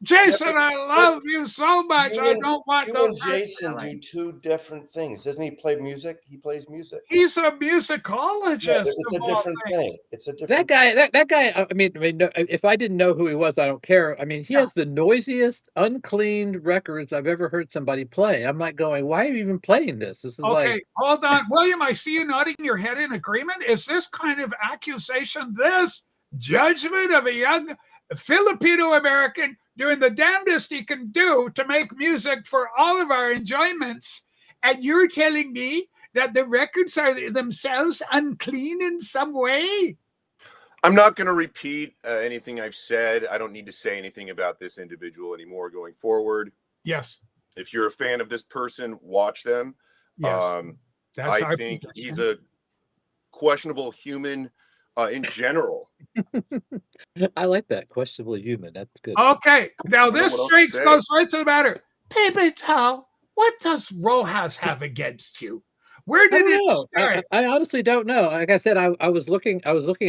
[SPEAKER 1] Jason, I love you so much. I don't want
[SPEAKER 2] You and
[SPEAKER 1] those.
[SPEAKER 2] Jason do two different things. Doesn't he play music? He plays music.
[SPEAKER 1] He's a musicologist.
[SPEAKER 2] Yeah, it's a
[SPEAKER 1] of all
[SPEAKER 2] different
[SPEAKER 1] things.
[SPEAKER 2] thing. It's a different.
[SPEAKER 8] That guy. I mean, no, if I didn't know who he was, I don't care. I mean, he has the noisiest, uncleaned records I've ever heard somebody play. I'm like going, why are you even playing this? This is
[SPEAKER 1] Okay,
[SPEAKER 8] like,
[SPEAKER 1] hold on. William, I see you nodding your head in agreement. Is this kind of accusation, this judgment of a young Filipino American doing the damnedest he can do to make music for all of our enjoyments? And you're telling me that the records are themselves unclean in some way?
[SPEAKER 6] I'm not going to repeat anything I've said. I don't need to say anything about this individual anymore going forward.
[SPEAKER 1] Yes.
[SPEAKER 6] If you're a fan of this person, watch them.
[SPEAKER 1] Yes. That's
[SPEAKER 6] I
[SPEAKER 1] our
[SPEAKER 6] think
[SPEAKER 1] position.
[SPEAKER 6] he's a questionable human in general.
[SPEAKER 8] I like that questionable human. That's good.
[SPEAKER 1] Okay, now
[SPEAKER 6] don't know
[SPEAKER 1] this
[SPEAKER 6] what else to
[SPEAKER 1] straight
[SPEAKER 6] say.
[SPEAKER 1] goes right to the matter. Baby Tal, what does Rojas have against you? Where
[SPEAKER 8] I
[SPEAKER 1] did
[SPEAKER 8] don't
[SPEAKER 1] it
[SPEAKER 8] know.
[SPEAKER 1] start?
[SPEAKER 8] I honestly don't know. Like I said, I was looking at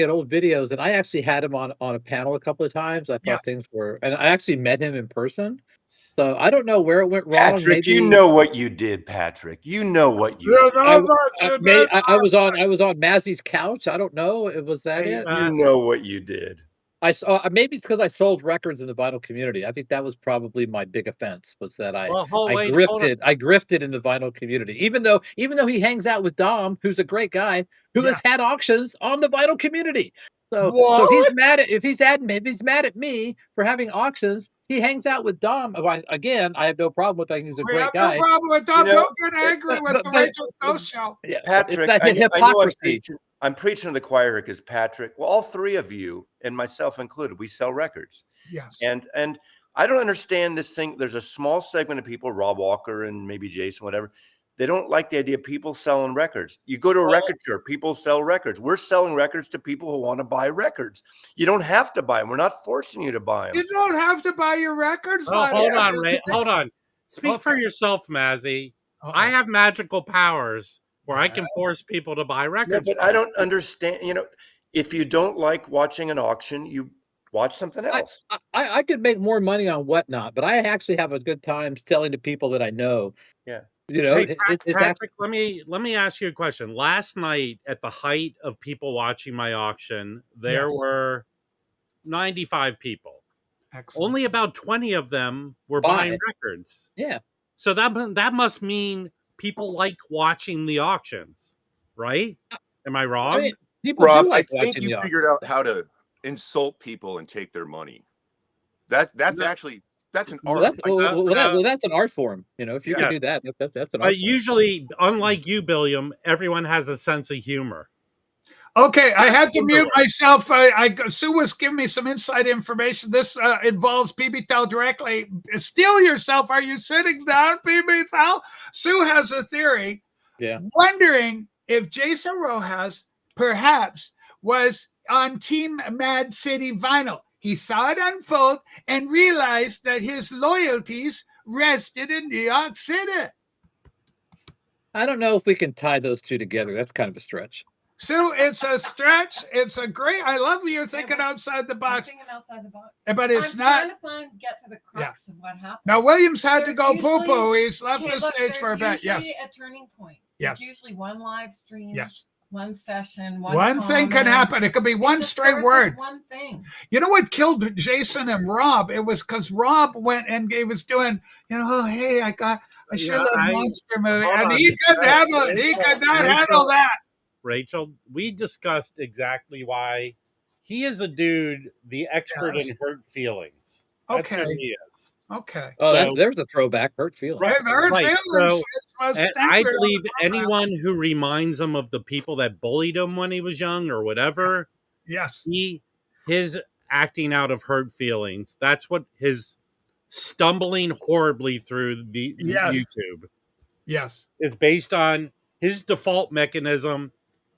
[SPEAKER 8] old videos, and I actually had him on a panel a couple of times. I thought
[SPEAKER 1] Yes.
[SPEAKER 8] things were, and I actually met him in person. So I don't know where it went wrong.
[SPEAKER 2] Patrick, you know what you did, Patrick. You know what you
[SPEAKER 1] You
[SPEAKER 2] did.
[SPEAKER 1] know what you did.
[SPEAKER 8] I was on Mazzy's couch. I don't know. Was that it?
[SPEAKER 2] You know what you did.
[SPEAKER 8] I saw maybe it's because I sold records in the vinyl community. I think that was probably my big offense was that I grifted in the vinyl community. Even though he hangs out with Dom, who's a great guy, who has had auctions on the vinyl community. So if he's mad at me for having auctions, he hangs out with Dom. Again, I have no problem with that. He's a
[SPEAKER 1] We
[SPEAKER 8] great
[SPEAKER 1] have
[SPEAKER 8] guy.
[SPEAKER 1] no problem with Dom.
[SPEAKER 2] You know,
[SPEAKER 1] Don't get angry with the
[SPEAKER 8] but-
[SPEAKER 1] Rachel Ghost show.
[SPEAKER 8] Yeah,
[SPEAKER 2] Patrick,
[SPEAKER 8] it's that
[SPEAKER 2] I know
[SPEAKER 8] hypocrisy.
[SPEAKER 2] I'm preaching to the choir because Patrick, well, all three of you and myself included, we sell records.
[SPEAKER 1] Yes.
[SPEAKER 2] And I don't understand this thing. There's a small segment of people, Rob Walker and maybe Jason, whatever. They don't like the idea of people selling records. You go to a record store, people sell records. We're selling records to people who want to buy records. You don't have to buy them. We're not forcing you to buy them.
[SPEAKER 1] You don't have to buy your records.
[SPEAKER 5] Oh, hold on,
[SPEAKER 1] Ray.
[SPEAKER 5] Hold on. Speak for yourself, Mazzy. I have magical powers where I can force people to buy
[SPEAKER 2] No,
[SPEAKER 5] records.
[SPEAKER 2] but I don't understand. If you don't like watching an auction, you watch something else.
[SPEAKER 8] I could make more money on Whatnot, but I actually have a good time selling to people that I know.
[SPEAKER 2] Yeah.
[SPEAKER 5] Hey,
[SPEAKER 8] It's
[SPEAKER 5] Patrick, let me ask you a question. Last night, at the height of people watching my auction, there
[SPEAKER 1] Yes.
[SPEAKER 5] were 95 people.
[SPEAKER 1] Excellent.
[SPEAKER 5] Only about 20 of them were
[SPEAKER 8] Buy.
[SPEAKER 5] buying records.
[SPEAKER 8] Yeah.
[SPEAKER 5] So that must mean people like watching the auctions, right? Am I wrong?
[SPEAKER 8] I mean, people
[SPEAKER 6] Rob,
[SPEAKER 8] do like
[SPEAKER 6] I think
[SPEAKER 8] watching
[SPEAKER 6] you
[SPEAKER 8] the auction.
[SPEAKER 6] figured out how to insult people and take their money. That's
[SPEAKER 5] No.
[SPEAKER 6] actually that's an art.
[SPEAKER 8] That's an art form. If you
[SPEAKER 5] Yes.
[SPEAKER 8] can do that, that's an art.
[SPEAKER 5] But
[SPEAKER 8] form.
[SPEAKER 5] usually, unlike you, Billiam, everyone has a sense of humor.
[SPEAKER 1] Okay, I had to mute myself. Sue was giving me some inside information. This involves PB Thal directly. Steal yourself. Are you sitting down, PB Thal? Sue has a theory.
[SPEAKER 8] Yeah.
[SPEAKER 1] Wondering if Jason Rojas perhaps was on Team Mad City Vinyl. He saw it unfold and realized that his loyalties rested in New York City.
[SPEAKER 8] I don't know if we can tie those two together. That's kind of a stretch.
[SPEAKER 1] Sue, it's a stretch. It's a great. I love you're thinking outside the
[SPEAKER 3] I'm
[SPEAKER 1] box,
[SPEAKER 3] thinking outside the box.
[SPEAKER 1] but it's
[SPEAKER 3] I'm
[SPEAKER 1] not.
[SPEAKER 3] trying to get to the crux of what happened.
[SPEAKER 1] Now Williams had to
[SPEAKER 3] There's
[SPEAKER 1] go
[SPEAKER 3] usually-
[SPEAKER 1] poo poo. He's left
[SPEAKER 3] Okay,
[SPEAKER 1] the
[SPEAKER 3] look,
[SPEAKER 1] stage for a bit.
[SPEAKER 3] there's
[SPEAKER 1] Yes.
[SPEAKER 3] usually a turning point.
[SPEAKER 1] Yes.
[SPEAKER 3] There's usually one live stream.
[SPEAKER 1] Yes.
[SPEAKER 3] One session.
[SPEAKER 1] One thing can
[SPEAKER 3] comment.
[SPEAKER 1] happen. It could be
[SPEAKER 3] It
[SPEAKER 1] one
[SPEAKER 3] just
[SPEAKER 1] straight
[SPEAKER 3] serves as
[SPEAKER 1] word.
[SPEAKER 3] One thing.
[SPEAKER 1] You know what killed Jason and Rob? It was because Rob went and he was doing, oh, hey, I should have
[SPEAKER 5] I-
[SPEAKER 1] monster movie.
[SPEAKER 5] hold
[SPEAKER 1] And
[SPEAKER 5] on.
[SPEAKER 1] he couldn't handle it. He could not handle that.
[SPEAKER 5] Rachel, we discussed exactly why he is a dude, the expert
[SPEAKER 1] Yes.
[SPEAKER 5] in hurt feelings. That's who
[SPEAKER 1] Okay.
[SPEAKER 5] he is.
[SPEAKER 1] Okay.
[SPEAKER 8] Oh,
[SPEAKER 5] So-
[SPEAKER 8] there's a throwback. Hurt feelings.
[SPEAKER 5] Right.
[SPEAKER 1] Hurt
[SPEAKER 5] right.
[SPEAKER 1] feelings.
[SPEAKER 5] So-
[SPEAKER 1] It's most
[SPEAKER 5] And I
[SPEAKER 1] standard on
[SPEAKER 5] believe
[SPEAKER 1] the program.
[SPEAKER 5] anyone who reminds him of the people that bullied him when he was young or whatever,
[SPEAKER 1] Yes.
[SPEAKER 5] his acting out of hurt feelings, that's what his stumbling horribly through the
[SPEAKER 1] Yes.
[SPEAKER 5] YouTube
[SPEAKER 1] Yes.
[SPEAKER 5] is based on. His default mechanism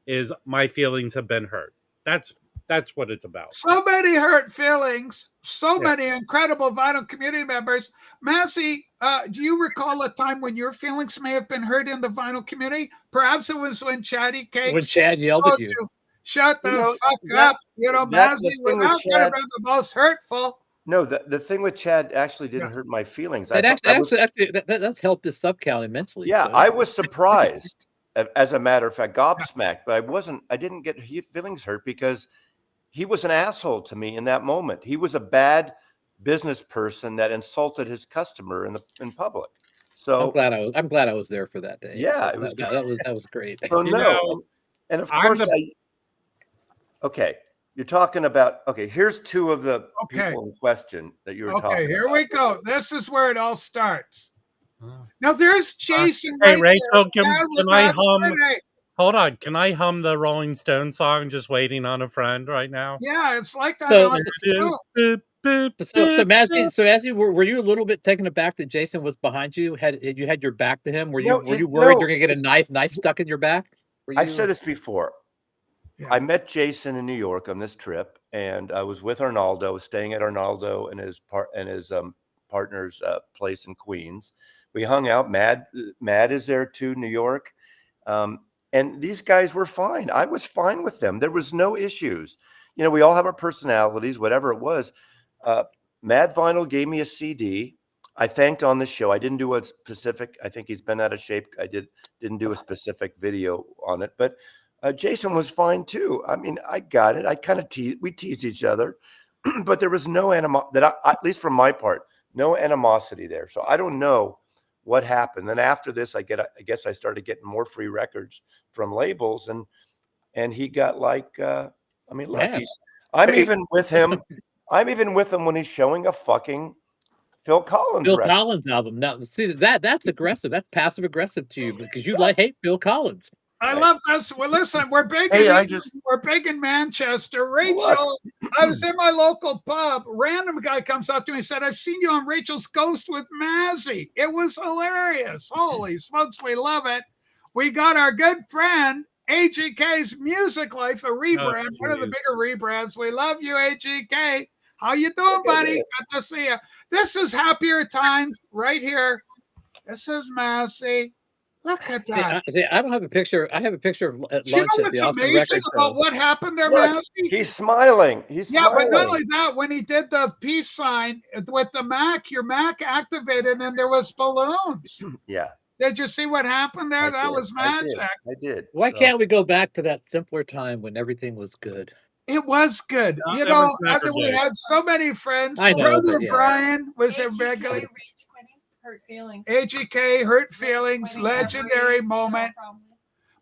[SPEAKER 5] is my feelings have been hurt. That's what it's about.
[SPEAKER 1] So many hurt feelings. So
[SPEAKER 5] Yeah.
[SPEAKER 1] many incredible vinyl community members. Massey, do you recall a time when your feelings may have been hurt in the vinyl community? Perhaps it was when Chatty Cakes
[SPEAKER 8] When Chad yelled
[SPEAKER 1] told
[SPEAKER 8] at you.
[SPEAKER 1] shut the
[SPEAKER 2] You know,
[SPEAKER 1] fuck
[SPEAKER 2] that-
[SPEAKER 1] up. You know,
[SPEAKER 2] that's the
[SPEAKER 1] Massey
[SPEAKER 2] thing with
[SPEAKER 1] was going to
[SPEAKER 2] Chad.
[SPEAKER 1] be the most hurtful.
[SPEAKER 2] No, the thing with Chad actually didn't
[SPEAKER 1] Yeah.
[SPEAKER 2] hurt my feelings.
[SPEAKER 8] That
[SPEAKER 2] thought that was-
[SPEAKER 8] that's helped this sub count immensely.
[SPEAKER 2] yeah,
[SPEAKER 8] so.
[SPEAKER 2] I was surprised, as a matter of fact, gobsmacked, but I didn't get feelings hurt because he was an asshole to me in that moment. He was a bad business person that insulted his customer in public. So
[SPEAKER 8] I'm glad I was there for that day.
[SPEAKER 2] Yeah, it was
[SPEAKER 8] that was great.
[SPEAKER 2] so
[SPEAKER 5] You
[SPEAKER 2] no,
[SPEAKER 5] know,
[SPEAKER 2] and of
[SPEAKER 5] I'm
[SPEAKER 2] course okay, you're talking about here's two of the
[SPEAKER 1] Okay.
[SPEAKER 2] people in question that you were talking
[SPEAKER 1] Okay, here
[SPEAKER 2] about.
[SPEAKER 1] we go. This is where it all starts. Now there's Jason.
[SPEAKER 5] Hey,
[SPEAKER 1] right
[SPEAKER 5] Rachel,
[SPEAKER 1] there.
[SPEAKER 5] can
[SPEAKER 1] That was
[SPEAKER 5] I
[SPEAKER 1] last
[SPEAKER 5] hum?
[SPEAKER 1] Friday.
[SPEAKER 5] Hold on. Can I hum the Rolling Stone song, Just Waiting on a Friend, right now?
[SPEAKER 1] Yeah, it's like that.
[SPEAKER 8] So-
[SPEAKER 1] on the show.
[SPEAKER 8] So Mazzy, were you a little bit taken aback that Jason was behind you? Had you had your back to him? Were you
[SPEAKER 2] No,
[SPEAKER 8] were you
[SPEAKER 2] it-
[SPEAKER 8] worried
[SPEAKER 2] no,
[SPEAKER 8] you're gonna get a knife stuck in your back?
[SPEAKER 2] I've said this before.
[SPEAKER 1] Yeah.
[SPEAKER 2] I met Jason in New York on this trip, and I was with Arnaldo, was staying at Arnaldo and his partner's place in Queens. We hung out. Mad is there too, New York, and these guys were fine. I was fine with them. There was no issues. You know, we all have our personalities, whatever it was. Mad Vinyl gave me a CD. I thanked on the show. I didn't do a specific. I think he's been out of shape. I didn't do a specific video on it, but Jason was fine too. I mean, I got it. I kind of we teased each other, but there was no at least from my part, no animosity there. So I don't know what happened. Then after this, I guess I started getting more free records from labels, and he got like, I mean, look,
[SPEAKER 8] Yeah.
[SPEAKER 2] I'm even with him. I'm even with him when he's showing a fucking Phil Collins
[SPEAKER 8] Phil
[SPEAKER 2] record.
[SPEAKER 8] Collins album. Now, see that's aggressive. That's passive aggressive to you because you hate Phil Collins.
[SPEAKER 1] I love this. Well, listen, we're big.
[SPEAKER 6] Hey,
[SPEAKER 1] we're big in Manchester. Rachel, I was in my local pub. Random guy comes up to me and said, "I've seen you on Rachel's Ghost with Mazzy." It was hilarious. Holy smokes, we love it. We got our good friend AGK's Music Life, a rebrand, one of the
[SPEAKER 5] geez.
[SPEAKER 1] bigger rebrands. We love you, AGK. How you doing, buddy? Good to see you. This is Happier Times right here. This is Massey. Look at that.
[SPEAKER 8] I don't have a picture. I have a picture of at
[SPEAKER 1] Do you know
[SPEAKER 8] lunch at
[SPEAKER 1] what's
[SPEAKER 8] the Austin
[SPEAKER 1] amazing
[SPEAKER 8] Record
[SPEAKER 1] about
[SPEAKER 8] Show.
[SPEAKER 1] what happened there,
[SPEAKER 2] Look,
[SPEAKER 1] Massey?
[SPEAKER 2] he's smiling. He's
[SPEAKER 1] Yeah,
[SPEAKER 2] smiling.
[SPEAKER 1] but not only that, when he did the peace sign with the Mac, your Mac activated and there was balloons.
[SPEAKER 2] Yeah.
[SPEAKER 1] Did you see what happened there?
[SPEAKER 2] I
[SPEAKER 1] That
[SPEAKER 2] did.
[SPEAKER 1] was
[SPEAKER 2] I did.
[SPEAKER 1] magic.
[SPEAKER 2] I did.
[SPEAKER 8] Why
[SPEAKER 2] So-
[SPEAKER 8] can't we go back to that simpler time when everything was good?
[SPEAKER 1] It was good.
[SPEAKER 5] No,
[SPEAKER 1] You
[SPEAKER 5] it
[SPEAKER 1] know,
[SPEAKER 5] was never
[SPEAKER 1] after we
[SPEAKER 5] good.
[SPEAKER 1] had so many friends.
[SPEAKER 8] I know,
[SPEAKER 1] Brother
[SPEAKER 8] but yeah.
[SPEAKER 1] Brian was a
[SPEAKER 3] AGK,
[SPEAKER 1] regular.
[SPEAKER 3] Rage Quitting, Hurt Feelings.
[SPEAKER 1] AGK, Hurt
[SPEAKER 3] Rage
[SPEAKER 1] Feelings,
[SPEAKER 3] Quitting,
[SPEAKER 1] legendary
[SPEAKER 3] Memories,
[SPEAKER 1] moment.
[SPEAKER 3] No Problem.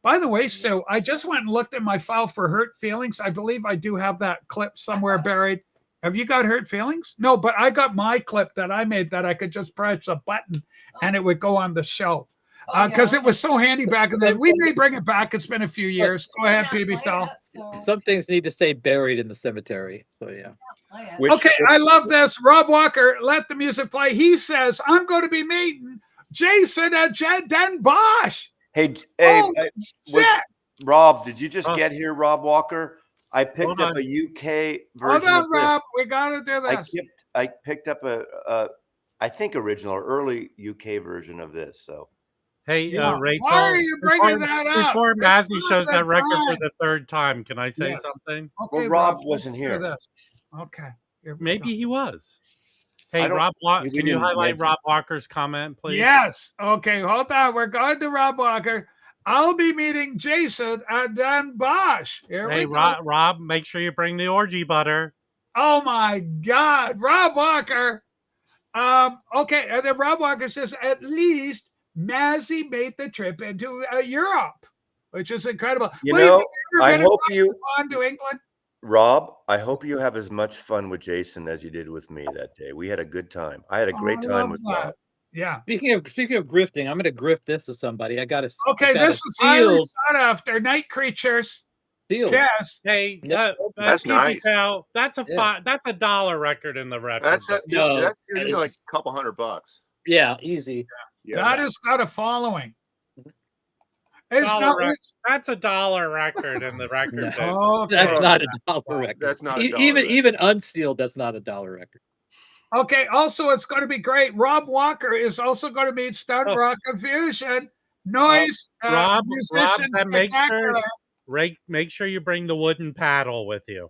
[SPEAKER 1] By the way, Sue, I just went and looked in my file for Hurt Feelings. I believe I do have that clip somewhere buried. Have you got Hurt Feelings? No, but I got my clip that I made that I could just press a button and it would go on the show.
[SPEAKER 3] Oh,
[SPEAKER 1] Because
[SPEAKER 3] yeah,
[SPEAKER 1] it was so handy back in the day. We may bring it back. It's been a few years. Go ahead,
[SPEAKER 3] Yeah,
[SPEAKER 1] PB
[SPEAKER 3] play
[SPEAKER 1] Doll.
[SPEAKER 3] it, so
[SPEAKER 8] Some things need to stay buried in the cemetery. So yeah.
[SPEAKER 3] play it.
[SPEAKER 2] Which-
[SPEAKER 1] Okay, I love this. Rob Walker, let the music play. He says, I'm going to be meeting Jason at Den Bosch.
[SPEAKER 2] Hey,
[SPEAKER 1] Oh,
[SPEAKER 2] was-
[SPEAKER 1] shit.
[SPEAKER 2] Rob, did you just
[SPEAKER 5] Oh.
[SPEAKER 2] get here, Rob Walker? I picked
[SPEAKER 5] Hold
[SPEAKER 2] up
[SPEAKER 5] on.
[SPEAKER 2] a UK
[SPEAKER 1] Hold
[SPEAKER 2] version
[SPEAKER 1] on,
[SPEAKER 2] of this.
[SPEAKER 1] Rob. We got to do this.
[SPEAKER 2] I picked up a I think original or early UK version of this. So
[SPEAKER 5] Hey,
[SPEAKER 1] Yeah.
[SPEAKER 5] Rachel.
[SPEAKER 1] Why are you bringing that up?
[SPEAKER 5] Before
[SPEAKER 1] It's
[SPEAKER 5] Mazzy
[SPEAKER 1] not
[SPEAKER 5] shows
[SPEAKER 1] the
[SPEAKER 5] that record
[SPEAKER 1] time.
[SPEAKER 5] for the third time, can I say
[SPEAKER 1] Yeah.
[SPEAKER 5] something?
[SPEAKER 1] Okay,
[SPEAKER 2] Well, Rob
[SPEAKER 1] let's
[SPEAKER 2] wasn't
[SPEAKER 1] do
[SPEAKER 2] here.
[SPEAKER 1] this. Okay. Here we
[SPEAKER 5] Maybe
[SPEAKER 1] go.
[SPEAKER 5] he was.
[SPEAKER 2] I
[SPEAKER 5] Hey,
[SPEAKER 2] don't-
[SPEAKER 5] Rob,
[SPEAKER 2] we
[SPEAKER 5] can you
[SPEAKER 2] didn't
[SPEAKER 5] highlight
[SPEAKER 2] mention-
[SPEAKER 5] Rob Walker's comment, please?
[SPEAKER 1] Yes. Okay, hold on. We're going to Rob Walker. I'll be meeting Jason at Den Bosch. Here
[SPEAKER 5] Hey,
[SPEAKER 1] we go.
[SPEAKER 5] Rob, make sure you bring the orgy butter.
[SPEAKER 1] Oh my God, Rob Walker. Okay, and then Rob Walker says at least Mazzy made the trip into Europe. which is incredible.
[SPEAKER 2] You
[SPEAKER 1] Will
[SPEAKER 2] know,
[SPEAKER 1] be ever
[SPEAKER 2] I
[SPEAKER 1] been
[SPEAKER 2] hope
[SPEAKER 1] across
[SPEAKER 2] you-
[SPEAKER 1] the pond to England?
[SPEAKER 2] Rob, I hope you have as much fun with Jason as you did with me that day. We had a good time. I had a great
[SPEAKER 1] I
[SPEAKER 2] time
[SPEAKER 1] love
[SPEAKER 2] with
[SPEAKER 1] that.
[SPEAKER 2] Rob.
[SPEAKER 1] Yeah.
[SPEAKER 8] Speaking of grifting, I'm going to grift this to somebody. I got a
[SPEAKER 1] Okay, this is highly sought after. Night creatures.
[SPEAKER 8] sealed.
[SPEAKER 1] Yes.
[SPEAKER 5] Hey,
[SPEAKER 6] That's nice.
[SPEAKER 5] Pal, that's a
[SPEAKER 8] Yeah.
[SPEAKER 5] that's a dollar record in the record.
[SPEAKER 6] That's
[SPEAKER 5] book.
[SPEAKER 8] No,
[SPEAKER 6] that's usually like
[SPEAKER 8] it's-
[SPEAKER 6] a couple $100.
[SPEAKER 8] Yeah, easy.
[SPEAKER 6] Yeah.
[SPEAKER 1] That has got a following.
[SPEAKER 8] Mhm.
[SPEAKER 1] It's
[SPEAKER 5] Dollar
[SPEAKER 1] not.
[SPEAKER 5] rec- That's a dollar record in the record
[SPEAKER 8] No.
[SPEAKER 5] book.
[SPEAKER 1] Okay.
[SPEAKER 8] That's
[SPEAKER 6] Oh,
[SPEAKER 8] not a dollar record.
[SPEAKER 6] That's not a dollar
[SPEAKER 8] even
[SPEAKER 6] record.
[SPEAKER 8] even unsealed. That's not a dollar record.
[SPEAKER 1] Okay. Also, it's going to be great. Rob Walker is also going to meet Stunt
[SPEAKER 5] Oh.
[SPEAKER 1] Rock Confusion. Noise.
[SPEAKER 5] Rob,
[SPEAKER 1] Musician
[SPEAKER 5] then make
[SPEAKER 1] Spectacular.
[SPEAKER 5] sure make sure you bring the wooden paddle with you.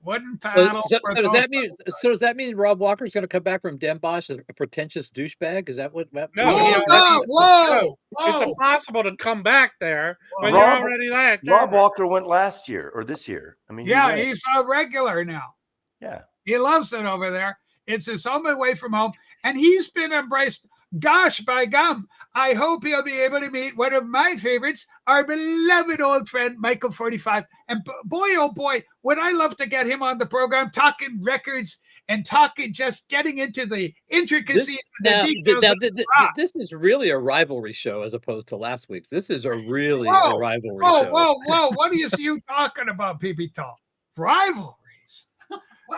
[SPEAKER 1] Wooden
[SPEAKER 8] So,
[SPEAKER 1] paddle.
[SPEAKER 8] so,
[SPEAKER 1] for
[SPEAKER 8] so does
[SPEAKER 1] those-
[SPEAKER 8] that mean? So does that mean Rob Walker's going to come back from Den Bosch a pretentious douchebag? Is that what?
[SPEAKER 5] No,
[SPEAKER 1] Hold
[SPEAKER 5] he
[SPEAKER 1] on,
[SPEAKER 5] already-
[SPEAKER 1] whoa,
[SPEAKER 5] It's
[SPEAKER 1] whoa.
[SPEAKER 5] impossible to come back there when
[SPEAKER 2] Rob-
[SPEAKER 5] you're already there.
[SPEAKER 2] Rob Walker went last year or this year. I mean, he
[SPEAKER 1] Yeah,
[SPEAKER 2] went.
[SPEAKER 1] he's a regular now.
[SPEAKER 2] Yeah.
[SPEAKER 1] He loves it over there. It's his home away from home, and he's been embraced. Gosh, by gum, I hope he'll be able to meet one of my favorites, our beloved old friend Michael 45. And boy, oh boy, would I love to get him on the program, talking records and talking, just getting into the intricacies and
[SPEAKER 8] Now,
[SPEAKER 1] the details.
[SPEAKER 8] now,
[SPEAKER 1] of rock.
[SPEAKER 8] this is really a rivalry show as opposed to last week's. This is a really
[SPEAKER 1] Whoa,
[SPEAKER 8] a rivalry
[SPEAKER 1] Whoa,
[SPEAKER 8] show.
[SPEAKER 1] whoa! What are you talking about, PB Tall? Rivalries.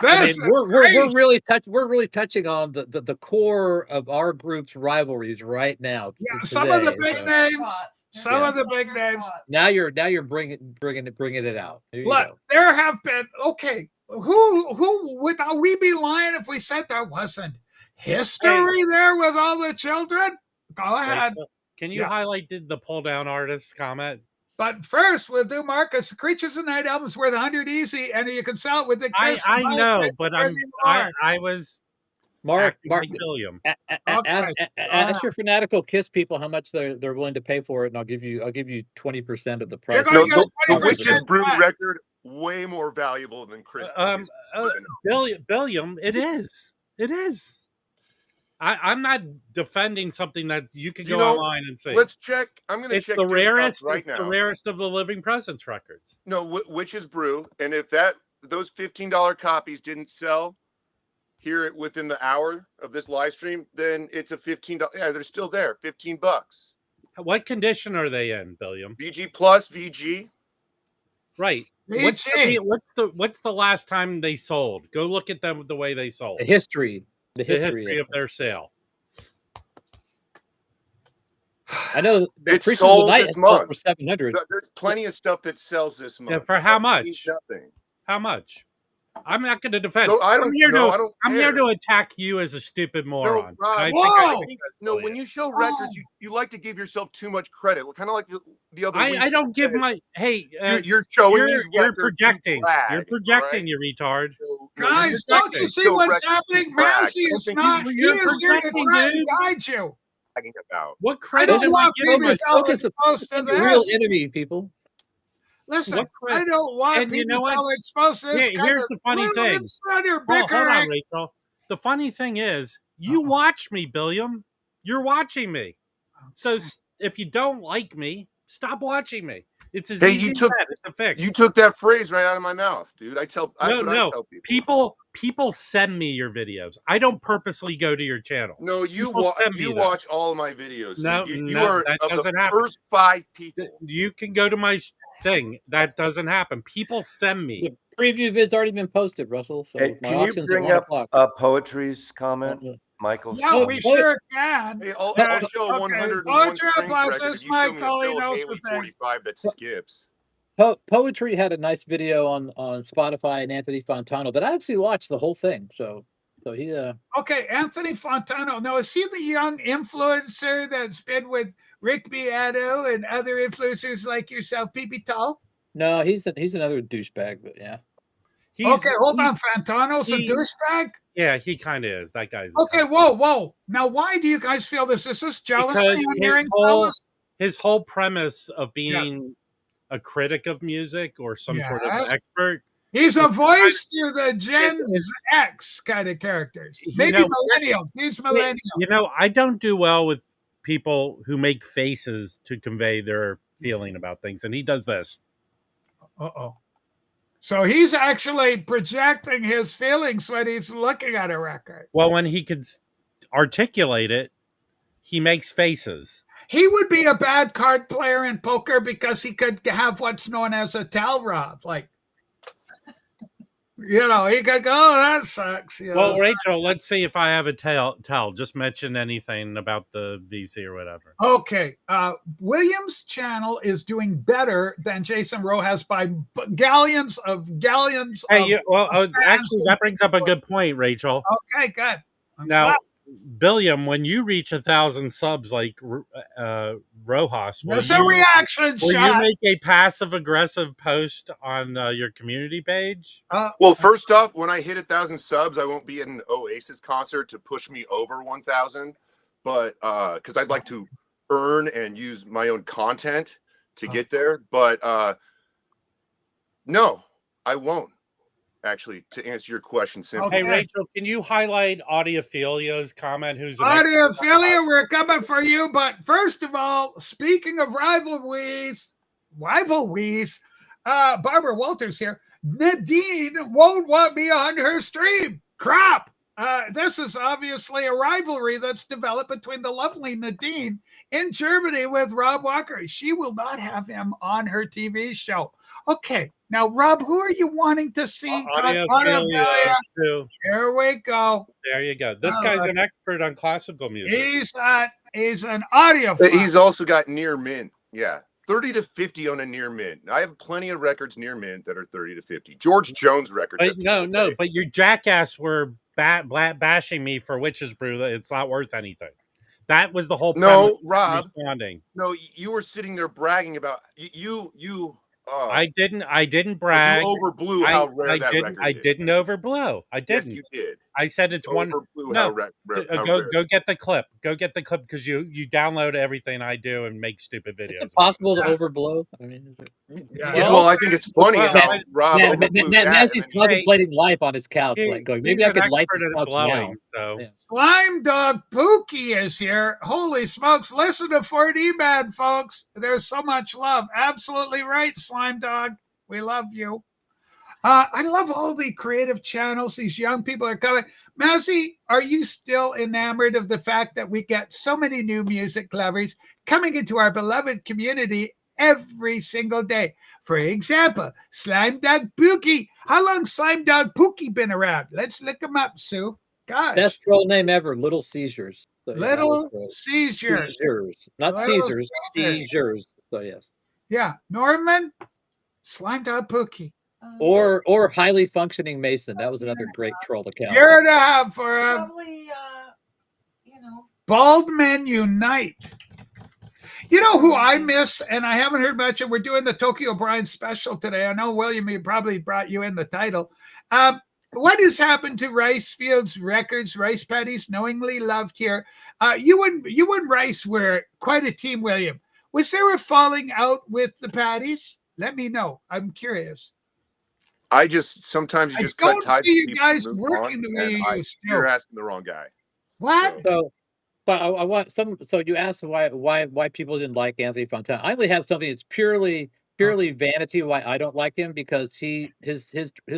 [SPEAKER 8] I
[SPEAKER 1] This
[SPEAKER 8] mean,
[SPEAKER 1] is
[SPEAKER 8] we're
[SPEAKER 1] crazy.
[SPEAKER 8] really touching on the core of our group's rivalries right now.
[SPEAKER 1] Yeah,
[SPEAKER 8] today,
[SPEAKER 1] some of the big
[SPEAKER 8] so-
[SPEAKER 1] names.
[SPEAKER 3] Spots.
[SPEAKER 1] Some
[SPEAKER 8] Yeah.
[SPEAKER 1] of the big names.
[SPEAKER 8] Now you're bringing it out. There you
[SPEAKER 1] Look,
[SPEAKER 8] go.
[SPEAKER 1] there have been okay. Who would we be lying if we said there wasn't history there with all the children? Go ahead.
[SPEAKER 5] Can you
[SPEAKER 1] Yeah.
[SPEAKER 5] highlight the pull down artist comment?
[SPEAKER 1] But first, we'll do Marcus. Creatures of Night album's worth 100 easy, and you can sell it with the.
[SPEAKER 5] I
[SPEAKER 1] Chris and
[SPEAKER 5] know,
[SPEAKER 1] Mike
[SPEAKER 5] but
[SPEAKER 1] where you are.
[SPEAKER 5] I was
[SPEAKER 8] Mark,
[SPEAKER 5] acting
[SPEAKER 8] Mark,
[SPEAKER 5] like William.
[SPEAKER 8] ask your fanatical Kiss people how much they're willing to pay for it, and I'll give you 20% of the price.
[SPEAKER 1] gonna
[SPEAKER 6] No,
[SPEAKER 1] get
[SPEAKER 6] the
[SPEAKER 1] 20%
[SPEAKER 6] Witch's Brew
[SPEAKER 1] back.
[SPEAKER 6] record way more valuable than Chris.
[SPEAKER 5] William, it is. It is. I'm not defending something that you can
[SPEAKER 6] You
[SPEAKER 5] go
[SPEAKER 6] know,
[SPEAKER 5] online and see.
[SPEAKER 6] Let's check. I'm going to
[SPEAKER 5] It's
[SPEAKER 6] check
[SPEAKER 5] the
[SPEAKER 6] Discogs
[SPEAKER 5] rarest.
[SPEAKER 6] right
[SPEAKER 5] It's
[SPEAKER 6] now.
[SPEAKER 5] the rarest of the Living Presence records.
[SPEAKER 6] No, Witch's Brew, and if those $15 copies didn't sell here within the hour of this live stream, then it's a $15. Yeah, they're still there. $15.
[SPEAKER 5] What condition are they in, William?
[SPEAKER 6] VG plus VG.
[SPEAKER 5] Right.
[SPEAKER 1] VG.
[SPEAKER 5] What's the last time they sold? Go look at them the way they sold.
[SPEAKER 8] The history
[SPEAKER 5] The history of their sale.
[SPEAKER 8] I know the
[SPEAKER 6] It's
[SPEAKER 8] Creatures of the
[SPEAKER 6] sold
[SPEAKER 8] Night
[SPEAKER 6] this
[SPEAKER 8] is sold
[SPEAKER 6] month.
[SPEAKER 8] for 700.
[SPEAKER 6] There's plenty of stuff that sells this month.
[SPEAKER 5] Yeah, for how
[SPEAKER 6] That
[SPEAKER 5] much?
[SPEAKER 6] means Nothing.
[SPEAKER 5] How much? I'm not going to defend.
[SPEAKER 6] No, I don't.
[SPEAKER 5] I'm here
[SPEAKER 6] no,
[SPEAKER 5] to.
[SPEAKER 6] I don't.
[SPEAKER 5] I'm here
[SPEAKER 6] care.
[SPEAKER 5] to attack you as a stupid moron.
[SPEAKER 6] Rob,
[SPEAKER 5] I
[SPEAKER 1] Whoa!
[SPEAKER 5] think
[SPEAKER 6] No, when you show records, you like to give yourself too much credit. Kind of like the other. week
[SPEAKER 5] I don't
[SPEAKER 6] you
[SPEAKER 5] give
[SPEAKER 6] said,
[SPEAKER 5] my. Hey,
[SPEAKER 6] You're showing.
[SPEAKER 5] you're
[SPEAKER 6] these records to
[SPEAKER 5] projecting.
[SPEAKER 6] brag,
[SPEAKER 5] You're projecting,
[SPEAKER 6] right?
[SPEAKER 5] you retard.
[SPEAKER 6] So,
[SPEAKER 1] Guys,
[SPEAKER 6] you're
[SPEAKER 1] don't you see
[SPEAKER 6] Show
[SPEAKER 1] what's
[SPEAKER 6] records to
[SPEAKER 1] happening?
[SPEAKER 6] brag.
[SPEAKER 1] Massey
[SPEAKER 6] I don't
[SPEAKER 1] is
[SPEAKER 6] think
[SPEAKER 1] not. He
[SPEAKER 5] you're
[SPEAKER 1] is here to
[SPEAKER 5] projecting,
[SPEAKER 1] try and
[SPEAKER 5] dude.
[SPEAKER 1] guide you.
[SPEAKER 6] bragging about.
[SPEAKER 5] What
[SPEAKER 1] I
[SPEAKER 5] credit
[SPEAKER 1] don't
[SPEAKER 5] am I
[SPEAKER 1] want
[SPEAKER 5] giving
[SPEAKER 1] people
[SPEAKER 5] myself?
[SPEAKER 8] focus-
[SPEAKER 1] exposed to
[SPEAKER 8] The real
[SPEAKER 1] this.
[SPEAKER 8] enemy, people.
[SPEAKER 1] Listen,
[SPEAKER 5] What credit-
[SPEAKER 1] I don't want
[SPEAKER 5] And you know
[SPEAKER 1] people
[SPEAKER 5] what?
[SPEAKER 1] exposed to this.
[SPEAKER 5] Here-
[SPEAKER 1] kind
[SPEAKER 5] here's
[SPEAKER 1] of
[SPEAKER 5] the funny
[SPEAKER 1] little
[SPEAKER 5] thing.
[SPEAKER 1] insider
[SPEAKER 5] Hold on,
[SPEAKER 1] bickering.
[SPEAKER 5] Rachel. The funny thing is, you watch me, Billiam. You're watching me. So if you don't like me, stop watching me. It's as
[SPEAKER 6] Hey,
[SPEAKER 5] easy
[SPEAKER 6] you
[SPEAKER 5] as
[SPEAKER 6] took-
[SPEAKER 5] that. It's a fix.
[SPEAKER 6] You took that phrase right out of my mouth, dude. That's what I
[SPEAKER 5] no.
[SPEAKER 6] tell people.
[SPEAKER 5] People send me your videos. I don't purposely go to your channel.
[SPEAKER 6] No, you
[SPEAKER 5] People send me that.
[SPEAKER 6] watch all of my videos.
[SPEAKER 5] No,
[SPEAKER 6] you
[SPEAKER 5] no,
[SPEAKER 6] are
[SPEAKER 5] that
[SPEAKER 6] of
[SPEAKER 5] doesn't
[SPEAKER 6] the
[SPEAKER 5] happen.
[SPEAKER 6] first 5 people.
[SPEAKER 5] You can go to my thing. That doesn't happen. People send me.
[SPEAKER 8] The preview vid's already been posted, Russell. So
[SPEAKER 2] Hey,
[SPEAKER 8] my
[SPEAKER 2] can you
[SPEAKER 8] auction's
[SPEAKER 2] bring
[SPEAKER 8] at
[SPEAKER 2] up
[SPEAKER 8] 1 o'clock.
[SPEAKER 2] Poetry's comment?
[SPEAKER 8] Yeah.
[SPEAKER 2] Michael's
[SPEAKER 1] Yeah,
[SPEAKER 2] comment?
[SPEAKER 1] we sure can.
[SPEAKER 6] Hey, I'll
[SPEAKER 1] Yeah,
[SPEAKER 6] show
[SPEAKER 1] okay.
[SPEAKER 6] 101
[SPEAKER 1] Poetry
[SPEAKER 6] strings
[SPEAKER 1] Plus
[SPEAKER 6] record
[SPEAKER 1] is
[SPEAKER 6] if you show me a
[SPEAKER 1] Michael, he
[SPEAKER 6] Phil
[SPEAKER 1] knows
[SPEAKER 6] Haley
[SPEAKER 1] the thing.
[SPEAKER 6] 45 that skips.
[SPEAKER 8] Poetry had a nice video on Spotify and Anthony Fontano that I actually watched the whole thing. So he
[SPEAKER 1] Okay, Anthony Fontano. Now, is he the young influencer that's been with Rick Beato and other influencers like yourself, PB Tall?
[SPEAKER 8] no, he's another douchebag, but yeah.
[SPEAKER 1] Okay, hold on.
[SPEAKER 5] he's-
[SPEAKER 1] Fontano's a
[SPEAKER 5] he-
[SPEAKER 1] douchebag?
[SPEAKER 5] Yeah, he kind of is. That guy's
[SPEAKER 1] Okay, whoa. Now, why do you guys feel this? Is this jealousy
[SPEAKER 5] Because
[SPEAKER 1] I'm
[SPEAKER 5] his
[SPEAKER 1] hearing,
[SPEAKER 5] whole-
[SPEAKER 1] fellas?
[SPEAKER 5] his whole premise of being a critic of music or some sort of
[SPEAKER 1] Yes.
[SPEAKER 5] expert.
[SPEAKER 1] He's a voice to the Gen
[SPEAKER 5] It's-
[SPEAKER 1] X kind of characters.
[SPEAKER 5] You
[SPEAKER 1] Maybe
[SPEAKER 5] know,
[SPEAKER 1] millennials. He's millennial.
[SPEAKER 5] You know, I don't do well with people who make faces to convey their feeling about things, and he does this.
[SPEAKER 1] Uh-oh. So he's actually projecting his feelings when he's looking at a record.
[SPEAKER 5] Well, when he could articulate it, he makes faces.
[SPEAKER 1] He would be a bad card player in poker because he could have what's known as a towel rub. Like, he could go, oh, that sucks.
[SPEAKER 5] Well, Rachel, let's see if I have a tell. Just mention anything about the VC or whatever.
[SPEAKER 1] Okay. Williams' channel is doing better than Jason Rojas by galleons.
[SPEAKER 5] Hey, actually, that brings up a good point, Rachel.
[SPEAKER 1] Okay, good.
[SPEAKER 5] Now, Billiam, when you reach 1,000 subs like Rojas,
[SPEAKER 1] there's a reaction
[SPEAKER 5] will
[SPEAKER 1] shot.
[SPEAKER 5] you make a passive-aggressive post on your community page?
[SPEAKER 6] Well, first off, when I hit 1,000 subs, I won't be at an Oasis concert to push me over 1,000, but because I'd like to earn and use my own content to get there. But no, I won't. Actually, to answer your question simply.
[SPEAKER 5] Hey, Rachel, can you highlight Audiophilia's comment? Who's
[SPEAKER 1] Audiophilia, we're coming for you. But first of all, speaking of rivalries, Barbara Walters here. Nadine won't want me on her stream. Crap. This is obviously a rivalry that's developed between the lovely Nadine in Germany with Rob Walker. She will not have him on her TV show. Okay. Now, Rob, who are you wanting to see?
[SPEAKER 5] Audiofilia.
[SPEAKER 1] Here we go.
[SPEAKER 5] There you go. This guy's an expert on classical music.
[SPEAKER 1] He's an audiophile.
[SPEAKER 6] He's also got near mint. Yeah. 30 to 50 on a near mint. I have plenty of records near mint that are 30 to 50. George Jones records.
[SPEAKER 5] But but your jackass were bashing me for Witch's Brew that it's not worth anything. That was the whole premise.
[SPEAKER 6] No, Rob.
[SPEAKER 5] Responding.
[SPEAKER 6] No, you were sitting there bragging about you.
[SPEAKER 5] I didn't brag.
[SPEAKER 6] You overblew how rare that record is.
[SPEAKER 5] I didn't overblow. I didn't.
[SPEAKER 6] Yes, you did.
[SPEAKER 5] I said it's one. No, go get the clip. Go get the clip because you download everything I do and make stupid videos.
[SPEAKER 8] Is it possible to overblow? I mean,
[SPEAKER 6] well, I think it's funny how Rob
[SPEAKER 8] Nancy's contemplating life on his couch, going, maybe I could light this couch now.
[SPEAKER 5] So.
[SPEAKER 8] Yeah.
[SPEAKER 1] Slime Dog Pookie is here. Holy smokes. Listen to 4D Man, folks. There's so much love. Absolutely right, Slime Dog. We love you. I love all the creative channels these young people are coming. Mazzy, are you still enamored of the fact that we get so many new music lovers coming into our beloved community every single day? For example, Slime Dog Pookie. How long Slime Dog Pookie been around? Let's look him up, Sue. Gosh.
[SPEAKER 8] Best troll name ever, Little Seizures. So,
[SPEAKER 1] Little Seizures.
[SPEAKER 8] Not Caesars, seizures. So yes.
[SPEAKER 1] Yeah. Norman, Slime Dog Pookie.
[SPEAKER 8] Or Highly Functioning Mason. That was another great troll account.
[SPEAKER 1] Here to have for
[SPEAKER 3] Probably,
[SPEAKER 1] Bald Men Unite. You know who I miss, and I haven't heard much of. We're doing the Tokyo O'Brien special today. I know, William, he probably brought you in the title. What has happened to Rice Fields Records? Rice Paddies, knowingly loved here. You and Rice were quite a team, William. Was there a falling out with the Paddies? Let me know. I'm curious.
[SPEAKER 6] I just sometimes you just
[SPEAKER 1] I
[SPEAKER 6] cut ties.
[SPEAKER 1] don't see you guys working the way you used to.
[SPEAKER 6] You're asking the wrong guy.
[SPEAKER 1] What?
[SPEAKER 8] So, but I want some. So you asked why people didn't like Anthony Fontana. I only have something that's purely vanity. Why I don't like him, because his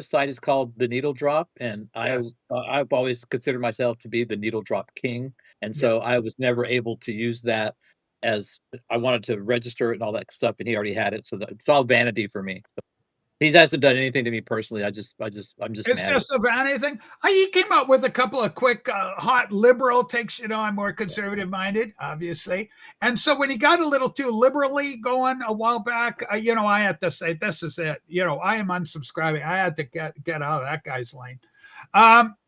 [SPEAKER 8] site is called The Needle Drop, and I've always considered myself to be the Needle Drop king, and so I was never able to use that as I wanted to register it and all that stuff, and he already had it, so it's all vanity for me. He hasn't done anything to me personally. I'm just. It's
[SPEAKER 1] mad just a vanity thing. He came up with a couple of quick, hot liberal takes. I'm more conservative minded, obviously, and so when he got a little too liberally going a while back, I had to say, this is it. I am unsubscribing. I had to get out of that guy's lane.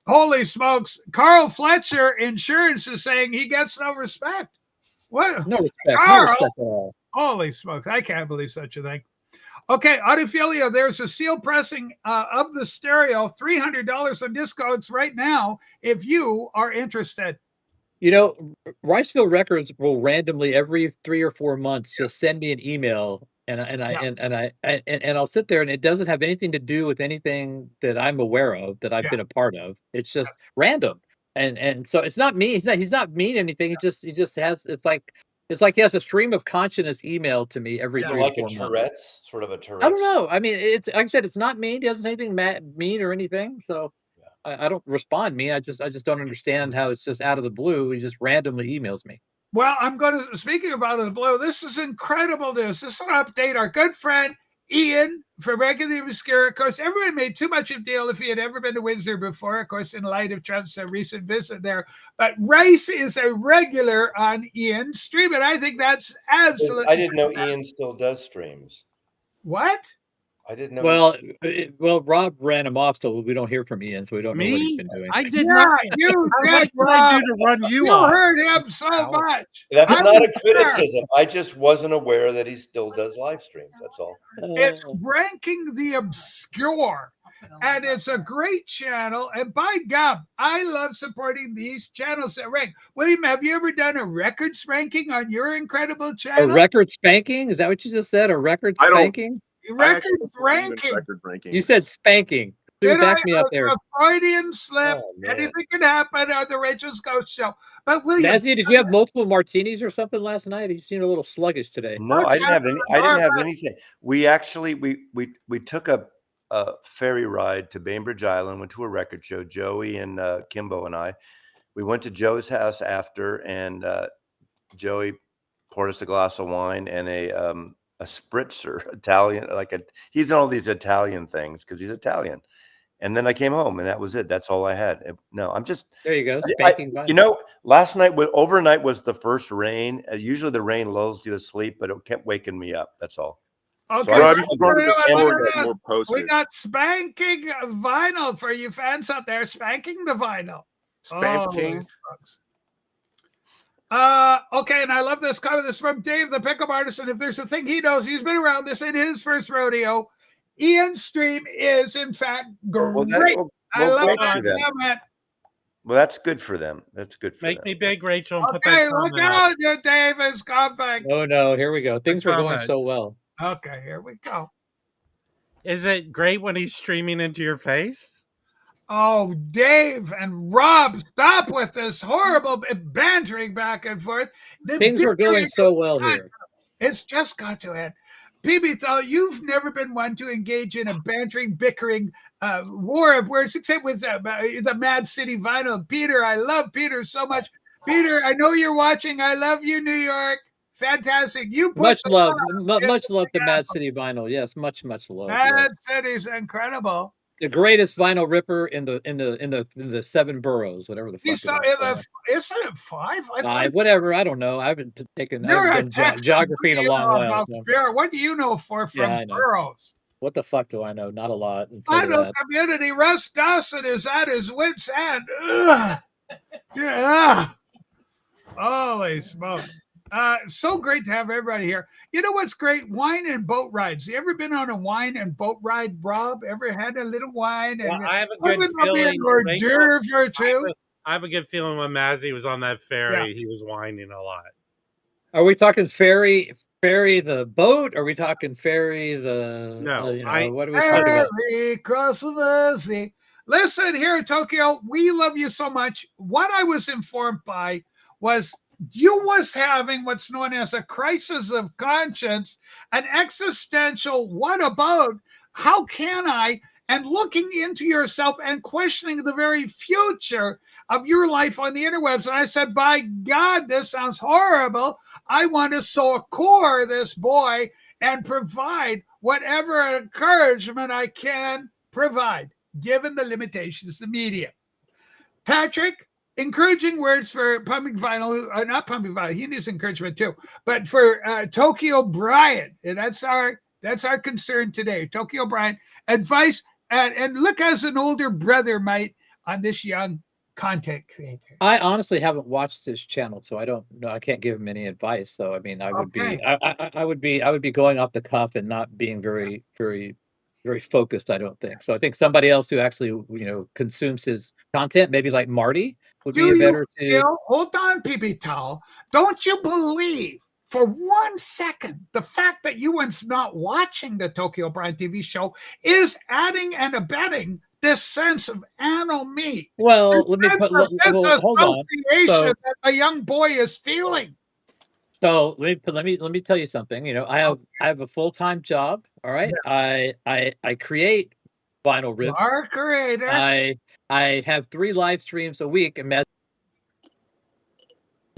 [SPEAKER 1] Holy smokes! Carl Fletcher Insurance is saying he gets no respect. What?
[SPEAKER 8] No respect.
[SPEAKER 1] Carl,
[SPEAKER 8] no respect at all.
[SPEAKER 1] Holy smokes! I can't believe such a thing. Okay, Audiofilia, there's a seal pressing of the stereo, $300 on discounts right now if you are interested.
[SPEAKER 8] Ricefield Records will randomly every 3 or 4 months just send me an email, and I'll sit there, and it doesn't have anything to do with anything that I'm aware of that I've been a part of. It's just random, and so it's not me. He's not mean anything. He just has. It's like It's like he has a stream of consciousness email to me every
[SPEAKER 2] Is it
[SPEAKER 8] 3
[SPEAKER 2] like
[SPEAKER 8] to
[SPEAKER 2] a
[SPEAKER 8] 4 months.
[SPEAKER 2] Tourette's, sort of a Tourette's?
[SPEAKER 8] I don't know. I mean, it's like I said, it's not mean. He doesn't say anything mean or anything. So I don't respond mean. I just don't understand how it's just out of the blue. He just randomly emails me.
[SPEAKER 1] Well, I'm going to, speaking about the blue, this is incredible news. This is an update. Our good friend Ian from Breaking the Obscure. Of course, everyone made too much of a deal if he had ever been to Windsor before, of course, in light of Trump's recent visit there. But Rice is a regular on Ian's stream, and I think that's absolutely.
[SPEAKER 2] I didn't know Ian still does streams.
[SPEAKER 1] What?
[SPEAKER 2] I didn't know.
[SPEAKER 8] Well, Rob ran him off, so we don't hear from Ian, so we don't know what he's been doing.
[SPEAKER 5] I did
[SPEAKER 1] Yeah,
[SPEAKER 5] not.
[SPEAKER 1] you
[SPEAKER 5] What
[SPEAKER 1] did,
[SPEAKER 5] did I
[SPEAKER 1] Rob.
[SPEAKER 5] do to run you
[SPEAKER 1] You
[SPEAKER 5] off?
[SPEAKER 1] heard him so much.
[SPEAKER 2] That's
[SPEAKER 1] I
[SPEAKER 2] not
[SPEAKER 1] was
[SPEAKER 2] a criticism. I just wasn't aware that he still does live streams. That's all.
[SPEAKER 1] It's Ranking the Obscure, and it's a great channel. And by God, I love supporting these channels that rank. William, have you ever done a records ranking on your incredible
[SPEAKER 8] A
[SPEAKER 1] channel?
[SPEAKER 8] record spanking? Is that what you just said? A record
[SPEAKER 6] I don't-
[SPEAKER 8] spanking?
[SPEAKER 6] I actually
[SPEAKER 1] Records
[SPEAKER 6] don't believe in
[SPEAKER 1] ranking.
[SPEAKER 6] record ranking.
[SPEAKER 8] You said spanking.
[SPEAKER 1] Did
[SPEAKER 8] Back
[SPEAKER 1] I?
[SPEAKER 8] me up
[SPEAKER 1] It
[SPEAKER 8] there.
[SPEAKER 1] was a Freudian slip.
[SPEAKER 2] Oh, man.
[SPEAKER 1] Anything can happen on the Rachel's Ghost Show. But William,
[SPEAKER 8] Nancy, did you have multiple martinis or something last night? You seemed a little sluggish today.
[SPEAKER 2] No, I didn't have any. I didn't have anything. We actually we took a ferry ride to Bainbridge Island. Went to a record show. Joey and Kimbo and I. We went to Joe's house after, and Joey poured us a glass of wine and a spritzer, Italian. He's in all these Italian things because he's Italian. And then I came home, and that was it. That's all I had. No, I'm just.
[SPEAKER 8] There you go. Spanking vine.
[SPEAKER 2] You know, last night, overnight was the first rain. Usually the rain lulls you to sleep, but it kept waking me up. That's all.
[SPEAKER 1] okay,
[SPEAKER 2] So
[SPEAKER 6] Rob,
[SPEAKER 2] I-
[SPEAKER 6] you brought up the
[SPEAKER 1] look
[SPEAKER 6] Sandberg
[SPEAKER 1] at
[SPEAKER 6] has
[SPEAKER 1] that.
[SPEAKER 6] more
[SPEAKER 1] We
[SPEAKER 6] posters.
[SPEAKER 1] got Spanking Vinyl for you fans out there. Spanking the Vinyl.
[SPEAKER 6] Spanking.
[SPEAKER 1] Okay, and I love this comment. This is from Dave, the pickup artist. And if there's a thing he knows, he's been around this in his first rodeo. Ian's stream is, in fact, great. I love
[SPEAKER 2] great
[SPEAKER 1] that
[SPEAKER 2] for them.
[SPEAKER 1] comment.
[SPEAKER 2] Well, that's good for them. That's good for
[SPEAKER 5] Make
[SPEAKER 2] them.
[SPEAKER 5] me big, Rachel, and put
[SPEAKER 1] Okay,
[SPEAKER 5] that
[SPEAKER 1] look
[SPEAKER 5] comment up.
[SPEAKER 1] out, Dave is coming.
[SPEAKER 8] Oh no, here we go. Things were going
[SPEAKER 5] comment.
[SPEAKER 8] so well.
[SPEAKER 1] Okay, here we go.
[SPEAKER 5] Is it great when he's streaming into your face?
[SPEAKER 1] Oh, Dave and Rob, stop with this horrible bantering back and forth. The
[SPEAKER 8] Things were going
[SPEAKER 1] bickering-
[SPEAKER 8] so well here.
[SPEAKER 1] It's just got to end. PB, though, you've never been one to engage in a bantering, bickering war of words, except with the Mad City Vinyl. Peter, I love Peter so much. Peter, I know you're watching. I love you, New York. Fantastic. You put
[SPEAKER 8] Much
[SPEAKER 1] the
[SPEAKER 8] love,
[SPEAKER 1] love
[SPEAKER 8] much love to
[SPEAKER 1] into
[SPEAKER 8] Mad City Vinyl. Yes, much love. yes.
[SPEAKER 1] Mad City's incredible.
[SPEAKER 8] The greatest vinyl ripper in the 7 boroughs, whatever the fuck.
[SPEAKER 1] You saw isn't it 5? I thought
[SPEAKER 8] whatever. I don't know. I haven't taken
[SPEAKER 1] you're a
[SPEAKER 8] I've done geography in a long while. So.
[SPEAKER 1] What do you know from
[SPEAKER 8] Yeah, I know.
[SPEAKER 1] boroughs?
[SPEAKER 8] What the fuck do I know? Not a lot. I'll tell you
[SPEAKER 1] Final
[SPEAKER 8] that.
[SPEAKER 1] community. Russ Dawson is at his wit's end. Ugh. Yeah. Holy smokes. So great to have everybody here. You know what's great? Wine and boat rides. You ever been on a wine and boat ride, Rob? Ever had a little wine? And
[SPEAKER 5] Well, I have a good
[SPEAKER 1] Ever be
[SPEAKER 5] feeling.
[SPEAKER 1] hors
[SPEAKER 5] Rachel,
[SPEAKER 1] d'oeuvre or two?
[SPEAKER 5] I have a good feeling when Mazzy was on that ferry, he was whining a lot.
[SPEAKER 8] Are we talking ferry the boat? Are we talking ferry the?
[SPEAKER 5] No,
[SPEAKER 8] what are we talking about?
[SPEAKER 1] Ferry cross the Mersey. Listen, here in Tokyo, we love you so much. What I was informed by was you was having what's known as a crisis of conscience, an existential what about, how can I, and looking into yourself and questioning the very future of your life on the interwebs. And I said, by God, this sounds horrible. I want to core this boy and provide whatever encouragement I can provide, given the limitations of the media. Patrick, encouraging words for Pumping Vinyl, not Pumping Vinyl, he needs encouragement too, but for Tokyo Bryant, and that's our concern today. Tokyo Bryant, advice, and look as an older brother might on this young content creator.
[SPEAKER 8] I honestly haven't watched this channel, so I don't know. I can't give him any advice. So I mean, I would
[SPEAKER 1] Okay.
[SPEAKER 8] be I would be going off the cuff and not being very focused. I don't think so. I think somebody else who actually consumes his content, maybe like Marty, would be better to.
[SPEAKER 1] Hold on, PB Towel. Don't you believe for 1 second the fact that you was not watching the Tokyo Bryant TV show is adding and abetting this sense of animal meat?
[SPEAKER 8] Well, let me put.
[SPEAKER 1] This
[SPEAKER 8] Hold on.
[SPEAKER 1] association
[SPEAKER 8] So-
[SPEAKER 1] that a young boy is feeling.
[SPEAKER 8] So let me tell you something. You know, I have a full-time job. All right. I create vinyl
[SPEAKER 1] You
[SPEAKER 8] rips.
[SPEAKER 1] are a creator.
[SPEAKER 8] I have 3 live streams a week, and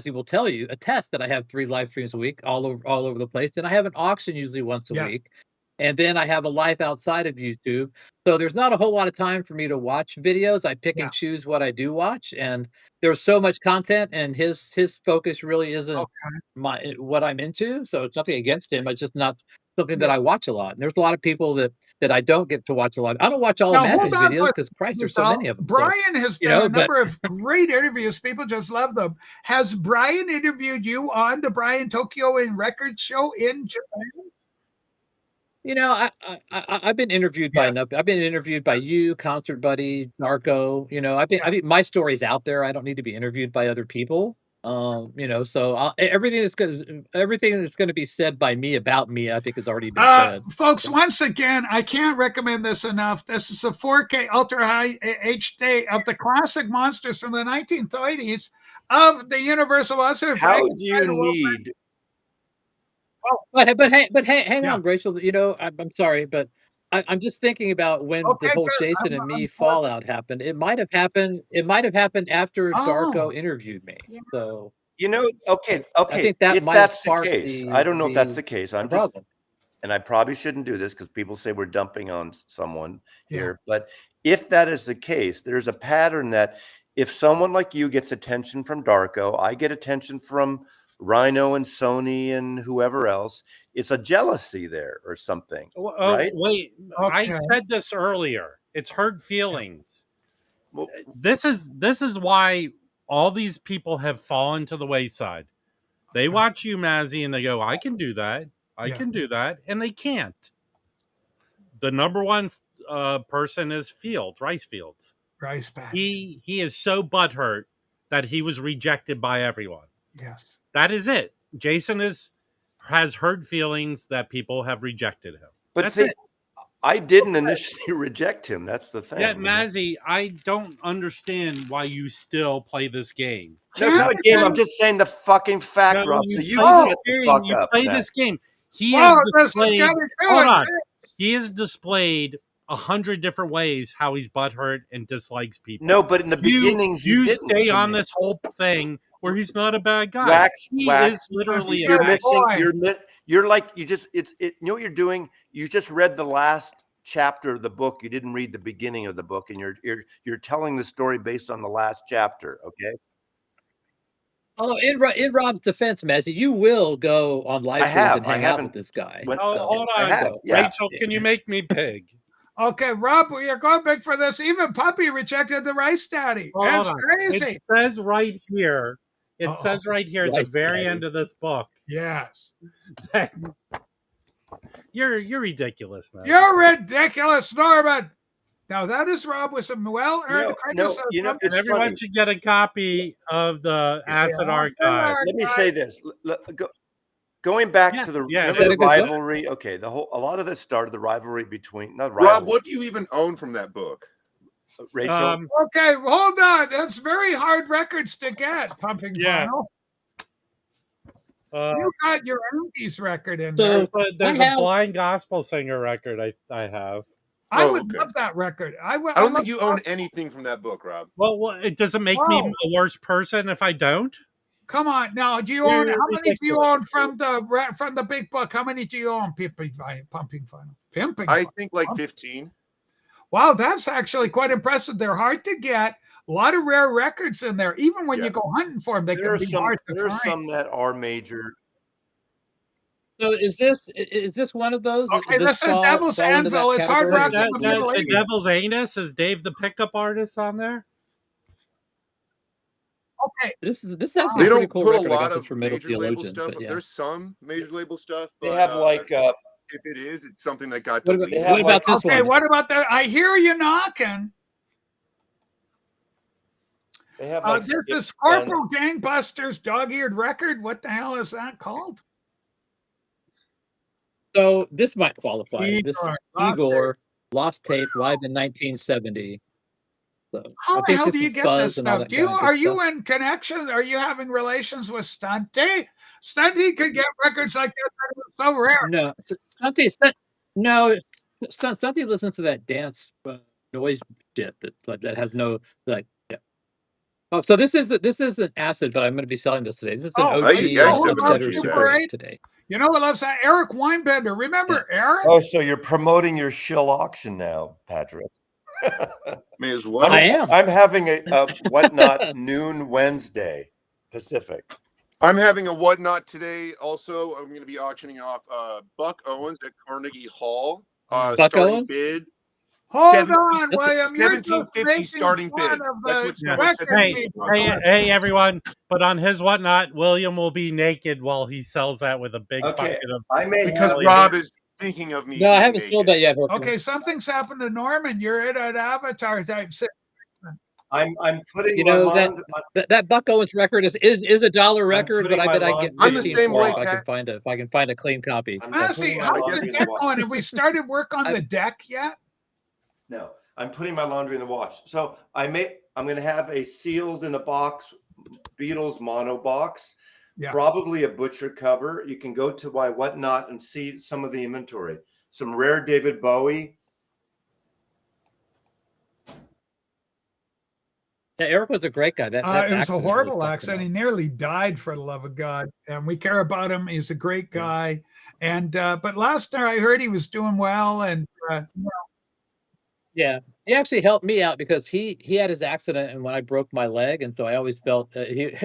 [SPEAKER 8] he will tell you, attest that I have 3 live streams a week all over the place, and I have an auction usually once a
[SPEAKER 1] Yes.
[SPEAKER 8] week, and then I have a life outside of YouTube. So there's not a whole lot of time for me to watch videos. I pick
[SPEAKER 1] Yeah.
[SPEAKER 8] and choose what I do watch, and there's so much content, and his focus really isn't
[SPEAKER 1] Okay.
[SPEAKER 8] what I'm into. So it's nothing against him. It's just not something that
[SPEAKER 1] Yeah.
[SPEAKER 8] I watch a lot. And there's a lot of people that I don't get to watch a lot. I don't watch all of
[SPEAKER 1] Now,
[SPEAKER 8] Mazzy's
[SPEAKER 1] hold on,
[SPEAKER 8] videos
[SPEAKER 1] but
[SPEAKER 8] because Christ, there's so many of them. So,
[SPEAKER 1] Brian has
[SPEAKER 8] you
[SPEAKER 1] done
[SPEAKER 8] know,
[SPEAKER 1] a
[SPEAKER 8] but
[SPEAKER 1] number of great interviews. People just love them. Has Brian interviewed you on the Brian Tokyo and Record Show in Japan?
[SPEAKER 8] you know, I've been interviewed by
[SPEAKER 1] Yeah.
[SPEAKER 8] enough. I've been interviewed by you, Concert Buddy, Narco. You know, I think my story's out there. I don't need to be interviewed by other people. You know, so everything that's going to be said by me about me, I think, has already been said.
[SPEAKER 1] Folks,
[SPEAKER 8] So,
[SPEAKER 1] once again, I can't recommend this enough. This is a 4K Ultra High HD of the classic monsters from the 1930s of the Universal Monster.
[SPEAKER 2] How do you need?
[SPEAKER 8] but hang
[SPEAKER 1] Yeah.
[SPEAKER 8] on, Rachel. You know, I'm sorry, but I'm just thinking about when
[SPEAKER 1] Okay,
[SPEAKER 8] the whole
[SPEAKER 1] good.
[SPEAKER 8] Jason
[SPEAKER 1] I'm-
[SPEAKER 8] and me
[SPEAKER 1] I'm-
[SPEAKER 8] fallout happened. It might have happened. It might have happened after Darko
[SPEAKER 1] Oh.
[SPEAKER 8] interviewed me.
[SPEAKER 3] Yeah.
[SPEAKER 8] So
[SPEAKER 2] You know, okay.
[SPEAKER 8] I think that
[SPEAKER 2] If
[SPEAKER 8] might have
[SPEAKER 2] that's the
[SPEAKER 8] sparked
[SPEAKER 2] case,
[SPEAKER 8] the
[SPEAKER 2] I don't know if that's the case. I'm just,
[SPEAKER 8] problem.
[SPEAKER 2] and I probably shouldn't do this because people say we're dumping on someone
[SPEAKER 1] Yeah.
[SPEAKER 2] here. But if that is the case, there's a pattern that if someone like you gets attention from Darko, I get attention from Rhino and Sony and whoever else. It's a jealousy there or something, right?
[SPEAKER 5] Wait,
[SPEAKER 1] Okay.
[SPEAKER 5] I said this earlier. It's hurt feelings.
[SPEAKER 2] Well,
[SPEAKER 5] This is why all these people have fallen to the wayside. They watch you, Mazzy, and they go, "I can do that. I
[SPEAKER 1] Yeah.
[SPEAKER 5] can do that," and they can't. The number one person is Rice Fields.
[SPEAKER 1] Rice Patch.
[SPEAKER 5] He is so butthurt that he was rejected by everyone.
[SPEAKER 1] Yes.
[SPEAKER 5] That is it. Jason has hurt feelings that people have rejected him.
[SPEAKER 2] but
[SPEAKER 5] That's
[SPEAKER 2] see,
[SPEAKER 5] it.
[SPEAKER 2] I didn't initially reject him. That's the thing.
[SPEAKER 5] Yeah,
[SPEAKER 2] you know?
[SPEAKER 5] Mazzy, I don't understand why you still play this game.
[SPEAKER 2] No, it's not a game. I'm just saying the fucking fact,
[SPEAKER 5] No,
[SPEAKER 2] Rob.
[SPEAKER 5] you
[SPEAKER 2] So you
[SPEAKER 5] play
[SPEAKER 2] shut
[SPEAKER 5] this
[SPEAKER 2] the
[SPEAKER 5] game,
[SPEAKER 2] fuck
[SPEAKER 5] you
[SPEAKER 2] up.
[SPEAKER 5] play
[SPEAKER 2] now.
[SPEAKER 5] this game. He
[SPEAKER 1] Whoa,
[SPEAKER 5] has
[SPEAKER 1] this is
[SPEAKER 5] displayed.
[SPEAKER 1] getting
[SPEAKER 5] Hold
[SPEAKER 1] good.
[SPEAKER 5] on. He has displayed 100 different ways how he's butthurt and dislikes people.
[SPEAKER 2] No, but in the beginning, he
[SPEAKER 5] you
[SPEAKER 2] didn't.
[SPEAKER 5] stay on this whole thing where he's not a bad guy.
[SPEAKER 2] Wax.
[SPEAKER 5] He is literally a
[SPEAKER 2] You're
[SPEAKER 5] bad
[SPEAKER 2] missing. You're like you just. You know what you're doing. You just read the last chapter of the book. You didn't read the beginning of the book, and you're telling the story based on the last chapter. Okay.
[SPEAKER 8] Oh, in Rob's defense, Mazzy, you will go on live
[SPEAKER 2] I
[SPEAKER 8] streams
[SPEAKER 2] have.
[SPEAKER 8] and
[SPEAKER 2] I
[SPEAKER 8] hang out
[SPEAKER 2] haven't
[SPEAKER 8] with this guy.
[SPEAKER 2] went-
[SPEAKER 5] Oh,
[SPEAKER 8] So,
[SPEAKER 5] hold
[SPEAKER 2] I
[SPEAKER 5] on.
[SPEAKER 2] have, yeah.
[SPEAKER 5] Rachel, can you make me pig?
[SPEAKER 1] Okay, Rob, you're going big for this. Even Puppy rejected the Rice Daddy.
[SPEAKER 5] Hold
[SPEAKER 1] That's
[SPEAKER 5] on.
[SPEAKER 1] crazy.
[SPEAKER 5] It says right here. It says right here at the
[SPEAKER 8] Rice
[SPEAKER 5] very
[SPEAKER 8] Daddy.
[SPEAKER 5] end of this book.
[SPEAKER 1] Yes.
[SPEAKER 5] You're ridiculous, man.
[SPEAKER 1] You're ridiculous, Norman. Now that is Rob with some well-earned criticism.
[SPEAKER 2] you know,
[SPEAKER 5] And
[SPEAKER 2] it's
[SPEAKER 5] everyone
[SPEAKER 2] funny.
[SPEAKER 5] should get a copy of the Acid
[SPEAKER 1] Yeah,
[SPEAKER 5] Archive.
[SPEAKER 2] Let me say this. Going back
[SPEAKER 5] Yeah,
[SPEAKER 2] to the,
[SPEAKER 5] yeah,
[SPEAKER 2] remember
[SPEAKER 8] is
[SPEAKER 2] the
[SPEAKER 8] that a good book?
[SPEAKER 2] rivalry. Okay, a lot of this started the rivalry between not
[SPEAKER 6] Rob,
[SPEAKER 2] rivalry.
[SPEAKER 6] what do you even own from that book?
[SPEAKER 2] Rachel.
[SPEAKER 1] Okay, hold on. That's very hard records to get, Pumping
[SPEAKER 5] Yeah.
[SPEAKER 1] Final. You got your Auntie's record in
[SPEAKER 8] So-
[SPEAKER 1] there.
[SPEAKER 5] There's
[SPEAKER 8] I
[SPEAKER 5] a
[SPEAKER 8] have-
[SPEAKER 5] blind gospel singer record I have.
[SPEAKER 1] I
[SPEAKER 6] Oh,
[SPEAKER 1] would
[SPEAKER 6] okay.
[SPEAKER 1] love that record.
[SPEAKER 6] I don't think you own anything from that book, Rob.
[SPEAKER 5] Well, it doesn't make me
[SPEAKER 1] Whoa.
[SPEAKER 5] a worse person if I don't.
[SPEAKER 1] Come on, now. Do you
[SPEAKER 5] You're
[SPEAKER 1] own? How many do you
[SPEAKER 5] ridiculous.
[SPEAKER 1] own from the big book? How many do you own? Pumping Final. Pimping.
[SPEAKER 6] I
[SPEAKER 1] Final.
[SPEAKER 6] think like 15.
[SPEAKER 1] Wow, that's actually quite impressive. They're hard to get. A lot of rare records in there. Even when
[SPEAKER 6] Yeah.
[SPEAKER 1] you go hunting for them, they
[SPEAKER 2] There
[SPEAKER 1] can
[SPEAKER 2] are
[SPEAKER 1] be
[SPEAKER 2] some.
[SPEAKER 1] hard to
[SPEAKER 2] There are
[SPEAKER 1] find.
[SPEAKER 2] some that are major.
[SPEAKER 8] So is this one of those?
[SPEAKER 1] Okay,
[SPEAKER 8] Does
[SPEAKER 1] this is
[SPEAKER 8] fall-
[SPEAKER 1] Devil's
[SPEAKER 8] fall into that
[SPEAKER 1] Anvil. It's hard
[SPEAKER 8] category?
[SPEAKER 1] rock
[SPEAKER 5] That,
[SPEAKER 1] from the Middle
[SPEAKER 5] the
[SPEAKER 1] Ages.
[SPEAKER 5] Devil's Anus is Dave the pickup artist on there.
[SPEAKER 1] Okay,
[SPEAKER 8] This is actually
[SPEAKER 6] They
[SPEAKER 8] a pretty
[SPEAKER 6] don't
[SPEAKER 8] cool
[SPEAKER 6] put a
[SPEAKER 8] record. I
[SPEAKER 6] lot
[SPEAKER 8] got this
[SPEAKER 6] of
[SPEAKER 8] from Metal
[SPEAKER 6] major label
[SPEAKER 8] Theologian.
[SPEAKER 6] stuff.
[SPEAKER 8] But yeah.
[SPEAKER 6] There's some major label stuff.
[SPEAKER 2] They
[SPEAKER 6] but,
[SPEAKER 2] have like.
[SPEAKER 6] if it is, it's something that got
[SPEAKER 8] What about,
[SPEAKER 6] deleted.
[SPEAKER 2] have
[SPEAKER 8] what about this
[SPEAKER 1] okay.
[SPEAKER 8] one?
[SPEAKER 1] What about that? I hear you knocking.
[SPEAKER 2] They have like.
[SPEAKER 1] This
[SPEAKER 2] skip
[SPEAKER 1] is Corporal Gangbusters dog-eared record. What the hell is that called?
[SPEAKER 8] So this might qualify.
[SPEAKER 1] Igor,
[SPEAKER 8] This
[SPEAKER 1] Lost
[SPEAKER 8] Igor Lost Tape live in 1970. So
[SPEAKER 1] How
[SPEAKER 8] I
[SPEAKER 1] the
[SPEAKER 8] think
[SPEAKER 1] hell
[SPEAKER 8] this
[SPEAKER 1] do you
[SPEAKER 8] is
[SPEAKER 1] get
[SPEAKER 8] buzz
[SPEAKER 1] this
[SPEAKER 8] and all
[SPEAKER 1] stuff?
[SPEAKER 8] that kind of
[SPEAKER 1] Are
[SPEAKER 8] good
[SPEAKER 1] you
[SPEAKER 8] stuff.
[SPEAKER 1] in connection? Are you having relations with Stunty? Stunty could get records like that. That are so rare.
[SPEAKER 8] No, no, Stumpy listens to that dance noise shit that has no like. Yeah. Oh, so this is an acid, but I'm going to be selling this today. This is an
[SPEAKER 1] Oh,
[SPEAKER 8] OG
[SPEAKER 6] I used to have an
[SPEAKER 8] Upsetter
[SPEAKER 6] OG
[SPEAKER 8] Super
[SPEAKER 6] bag.
[SPEAKER 8] 8 today.
[SPEAKER 1] You know what loves that? Eric Weinbender. Remember Eric?
[SPEAKER 2] Oh, so you're promoting your shill auction now, Patrick?
[SPEAKER 6] May as well.
[SPEAKER 8] I am.
[SPEAKER 2] I'm having a whatnot noon Wednesday Pacific.
[SPEAKER 6] I'm having a whatnot today. Also, I'm going to be auctioning off Buck Owens at Carnegie Hall.
[SPEAKER 8] Buck
[SPEAKER 6] Starting
[SPEAKER 8] Owens?
[SPEAKER 6] bid.
[SPEAKER 1] Hold
[SPEAKER 6] 17
[SPEAKER 1] on, William. You're just
[SPEAKER 6] 1750
[SPEAKER 1] making
[SPEAKER 6] starting
[SPEAKER 1] fun
[SPEAKER 6] bid.
[SPEAKER 1] of
[SPEAKER 6] That's
[SPEAKER 1] the
[SPEAKER 6] what someone said to
[SPEAKER 1] record
[SPEAKER 5] Hey,
[SPEAKER 6] me.
[SPEAKER 1] people.
[SPEAKER 5] hey, everyone! But on his whatnot, William will be naked while he sells that with a big
[SPEAKER 2] Okay,
[SPEAKER 5] bucket of.
[SPEAKER 2] I may
[SPEAKER 6] Because
[SPEAKER 2] have
[SPEAKER 6] Rob is thinking of me.
[SPEAKER 8] No, I
[SPEAKER 6] being
[SPEAKER 8] haven't sold that
[SPEAKER 6] naked.
[SPEAKER 8] yet. Hopefully.
[SPEAKER 1] Okay, something's happened to Norman. You're in an avatar type.
[SPEAKER 2] I'm putting
[SPEAKER 8] You
[SPEAKER 2] my
[SPEAKER 8] know that,
[SPEAKER 2] lawn-
[SPEAKER 8] that Buck Owens record is a $1 record,
[SPEAKER 2] putting
[SPEAKER 8] but I
[SPEAKER 2] my
[SPEAKER 8] bet I
[SPEAKER 2] lawn-
[SPEAKER 8] get
[SPEAKER 2] I'm the
[SPEAKER 8] 15
[SPEAKER 6] same
[SPEAKER 8] for
[SPEAKER 6] way,
[SPEAKER 8] it if
[SPEAKER 6] Pat.
[SPEAKER 8] I can find a clean copy.
[SPEAKER 2] I'm
[SPEAKER 1] Honestly,
[SPEAKER 2] putting my
[SPEAKER 1] how's
[SPEAKER 2] laundry
[SPEAKER 1] the
[SPEAKER 2] in the
[SPEAKER 1] deck
[SPEAKER 2] wash.
[SPEAKER 1] going? Have we started work on the deck yet?
[SPEAKER 2] No, I'm putting my laundry in the wash. So I'm going to have a sealed in a box Beatles mono box,
[SPEAKER 1] Yeah.
[SPEAKER 2] probably a butcher cover. You can go to my whatnot and see some of the inventory. Some rare David Bowie.
[SPEAKER 8] Yeah, Eric was a great guy. That
[SPEAKER 1] It was a
[SPEAKER 8] accident really
[SPEAKER 1] horrible
[SPEAKER 8] fucked him
[SPEAKER 1] accident.
[SPEAKER 8] up.
[SPEAKER 1] He nearly died, for the love of God. And we care about him. He's a great guy. And but last night I heard he was doing well. And
[SPEAKER 8] Yeah, he actually helped me out because he had his accident and when I broke my leg, and so I always felt he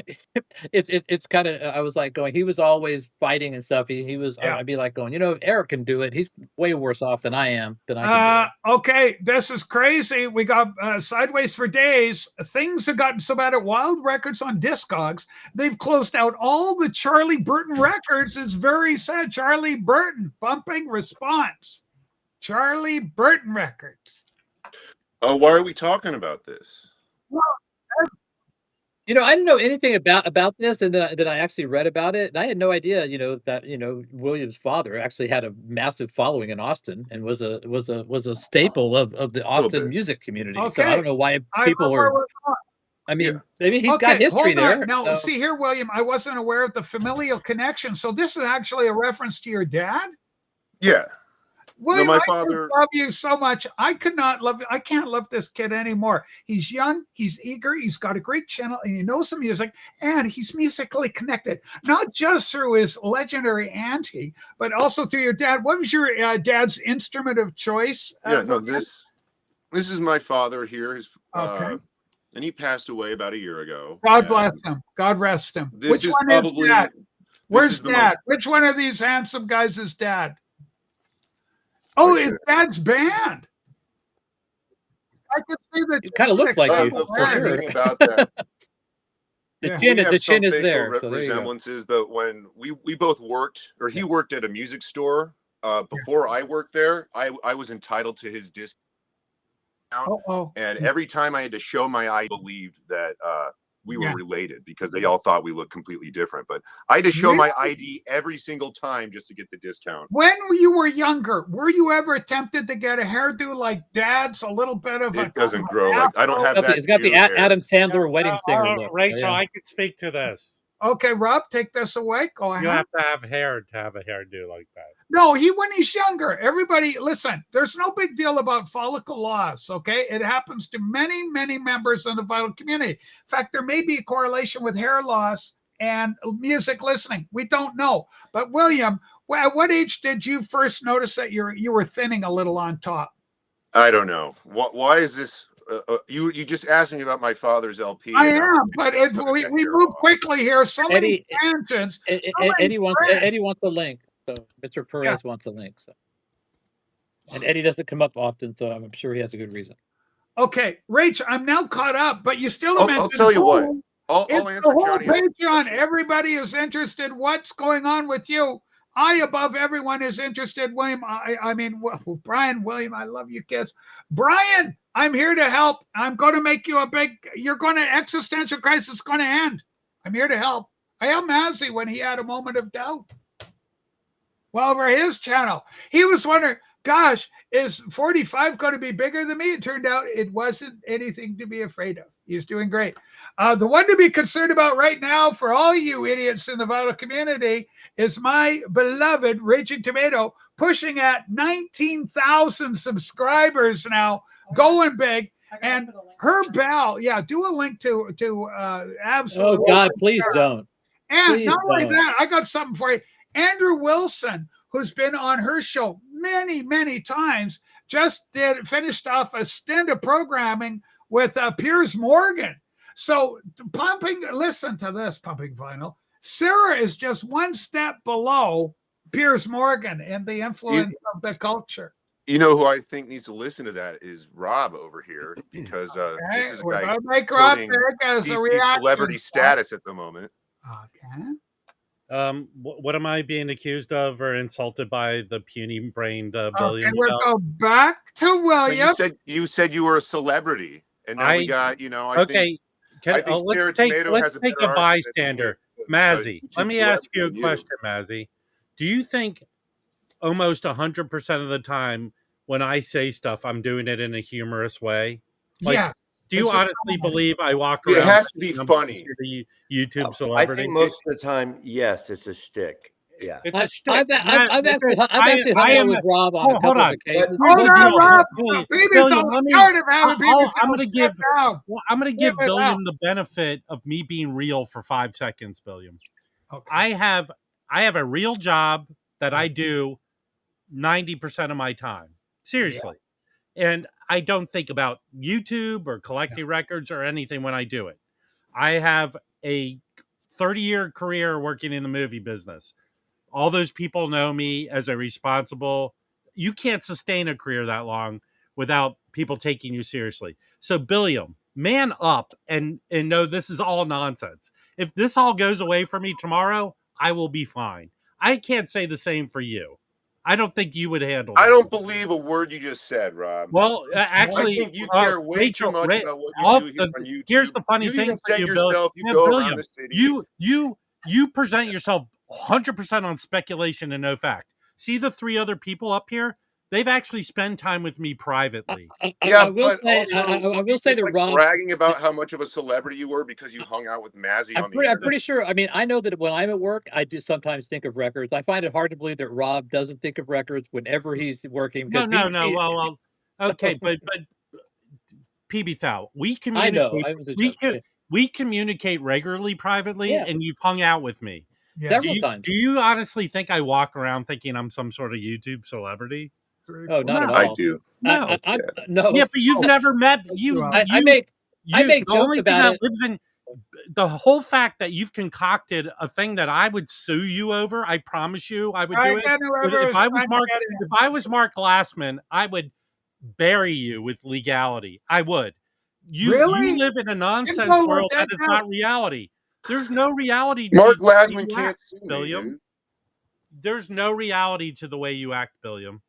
[SPEAKER 8] it's kind of I was like going. He was always fighting and stuff. He was
[SPEAKER 1] Yeah.
[SPEAKER 8] I'd be like going. You know, if Eric can do it, he's way worse off than I am. Than I can do it.
[SPEAKER 1] Okay, this is crazy. We got sideways for days. Things have gotten so bad at Wild Records on Discogs. They've closed out all the Charlie Burton records. It's very sad. Charlie Burton, bumping response. Charlie Burton records.
[SPEAKER 6] Why are we talking about this?
[SPEAKER 8] You know, I didn't know anything about this, and then I actually read about it, and I had no idea, that William's father actually had a massive following in Austin and was a staple of the Austin
[SPEAKER 6] bit.
[SPEAKER 8] music community. So
[SPEAKER 1] Okay.
[SPEAKER 8] I don't know why
[SPEAKER 1] I
[SPEAKER 8] people
[SPEAKER 1] know
[SPEAKER 8] were.
[SPEAKER 1] where we're going.
[SPEAKER 8] I mean,
[SPEAKER 6] Yeah.
[SPEAKER 8] maybe he's got history
[SPEAKER 1] hold on.
[SPEAKER 8] there.
[SPEAKER 1] Now,
[SPEAKER 8] so-
[SPEAKER 1] see here, William, I wasn't aware of the familial connection. So this is actually a reference to your dad?
[SPEAKER 6] Yeah.
[SPEAKER 1] William,
[SPEAKER 6] my
[SPEAKER 1] I just
[SPEAKER 6] father-
[SPEAKER 1] love you so much. I can't love this kid anymore. He's young, he's eager, he's got a great channel, and he knows some music, and he's musically connected, not just through his legendary auntie, but also through your dad. What was your dad's instrument of choice?
[SPEAKER 6] Yeah. No, this is my father here. His,
[SPEAKER 1] Okay.
[SPEAKER 6] and he passed away about a year ago.
[SPEAKER 1] God
[SPEAKER 6] And
[SPEAKER 1] bless him. God rest him.
[SPEAKER 6] This
[SPEAKER 1] Which
[SPEAKER 6] is
[SPEAKER 1] one
[SPEAKER 6] probably
[SPEAKER 1] is dad?
[SPEAKER 6] this
[SPEAKER 1] Where's
[SPEAKER 6] is the
[SPEAKER 1] dad?
[SPEAKER 6] most-
[SPEAKER 1] Which one of these handsome guys is dad? Oh,
[SPEAKER 6] Okay.
[SPEAKER 1] it's dad's band. I can see the
[SPEAKER 8] It kinda looks like you,
[SPEAKER 6] The
[SPEAKER 8] for
[SPEAKER 6] funny
[SPEAKER 8] sure.
[SPEAKER 6] thing about that,
[SPEAKER 8] The
[SPEAKER 1] Yeah.
[SPEAKER 8] chin,
[SPEAKER 6] we have
[SPEAKER 8] the chin
[SPEAKER 6] some
[SPEAKER 8] is
[SPEAKER 6] facial
[SPEAKER 8] there. So there you go.
[SPEAKER 6] resemblances, but when we both worked, or he worked at a music store before I worked there, I was entitled to his discount,
[SPEAKER 1] Oh,
[SPEAKER 6] and every time I had to show my ID, I believed that we were
[SPEAKER 1] Yeah.
[SPEAKER 6] related because they all thought we looked completely different. But I had to show my ID every single time just to get the discount.
[SPEAKER 1] when you were younger, were you ever tempted to get a hairdo like dad's? A little bit of a
[SPEAKER 6] It doesn't grow like I don't have that.
[SPEAKER 8] It's got the
[SPEAKER 6] cute hair.
[SPEAKER 8] Adam Sandler wedding singer look. So,
[SPEAKER 5] Rachel,
[SPEAKER 8] yeah.
[SPEAKER 5] I could speak to this.
[SPEAKER 1] Okay, Rob, take this away. Go ahead.
[SPEAKER 5] You have to have hair to have a hairdo like that.
[SPEAKER 1] No, when he's younger. Everybody, listen, there's no big deal about follicle loss, okay? It happens to many, many members in the vital community. In fact, there may be a correlation with hair loss and music listening. We don't know. But William, at what age did you first notice that you were thinning a little on top?
[SPEAKER 6] I don't know. Why is this? You just asked me about my father's LP.
[SPEAKER 1] I
[SPEAKER 6] and I'm-
[SPEAKER 1] am, but we move quickly here. So many
[SPEAKER 8] Eddie-
[SPEAKER 1] tangents.
[SPEAKER 8] Eddie wants
[SPEAKER 1] friends.
[SPEAKER 8] Eddie wants a link. So Mr. Perez wants a link. So, and Eddie doesn't come up often, so I'm sure he has a good reason.
[SPEAKER 1] Okay, Rach, I'm now caught up, but you still
[SPEAKER 6] I'll
[SPEAKER 1] mentioned
[SPEAKER 6] tell you what.
[SPEAKER 1] home.
[SPEAKER 6] I'll
[SPEAKER 1] It's
[SPEAKER 6] answer
[SPEAKER 1] the whole
[SPEAKER 6] Johnny.
[SPEAKER 1] Patreon. Everybody is interested. What's going on with you? I, above everyone, is interested. William, I mean, Brian, William, I love you kids. Brian, I'm here to help. I'm going to make you existential crisis is going to end. I'm here to help. I am Mazzy when he had a moment of doubt. Well, over his channel, he was wondering, gosh, is 45 going to be bigger than me? It turned out it wasn't anything to be afraid of. He's doing great. The one to be concerned about right now for all you idiots in the vinyl community is my beloved Raging Tomato, pushing at 19,000 subscribers now, going big. And her bell, do a link to absolutely.
[SPEAKER 8] Oh God, please don't.
[SPEAKER 1] And
[SPEAKER 8] Please
[SPEAKER 1] not only
[SPEAKER 8] don't.
[SPEAKER 1] that, I got something for you. Andrew Wilson, who's been on her show many, many times, just finished off a stint of programming with Piers Morgan. So listen to this, Pumping Vinyl. Sarah is just one step below Piers Morgan in the influence of the culture.
[SPEAKER 6] You know who I think needs to listen to that is Rob over here, because this is a guy he's celebrity status at the moment.
[SPEAKER 1] Okay.
[SPEAKER 5] What am I being accused of or insulted by the puny-brained Billiam?
[SPEAKER 1] Okay, we'll go back to William.
[SPEAKER 6] You said you were a celebrity, and now we got, I think Sarah Tomato has
[SPEAKER 5] let's take a bystander. Mazzy, let me ask you a question, Mazzy. Do you think almost 100% of the time when I say stuff, I'm doing it in a humorous way? Like, do you honestly believe I walk around?
[SPEAKER 6] It has to be funny.
[SPEAKER 5] The YouTube celebrity.
[SPEAKER 2] I think most of the time, yes, it's a shtick. Yeah,
[SPEAKER 8] it's a shtick. I've actually hung out with Rob on a couple of occasions.
[SPEAKER 1] Hold on, Rob.
[SPEAKER 5] I'm going to give Billiam the benefit of me being real for 5 seconds, Billiam. Okay. I have a real job that I do 90% of my time. Seriously. Yeah. And I don't think about YouTube or collecting records or anything when I do it. I have a 30-year career working in the movie business. All those people know me as a responsible. You can't sustain a career that long without people taking you seriously. So, Billiam, man up and know this is all nonsense. If this all goes away from me tomorrow, I will be fine. I can't say the same for you. I don't think you would handle it.
[SPEAKER 6] I don't believe a word you just said, Rob.
[SPEAKER 5] Well, actually,
[SPEAKER 6] I think you care way too much about what you do here on YouTube.
[SPEAKER 5] Here's the funny thing for you, Billiam.
[SPEAKER 6] Around the city.
[SPEAKER 5] You present yourself 100% on speculation and no fact. See the 3 other people up here? They've actually spent time with me privately.
[SPEAKER 8] I will say that Rob
[SPEAKER 6] bragging about how much of a celebrity you were because you hung out with Mazzy on the internet.
[SPEAKER 8] I'm pretty sure. I mean, I know that when I'm at work, I do sometimes think of records. I find it hard to believe that Rob doesn't think of records whenever he's working.
[SPEAKER 5] No. Well, okay, but PB Thou, we communicate.
[SPEAKER 8] I know.
[SPEAKER 5] We communicate regularly privately, and you've hung out with me
[SPEAKER 8] several times.
[SPEAKER 5] Do you honestly think I walk around thinking I'm some sort of YouTube celebrity?
[SPEAKER 8] Oh, not at all.
[SPEAKER 6] I do.
[SPEAKER 5] No.
[SPEAKER 8] No.
[SPEAKER 5] Yeah, but you've never met you.
[SPEAKER 8] I make jokes about it.
[SPEAKER 5] The whole fact that you've concocted a thing that I would sue you over, I promise you I would do it. If I was Mark Glassman, I would bury you with legality. I would. You live in a nonsense world that is not reality. There's no reality.
[SPEAKER 6] Mark Glassman can't sue me,
[SPEAKER 5] Billiam. There's no reality to the way you act, Billiam.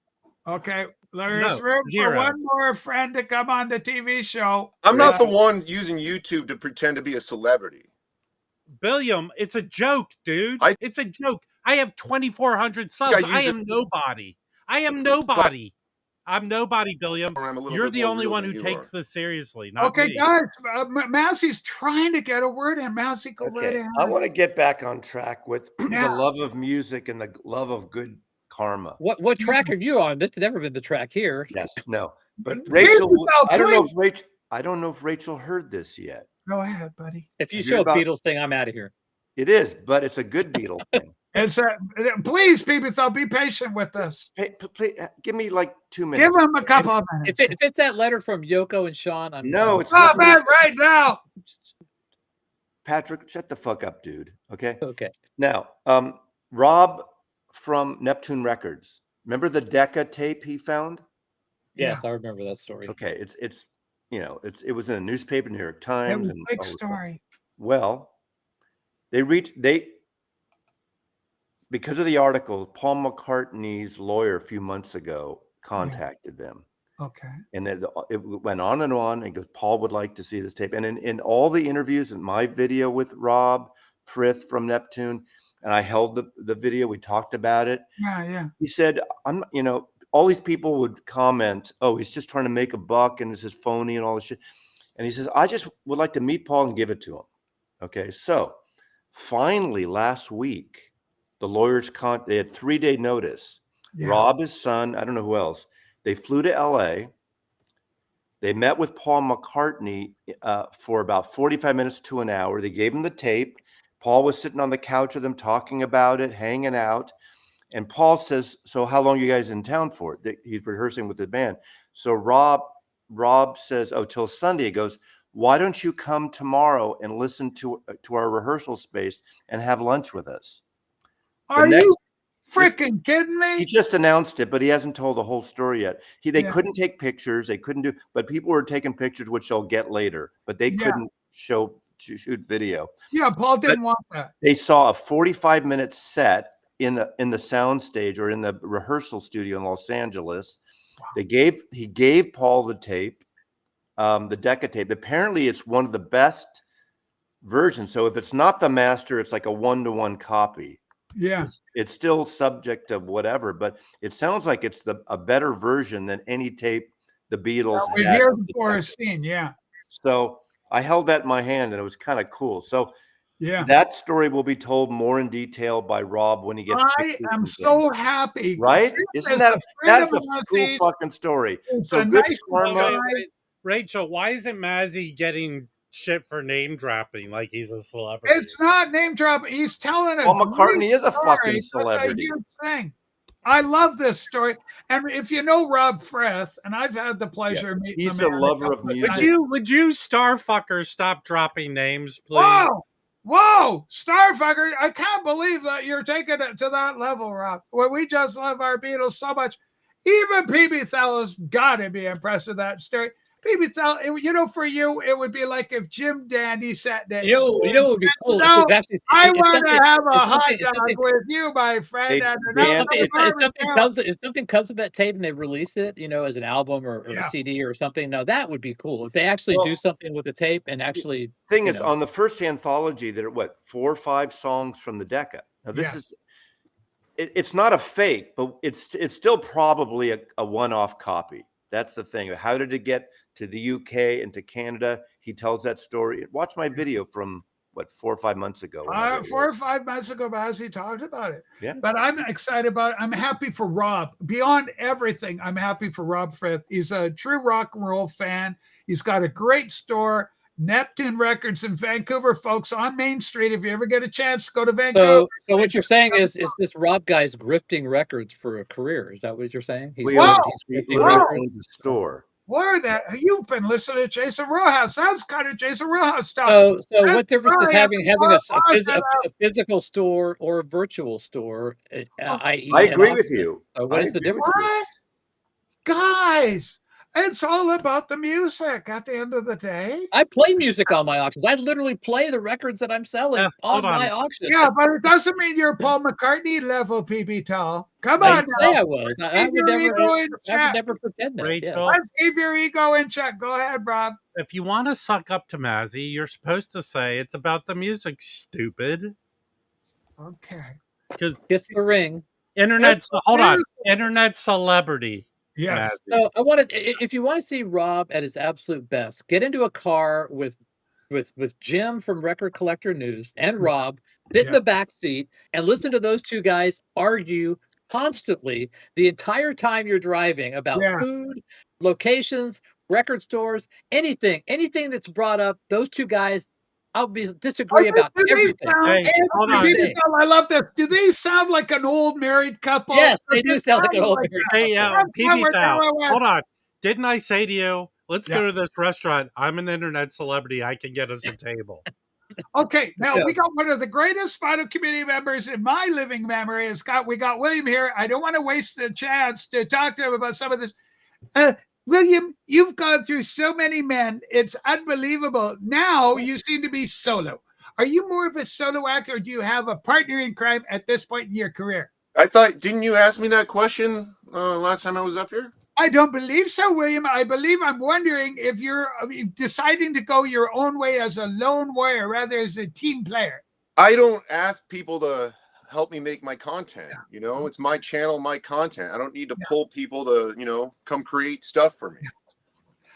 [SPEAKER 1] Okay, there's room for one more friend to come on the TV show.
[SPEAKER 6] I'm not the one using YouTube to pretend to be a celebrity.
[SPEAKER 5] Billiam, it's a joke, dude. It's a joke. I have 2,400 subs. I am nobody. I'm nobody, Billiam. You're the only one who takes this seriously. Not me.
[SPEAKER 1] Guys, Mousy's trying to get a word in. Mousy, go right ahead.
[SPEAKER 2] I want to get back on track with the love of music and the love of good karma.
[SPEAKER 8] What track are you on? That's never been the track here.
[SPEAKER 2] Yes, no. But Rachel, I don't know if Rachel heard this yet.
[SPEAKER 1] Go ahead, buddy.
[SPEAKER 8] If you show a Beatles thing, I'm out of here.
[SPEAKER 2] It is, but it's a good Beatles thing.
[SPEAKER 1] It's please, people, be patient with us.
[SPEAKER 2] Please, give me like 2 minutes.
[SPEAKER 1] Give them a couple of minutes.
[SPEAKER 8] If it's that letter from Yoko and Sean,
[SPEAKER 2] it's
[SPEAKER 1] not right now.
[SPEAKER 2] Patrick, shut the fuck up, dude. Okay.
[SPEAKER 8] Okay.
[SPEAKER 2] Now, Rob from Neptune Records. Remember the Decca tape he found?
[SPEAKER 8] Yes, I remember that story.
[SPEAKER 2] Okay, it was in a newspaper, New York Times,
[SPEAKER 1] and big story.
[SPEAKER 2] Well, because of the article, Paul McCartney's lawyer a few months ago contacted them.
[SPEAKER 1] Okay.
[SPEAKER 2] And then it went on and goes, Paul would like to see this tape. And in all the interviews in my video with Rob Frith from Neptune, and I held the video, we talked about it.
[SPEAKER 1] Yeah.
[SPEAKER 2] He said, all these people would comment, "Oh, he's just trying to make a buck, and this is phony and all this shit." And he says, "I just would like to meet Paul and give it to him." Okay, so finally last week, the lawyers they had 3-day notice.
[SPEAKER 1] Yeah.
[SPEAKER 2] Rob, his son, I don't know who else. They flew to LA. They met with Paul McCartney for about 45 minutes to an hour. They gave him the tape. Paul was sitting on the couch with them, talking about it, hanging out. And Paul says, "So how long are you guys in town for?" He's rehearsing with the band. So Rob says, "Oh, till Sunday." He goes, "Why don't you come tomorrow and listen to our rehearsal space and have lunch with us?"
[SPEAKER 1] Are you freaking kidding me?
[SPEAKER 2] He just announced it, but he hasn't told the whole story yet. They couldn't take pictures. They couldn't do, but people were taking pictures, which they'll get later, but they couldn't shoot video.
[SPEAKER 1] Yeah, Paul didn't want that.
[SPEAKER 2] They saw a 45-minute set in the sound stage or in the rehearsal studio in Los Angeles. Wow. He gave Paul the tape, the Decca tape. Apparently it's one of the best versions. So if it's not the master, it's like a 1-to-1 copy.
[SPEAKER 1] Yeah,
[SPEAKER 2] it's still subject to whatever, but it sounds like it's a better version than any tape the Beatles
[SPEAKER 1] we
[SPEAKER 2] had.
[SPEAKER 1] hear before a scene. Yeah.
[SPEAKER 2] So I held that in my hand, and it was kind of cool. So
[SPEAKER 1] yeah,
[SPEAKER 2] that story will be told more in detail by Rob when he gets.
[SPEAKER 1] I am so happy.
[SPEAKER 2] Right? Isn't that a cool fucking story? So good karma.
[SPEAKER 5] Rachel, why isn't Mazzy getting shit for name dropping like he's a celebrity?
[SPEAKER 1] It's not name dropping. He's telling us.
[SPEAKER 2] Paul McCartney is a fucking celebrity.
[SPEAKER 1] That's a huge thing. I love this story. And if you know Rob Frith, and I've had the pleasure of meeting him.
[SPEAKER 2] He's a lover of music.
[SPEAKER 5] Would you starfuckers stop dropping names, please?
[SPEAKER 1] Whoa, Starfucker. I can't believe that you're taking it to that level, Rob, where we just love our Beatles so much. Even PB Thel's got to be impressed with that story. PB Thel, for you, it would be like if Jim Dandy sat there.
[SPEAKER 8] You know what would be cool?
[SPEAKER 1] I want to have a hot dog with you, my friend.
[SPEAKER 8] If something comes with that tape and they release it, as an album or a CD or something, no, that would be cool. If they actually do something with the tape and actually.
[SPEAKER 2] Thing is, on the first anthology, there are 4 or 5 songs from the Decca. Now this is. It's not a fake, but it's still probably a one-off copy. That's the thing. How did it get to the UK and to Canada? He tells that story. Watch my video from 4 or 5 months ago.
[SPEAKER 1] 4 or 5 months ago, as he talked about it.
[SPEAKER 2] Yeah.
[SPEAKER 1] But I'm excited about it. I'm happy for Rob. Beyond everything, I'm happy for Rob Frith. He's a true rock and roll fan. He's got a great store, Neptune Records in Vancouver, folks, on Main Street. If you ever get a chance, go to Vancouver.
[SPEAKER 8] So what you're saying is this Rob guy's grifting records for a career? Is that what you're saying?
[SPEAKER 2] He's the store.
[SPEAKER 1] Where that you've been listening to Jason Rojas? That's kind of Jason Rojas stuff.
[SPEAKER 8] So what difference is having a physical store or a virtual store? I
[SPEAKER 2] agree with you.
[SPEAKER 8] What is the difference?
[SPEAKER 1] What? Guys, it's all about the music at the end of the day.
[SPEAKER 8] I play music on my auctions. I literally play the records that I'm selling on my auction.
[SPEAKER 1] Yeah, but it doesn't mean you're Paul McCartney level, PB Tall. Come on.
[SPEAKER 8] I didn't say I was. I would never pretend that.
[SPEAKER 5] Rachel,
[SPEAKER 1] let's keep your ego in check. Go ahead, Rob.
[SPEAKER 5] If you want to suck up to Mazzy, you're supposed to say it's about the music, stupid.
[SPEAKER 1] Okay.
[SPEAKER 5] Because
[SPEAKER 8] kiss the ring.
[SPEAKER 5] Internet celebrity.
[SPEAKER 1] Yes.
[SPEAKER 8] So if you want to see Rob at his absolute best, get into a car with Jim from Record Collector News and Rob, sit in the back seat and listen to those two guys argue constantly the entire time you're driving about food, locations, record stores, anything that's brought up. Those two guys, I'll disagree about everything.
[SPEAKER 1] I love this. Do these sound like an old married couple?
[SPEAKER 8] Yes, they do sound like an old married couple.
[SPEAKER 5] PB Thal, hold on. Didn't I say to you, let's go to this restaurant? I'm an internet celebrity. I can get us a table.
[SPEAKER 1] Okay, now we got one of the greatest Vinyl community members in my living memory. We got William here. I don't want to waste the chance to talk to him about some of this. William, you've gone through so many men. It's unbelievable. Now you seem to be solo. Are you more of a solo actor, or do you have a partner in crime at this point in your career?
[SPEAKER 6] Didn't you ask me that question last time I was up here?
[SPEAKER 1] I don't believe so, William. I'm wondering if you're deciding to go your own way as a lone warrior rather as a team player.
[SPEAKER 6] I don't ask people to help me make my content. You know, it's my channel, my content. I don't need to pull people to, you know, come create stuff for me.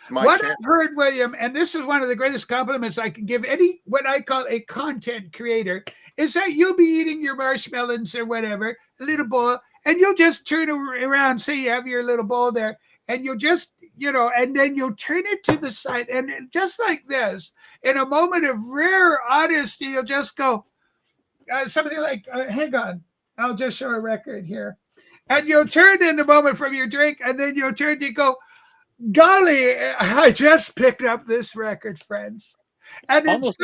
[SPEAKER 6] It's my
[SPEAKER 1] What
[SPEAKER 6] channel.
[SPEAKER 1] I've heard, William, and this is one of the greatest compliments I can give any what I call a content creator, is that you'll be eating your marshmallows or whatever, a little bowl, and you'll just turn around, say you have your little bowl there, and you'll just, you know, and then you'll turn it to the side, and just like this, in a moment of rare honesty, you'll just go, something like, hang on, I'll just show a record here. And you'll turn in the moment from your drink, and then you'll turn to go, golly, I just picked up this record, friends. And
[SPEAKER 8] almost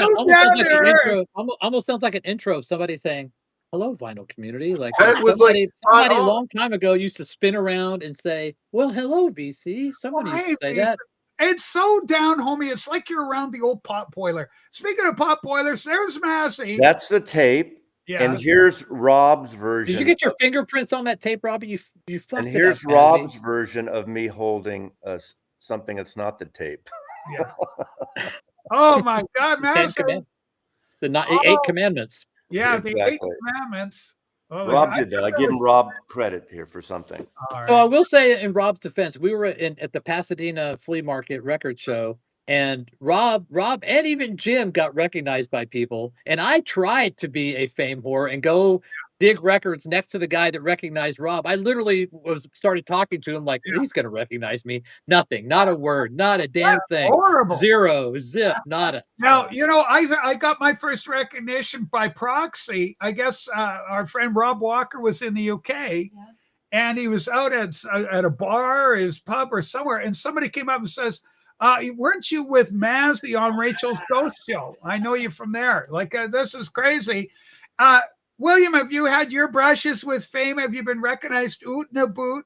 [SPEAKER 8] sounds like an intro of somebody saying, hello, vinyl community. Like somebody a long time ago used to spin around and say, well, hello, VC. Somebody used to say that.
[SPEAKER 1] It's so down, homie. It's like you're around the old pot boiler. Speaking of pot boilers, there's Massey.
[SPEAKER 2] That's the tape.
[SPEAKER 1] Yeah.
[SPEAKER 2] And here's Rob's version.
[SPEAKER 8] Did you get your fingerprints on that tape, Robbie? You fucked
[SPEAKER 2] And
[SPEAKER 8] it
[SPEAKER 2] here's
[SPEAKER 8] up,
[SPEAKER 2] Rob's version of me holding something that's not the tape.
[SPEAKER 1] Yeah. Oh my God, Massey.
[SPEAKER 8] The 8 commandments.
[SPEAKER 1] Yeah,
[SPEAKER 2] Exactly.
[SPEAKER 1] the 8 commandments. Oh,
[SPEAKER 2] Rob did that. I give him Rob credit here for something.
[SPEAKER 1] Right.
[SPEAKER 8] So I will say, in Rob's defense, we were at the Pasadena Flea Market record show, and Rob, and even Jim got recognized by people. And I tried to be a fame whore and go dig records next to the guy that recognized Rob. I literally started talking to him like, he's going to recognize me. Nothing, not a word, not a damn thing.
[SPEAKER 1] Horrible.
[SPEAKER 8] Zero, zip, nada.
[SPEAKER 1] Now, you know, I got my first recognition by proxy. I guess our friend Rob Walker was in the UK, and he was out at a bar or his pub or somewhere, and somebody came up and says, weren't you with Mazzy on Rachel's Ghost Show? I know you from there. Like, this is crazy. William, have you had your brushes with fame? Have you been recognized, oot and a boot,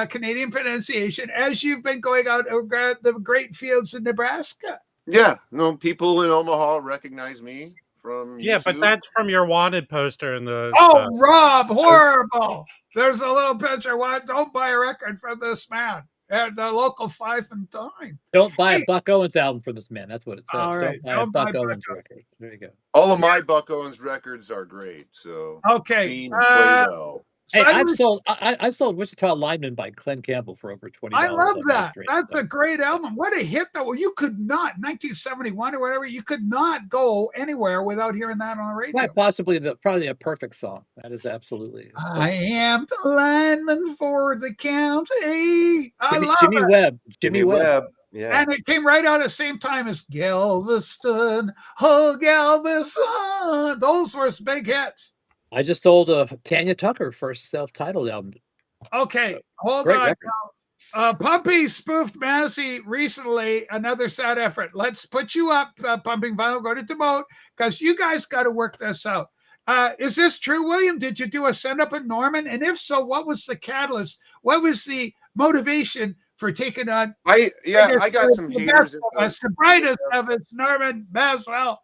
[SPEAKER 1] Canadian pronunciation, as you've been going out over the great fields in Nebraska?
[SPEAKER 6] Yeah, no, people in Omaha recognize me from YouTube.
[SPEAKER 5] But that's from your wanted poster in the.
[SPEAKER 1] Rob, horrible! There's a little picture. What? Don't buy a record from this man at the local 5 and Dime.
[SPEAKER 8] Don't buy a Buck Owens album for this man. That's what it says.
[SPEAKER 1] All right.
[SPEAKER 8] Don't buy a Buck Owens record. There you go.
[SPEAKER 6] All of my Buck Owens records are great. So
[SPEAKER 1] okay.
[SPEAKER 8] Hey, I've sold Wichita Lineman by Glenn Campbell for over $20.
[SPEAKER 1] I love that. That's a great album. What a hit, though. You could not, 1971 or whatever, you could not go anywhere without hearing that on the radio.
[SPEAKER 8] Quite possibly probably a perfect song. That is absolutely.
[SPEAKER 1] I am the lineman for the county.
[SPEAKER 8] Jimmy Webb.
[SPEAKER 2] Yeah.
[SPEAKER 1] And it came right out at the same time as Galveston. Oh, Galveston. Those were big hits.
[SPEAKER 8] I just sold Tanya Tucker first self-titled album.
[SPEAKER 1] Okay, hold
[SPEAKER 8] Great
[SPEAKER 1] on.
[SPEAKER 8] record.
[SPEAKER 1] Pumpy spoofed Massey recently. Another sad effort. Let's put you up, Pumping Vinyl. Go to Demote because you guys got to work this out. Is this true, William? Did you do a send up in Norman? And if so, what was the catalyst? What was the motivation for taking on?
[SPEAKER 6] I got some haters.
[SPEAKER 1] The brightest of it's Norman Maswell.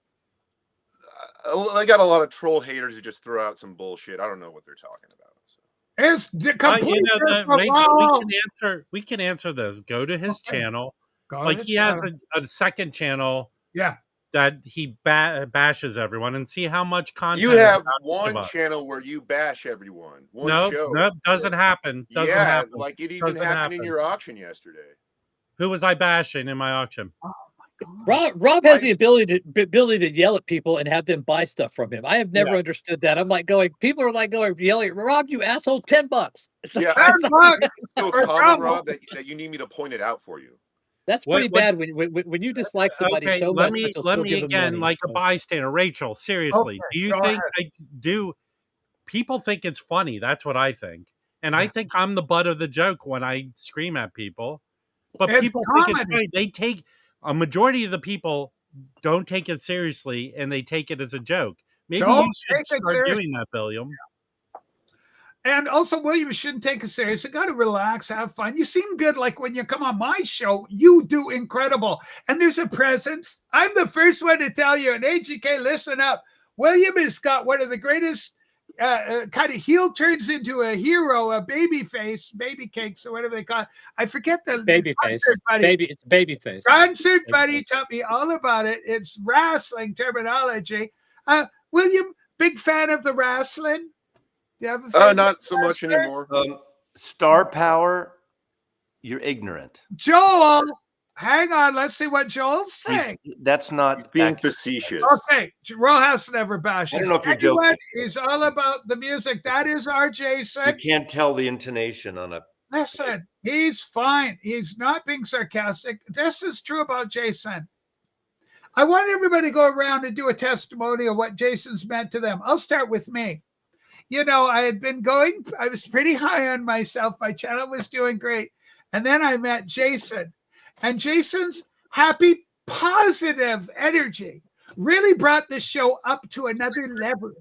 [SPEAKER 6] I got a lot of troll haters who just throw out some bullshit. I don't know what they're talking about. So.
[SPEAKER 1] It's complete.
[SPEAKER 5] Rachel, we can answer this. Go to his channel. He has a second channel.
[SPEAKER 1] Yeah.
[SPEAKER 5] That he bashes everyone and see how much content.
[SPEAKER 6] You have one channel where you bash everyone.
[SPEAKER 5] No, doesn't happen. Doesn't happen.
[SPEAKER 6] Like it even happened in your auction yesterday.
[SPEAKER 5] Who was I bashing in my auction?
[SPEAKER 8] Rob has the ability to yell at people and have them buy stuff from him. I have never understood that. I'm like people are like yelling, Rob, you asshole, $10. It's
[SPEAKER 6] yeah, it's so common, Rob, that you need me to point it out for you.
[SPEAKER 8] That's pretty bad when you dislike somebody so much.
[SPEAKER 5] Let me again, like a bystander, Rachel. Seriously, do you think I do? People think it's funny. That's what I think, and I think I'm the butt of the joke when I scream at people. But people think it's funny. They take. A majority of the people don't take it seriously, and they take it as a joke. Maybe you should start doing that, William.
[SPEAKER 1] And also, William, you shouldn't take it serious. You got to relax, have fun. You seem good. Like when you come on my show, you do incredible. And there's a presence. I'm the first one to tell you, and AGK, listen up. William has got one of the greatest kind of heel turns into a hero, a baby face, baby cakes, or whatever they call it. I forget the
[SPEAKER 8] baby face. It's baby face.
[SPEAKER 1] Concert buddy taught me all about it. It's wrestling terminology. William, big fan of the wrestling? Do you have a favorite
[SPEAKER 6] Not so much
[SPEAKER 1] wrestler?
[SPEAKER 6] anymore.
[SPEAKER 2] Star power, you're ignorant.
[SPEAKER 1] Joel, hang on. Let's see what Joel's saying.
[SPEAKER 2] That's not
[SPEAKER 6] Being
[SPEAKER 2] accurate.
[SPEAKER 6] facetious.
[SPEAKER 1] Okay, Rojas never bashes.
[SPEAKER 2] I don't know if you're
[SPEAKER 1] anyone.
[SPEAKER 2] joking.
[SPEAKER 1] He's all about the music. That is our
[SPEAKER 2] You
[SPEAKER 1] Jason.
[SPEAKER 2] can't tell the intonation on a.
[SPEAKER 1] Listen, he's fine. He's not being sarcastic. This is true about Jason. I want everybody to go around and do a testimony of what Jason's meant to them. I'll start with me. You know, I was pretty high on myself. My channel was doing great. And then I met Jason. And Jason's happy, positive energy really brought the show up to another level.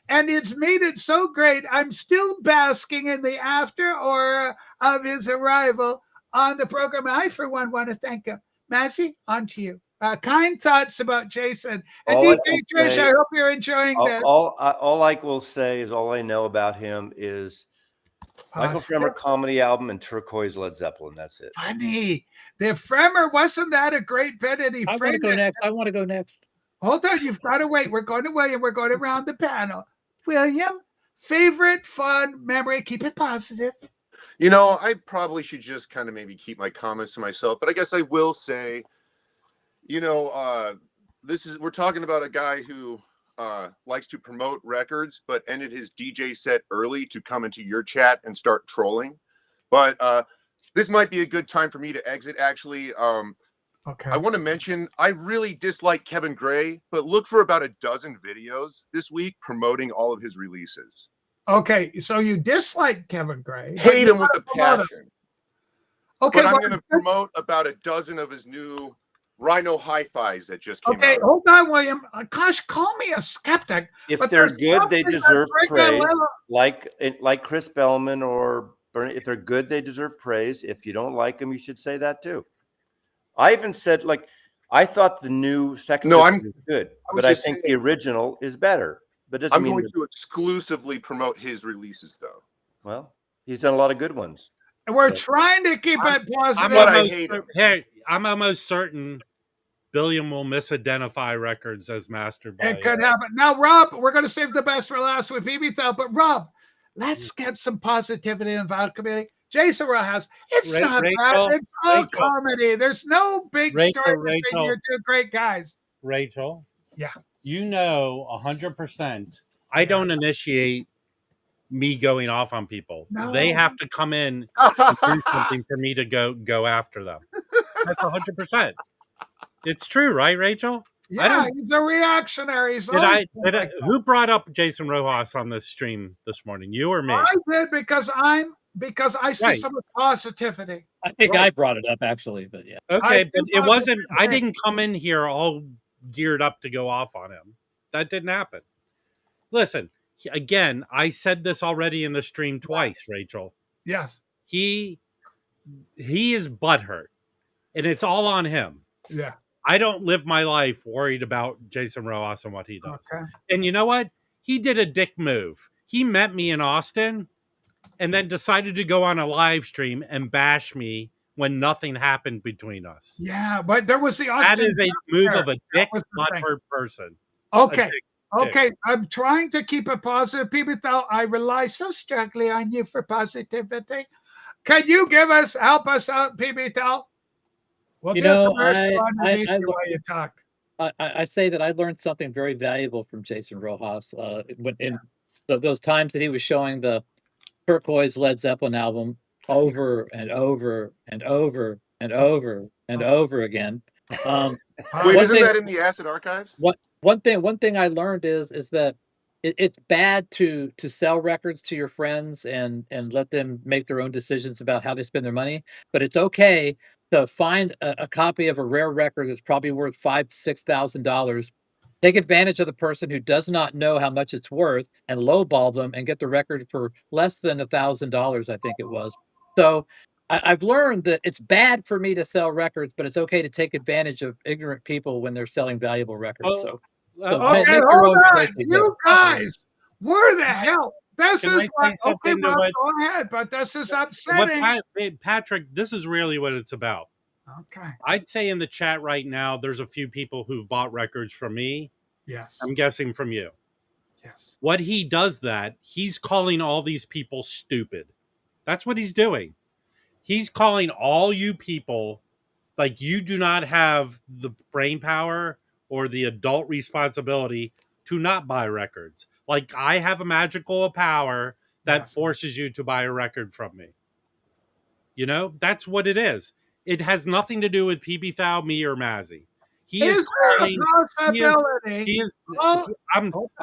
[SPEAKER 1] And it's made it so great. I'm still basking in the after aura of his arrival on the program. I, for one, want to thank him. Massey, on to you. Kind thoughts about Jason. And
[SPEAKER 2] All I
[SPEAKER 1] DJ
[SPEAKER 2] can
[SPEAKER 1] Trish,
[SPEAKER 2] say-
[SPEAKER 1] I hope you're enjoying this.
[SPEAKER 2] All I will say is all I know about him is Michael Fremer comedy album and Turquoise Led Zeppelin. That's it.
[SPEAKER 1] Funny. The Fremer, wasn't that a great bit? And he
[SPEAKER 8] I want to
[SPEAKER 1] framed
[SPEAKER 8] go
[SPEAKER 1] it.
[SPEAKER 8] next. I want to go next.
[SPEAKER 1] Hold on, you've got to wait. We're going to William. We're going around the panel. William, favorite fun memory. Keep it positive.
[SPEAKER 6] You know, I probably should just kind of maybe keep my comments to myself, but I guess I will say, you know, we're talking about a guy who likes to promote records, but ended his DJ set early to come into your chat and start trolling. But this might be a good time for me to exit, actually.
[SPEAKER 1] Okay.
[SPEAKER 6] I want to mention, I really dislike Kevin Gray, but look for about a dozen videos this week promoting all of his releases.
[SPEAKER 1] Okay, so you dislike Kevin Gray. but
[SPEAKER 6] Hate
[SPEAKER 1] you
[SPEAKER 6] him with a
[SPEAKER 1] wanna promote him.
[SPEAKER 6] passion.
[SPEAKER 1] Okay,
[SPEAKER 6] But I'm
[SPEAKER 1] well,
[SPEAKER 6] going to promote about a dozen of his new Rhino hi-fis that just came
[SPEAKER 1] okay,
[SPEAKER 6] out.
[SPEAKER 1] hold on, William. Gosh, call me a skeptic.
[SPEAKER 2] If
[SPEAKER 1] but
[SPEAKER 2] they're
[SPEAKER 1] there's
[SPEAKER 2] good, they
[SPEAKER 1] something
[SPEAKER 2] deserve
[SPEAKER 1] that's right
[SPEAKER 2] praise.
[SPEAKER 1] level.
[SPEAKER 2] Like Chris Bellman or Bernie. If they're good, they deserve praise. If you don't like them, you should say that too. I even said, like, I thought the new Sex Pistols was good, but I think the original is better. But doesn't
[SPEAKER 6] I'm
[SPEAKER 2] mean
[SPEAKER 6] going to exclusively promote his releases, though.
[SPEAKER 2] well, he's done a lot of good ones.
[SPEAKER 1] And we're trying to keep it positive.
[SPEAKER 5] I'm almost certain Billiam will misidentify records as mastered by
[SPEAKER 1] It could happen. Now, Rob, we're going to save the best for last with BB Thel, but Rob, let's get some positivity in Vital Community. Jason Rojas, it's not bad. It's all comedy. There's no big story between your two great guys.
[SPEAKER 5] Rachel,
[SPEAKER 1] yeah,
[SPEAKER 5] you know 100%. I don't initiate me going off on people.
[SPEAKER 1] No.
[SPEAKER 5] They have to come in and do something for me to go after them. That's 100%. It's true, right, Rachel?
[SPEAKER 1] Yeah, he's a reactionary.
[SPEAKER 5] Who brought up Jason Rojas on this stream this morning? You or me?
[SPEAKER 1] I did because I see some positivity.
[SPEAKER 8] I think I brought it up actually, but yeah.
[SPEAKER 5] Okay, but it wasn't. I didn't come in here all geared up to go off on him. That didn't happen. Listen, again, I said this already in the stream twice, Rachel.
[SPEAKER 1] Yes.
[SPEAKER 5] He is butthurt, and it's all on him.
[SPEAKER 1] Yeah.
[SPEAKER 5] I don't live my life worried about Jason Rojas and what he does.
[SPEAKER 1] Okay.
[SPEAKER 5] And you know what? He did a dick move. He met me in Austin and then decided to go on a live stream and bash me when nothing happened between us.
[SPEAKER 1] Yeah, but there was the Austin.
[SPEAKER 5] That is a move of a dick butthurt person.
[SPEAKER 1] Okay. Okay. I'm trying to keep it positive. People thought I rely so strongly on you for positivity. Can you help us out, PB Well,
[SPEAKER 8] you know,
[SPEAKER 1] you talk.
[SPEAKER 8] I say that I learned something very valuable from Jason Rojas in those times that he was showing the Turquoise Led Zeppelin album over and over and over and over and over again.
[SPEAKER 6] Wait, isn't that in the Acid Archives?
[SPEAKER 8] One thing I learned is that it's bad to sell records to your friends and let them make their own decisions about how they spend their money, but it's okay to find a copy of a rare record that's probably worth $5,000 to $6,000. Take advantage of the person who does not know how much it's worth and lowball them and get the record for less than $1,000, I think it was. So I've learned that it's bad for me to sell records, but it's okay to take advantage of ignorant people when they're selling valuable records.
[SPEAKER 1] Okay, hold on. You guys, where the hell? This is what, okay, Rob, go ahead, but this is upsetting.
[SPEAKER 5] Patrick, this is really what it's about.
[SPEAKER 1] Okay.
[SPEAKER 5] I'd say in the chat right now, there's a few people who've bought records from me.
[SPEAKER 1] Yes.
[SPEAKER 5] I'm guessing from you.
[SPEAKER 1] Yes.
[SPEAKER 5] What he does that, he's calling all these people stupid. That's what he's doing. He's calling all you people like you do not have the brain power or the adult responsibility to not buy records. Like I have a magical power that forces you to buy a record from me. You know, that's what it is. It has nothing to do with PB Thou, me, or Mazzy. He is calling.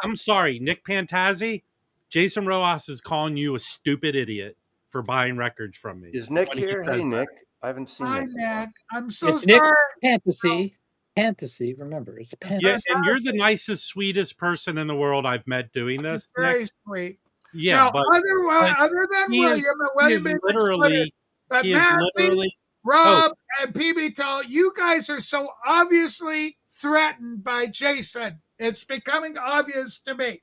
[SPEAKER 5] I'm sorry, Nick Pantazzi. Jason Rojas is calling you a stupid idiot for buying records from me.
[SPEAKER 2] Is Nick here? Hey, Nick. I haven't seen
[SPEAKER 1] Hi,
[SPEAKER 2] Nick.
[SPEAKER 1] Nick. I'm so
[SPEAKER 8] It's
[SPEAKER 1] sorry.
[SPEAKER 8] Nick Fantasy. Remember, it's a fantasy.
[SPEAKER 5] Yeah, and you're the nicest, sweetest person in the world I've met doing this.
[SPEAKER 1] Very
[SPEAKER 5] Nick.
[SPEAKER 1] sweet.
[SPEAKER 5] Yeah,
[SPEAKER 1] now,
[SPEAKER 5] but
[SPEAKER 1] other than William,
[SPEAKER 5] he is literally,
[SPEAKER 1] Rob, and PB Tall, you guys are so obviously threatened by Jason. It's becoming obvious to me.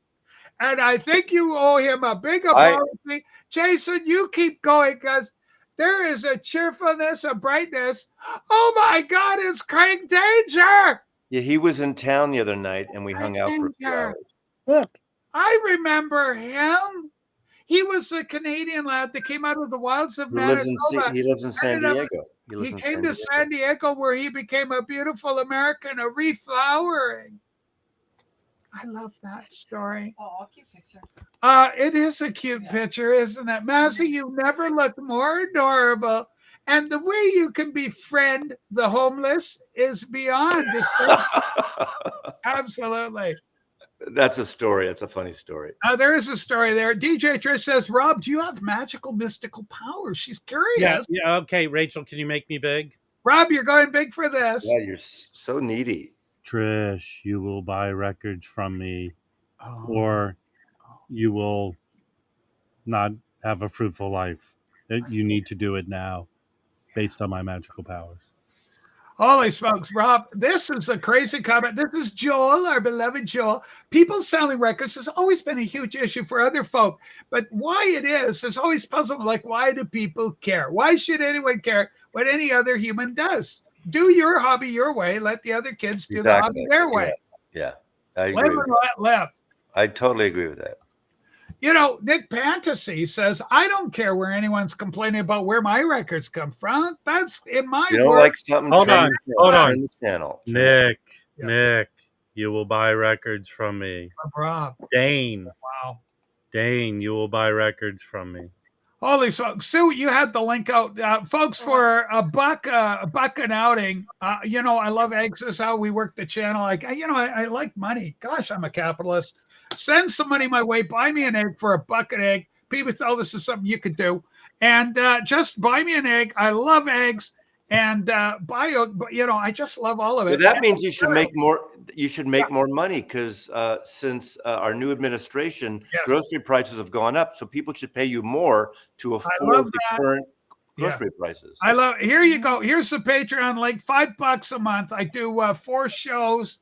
[SPEAKER 1] And I think you owe him a big apology. Jason, you keep going because there is a cheerfulness, a brightness. Oh my God, it's Craig Danger.
[SPEAKER 2] Yeah, he was in town the other night and we hung out for a few hours.
[SPEAKER 8] Look,
[SPEAKER 1] I remember him. He was a Canadian lad that came out of the wilds of Manitoba.
[SPEAKER 2] He lives in San Diego.
[SPEAKER 1] He came to San Diego where he became a beautiful American, a reflowering. I love that story.
[SPEAKER 3] Oh, cute picture.
[SPEAKER 1] It is a cute picture, isn't it? Mazzy, you never looked more adorable. And the way you can befriend the homeless is beyond. Absolutely.
[SPEAKER 2] That's a story. That's a funny story.
[SPEAKER 1] There is a story there. DJ Trish says, Rob, do you have magical, mystical powers? She's curious.
[SPEAKER 5] Yeah. Okay, Rachel, can you make me big?
[SPEAKER 1] Rob, you're going big for this.
[SPEAKER 2] Yeah, you're so needy.
[SPEAKER 5] Trish, you will buy records from me, or you will not have a fruitful life. You need to do it now based on my magical powers.
[SPEAKER 1] Holy smokes, Rob. This is a crazy comment. This is Joel, our beloved Joel. People selling records has always been a huge issue for other folk. But why it is always puzzled. Like, why do people care? Why should anyone care what any other human does? Do your hobby your way. Let the other kids do the hobby their way.
[SPEAKER 2] Yeah. I agree
[SPEAKER 1] live and let live.
[SPEAKER 2] I totally agree with that.
[SPEAKER 1] You know, Nick Fantasy says, I don't care where anyone's complaining about where my records come from. That's in my
[SPEAKER 2] don't like something.
[SPEAKER 5] Hold on.
[SPEAKER 2] The channel.
[SPEAKER 5] Nick, you will buy records from me.
[SPEAKER 1] Rob.
[SPEAKER 5] Dane.
[SPEAKER 1] Wow.
[SPEAKER 5] Dane, you will buy records from me.
[SPEAKER 1] Holy smokes. Sue, you had the link out. Folks, for a buck an outing, you know, I love eggs. This is how we work the channel. Like, you know, I like money. Gosh, I'm a capitalist. Send some money my way. Buy me an egg for a buck an egg. People thought this is something you could do. And just buy me an egg. I love eggs. And I just love all of it.
[SPEAKER 2] Well, that means you should make more. You should make more money because since our new administration, grocery prices have gone up, so people should pay you more to afford the current grocery prices.
[SPEAKER 1] I love. Here you go. Here's the Patreon link. $5 a month. I do 4 shows.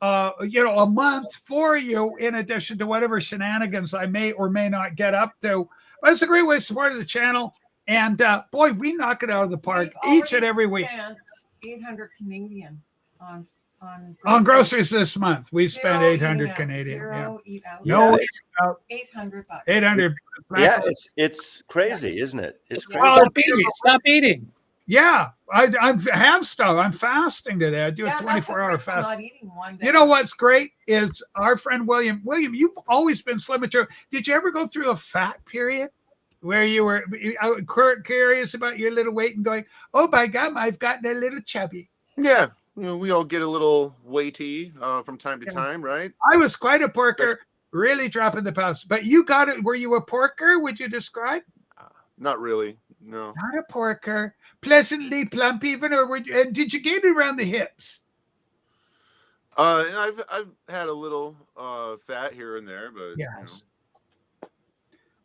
[SPEAKER 1] A month for you, in addition to whatever shenanigans I may or may not get up to. But it's a great way to support the channel. And boy, we knock it out of the park each and every week.
[SPEAKER 3] 800 Canadian
[SPEAKER 1] on groceries this month. We spent 800 Canadian.
[SPEAKER 3] $800.
[SPEAKER 1] 800.
[SPEAKER 2] Yeah, it's crazy, isn't it? It's crazy.
[SPEAKER 8] Stop eating.
[SPEAKER 1] Yeah, I have stuff. I'm fasting today. I do a 24-hour fast.
[SPEAKER 3] Not eating one day.
[SPEAKER 1] You know what's great is our friend William. William, you've always been slim and true. Did you ever go through a fat period where you were curious about your little weight and going, oh my God, I've gotten a little chubby?
[SPEAKER 6] Yeah, we all get a little weighty from time to time, right?
[SPEAKER 1] I was quite a porker, really dropping the pounds. But you got it. Were you a porker? Would you describe?
[SPEAKER 6] Not really. No.
[SPEAKER 1] Not a porker. Pleasantly plump, even, or and did you gain it around the hips?
[SPEAKER 6] I've had a little fat here and there, but
[SPEAKER 1] yes.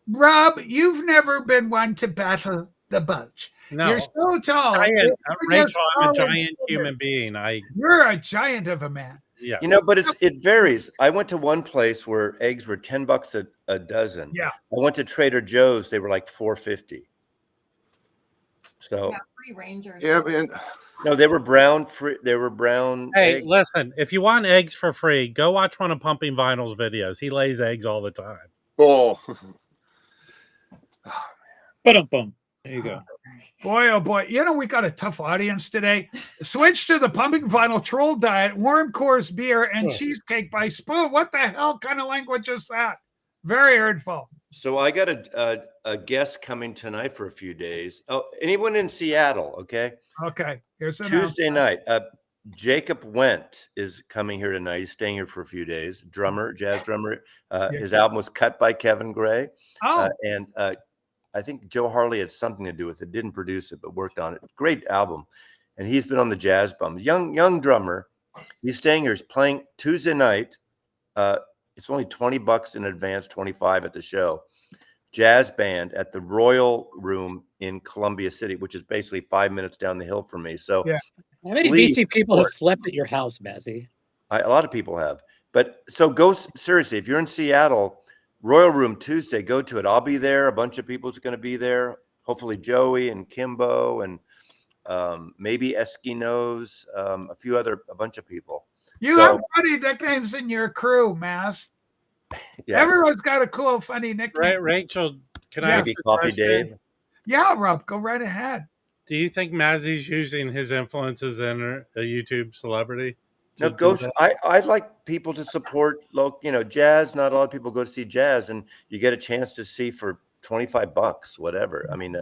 [SPEAKER 1] Rob, you've never been one to battle the bulge.
[SPEAKER 5] No.
[SPEAKER 1] You're so tall.
[SPEAKER 5] Rachel, I'm a giant human being.
[SPEAKER 1] You're a giant of a man.
[SPEAKER 5] Yeah.
[SPEAKER 2] But it varies. I went to one place where eggs were $10 a dozen.
[SPEAKER 1] Yeah.
[SPEAKER 2] I went to Trader Joe's. They were like $4.50. So
[SPEAKER 3] Yeah, free rangers.
[SPEAKER 6] Yeah, man.
[SPEAKER 2] no, they were brown. They were brown.
[SPEAKER 5] Hey,
[SPEAKER 2] eggs.
[SPEAKER 5] listen, if you want eggs for free, go watch one of Pumping Vinyl's videos. He lays eggs all the time.
[SPEAKER 6] Oh.
[SPEAKER 8] Boom. There you go.
[SPEAKER 1] Boy, oh boy. You know, we got a tough audience today. Switch to the Pumping Vinyl Troll Diet, warm course beer, and cheesecake by spoon. What the hell kind of language is that? Very hurtful.
[SPEAKER 2] So I got a guest coming tonight for a few days. Oh, anyone in Seattle? Okay.
[SPEAKER 1] Okay. Here's an
[SPEAKER 2] Tuesday night. Jacob Went is coming here tonight. He's staying here for a few days. Drummer, jazz drummer. His album was cut by Kevin Gray.
[SPEAKER 1] Oh.
[SPEAKER 2] And I think Joe Harley had something to do with it. Didn't produce it, but worked on it. Great album. And he's been on the Jazz Bums. Young drummer. He's staying here. He's playing Tuesday night. It's only $20 in advance, 25 at the show. Jazz band at the Royal Room in Columbia City, which is basically 5 minutes down the hill from me. So
[SPEAKER 1] yeah.
[SPEAKER 8] How many BC people have slept at your house, Mazzy?
[SPEAKER 2] A lot of people have. But so go seriously. If you're in Seattle, Royal Room Tuesday, go to it. I'll be there. A bunch of people's going to be there. Hopefully Joey and Kimbo and maybe Eskimos, a bunch of people.
[SPEAKER 1] You have funny nicknames in your crew, Mass.
[SPEAKER 2] Yeah.
[SPEAKER 1] Everyone's got a cool, funny nickname.
[SPEAKER 5] Right, Rachel, can I ask
[SPEAKER 2] Maybe
[SPEAKER 5] a
[SPEAKER 2] Coffee
[SPEAKER 5] question?
[SPEAKER 2] Dave.
[SPEAKER 1] Yeah, Rob, go right ahead.
[SPEAKER 5] Do you think Mazzy's using his influences in a YouTube celebrity?
[SPEAKER 2] No, I'd like people to support local, jazz. Not a lot of people go to see jazz, and you get a chance to see for $25, whatever. I mean,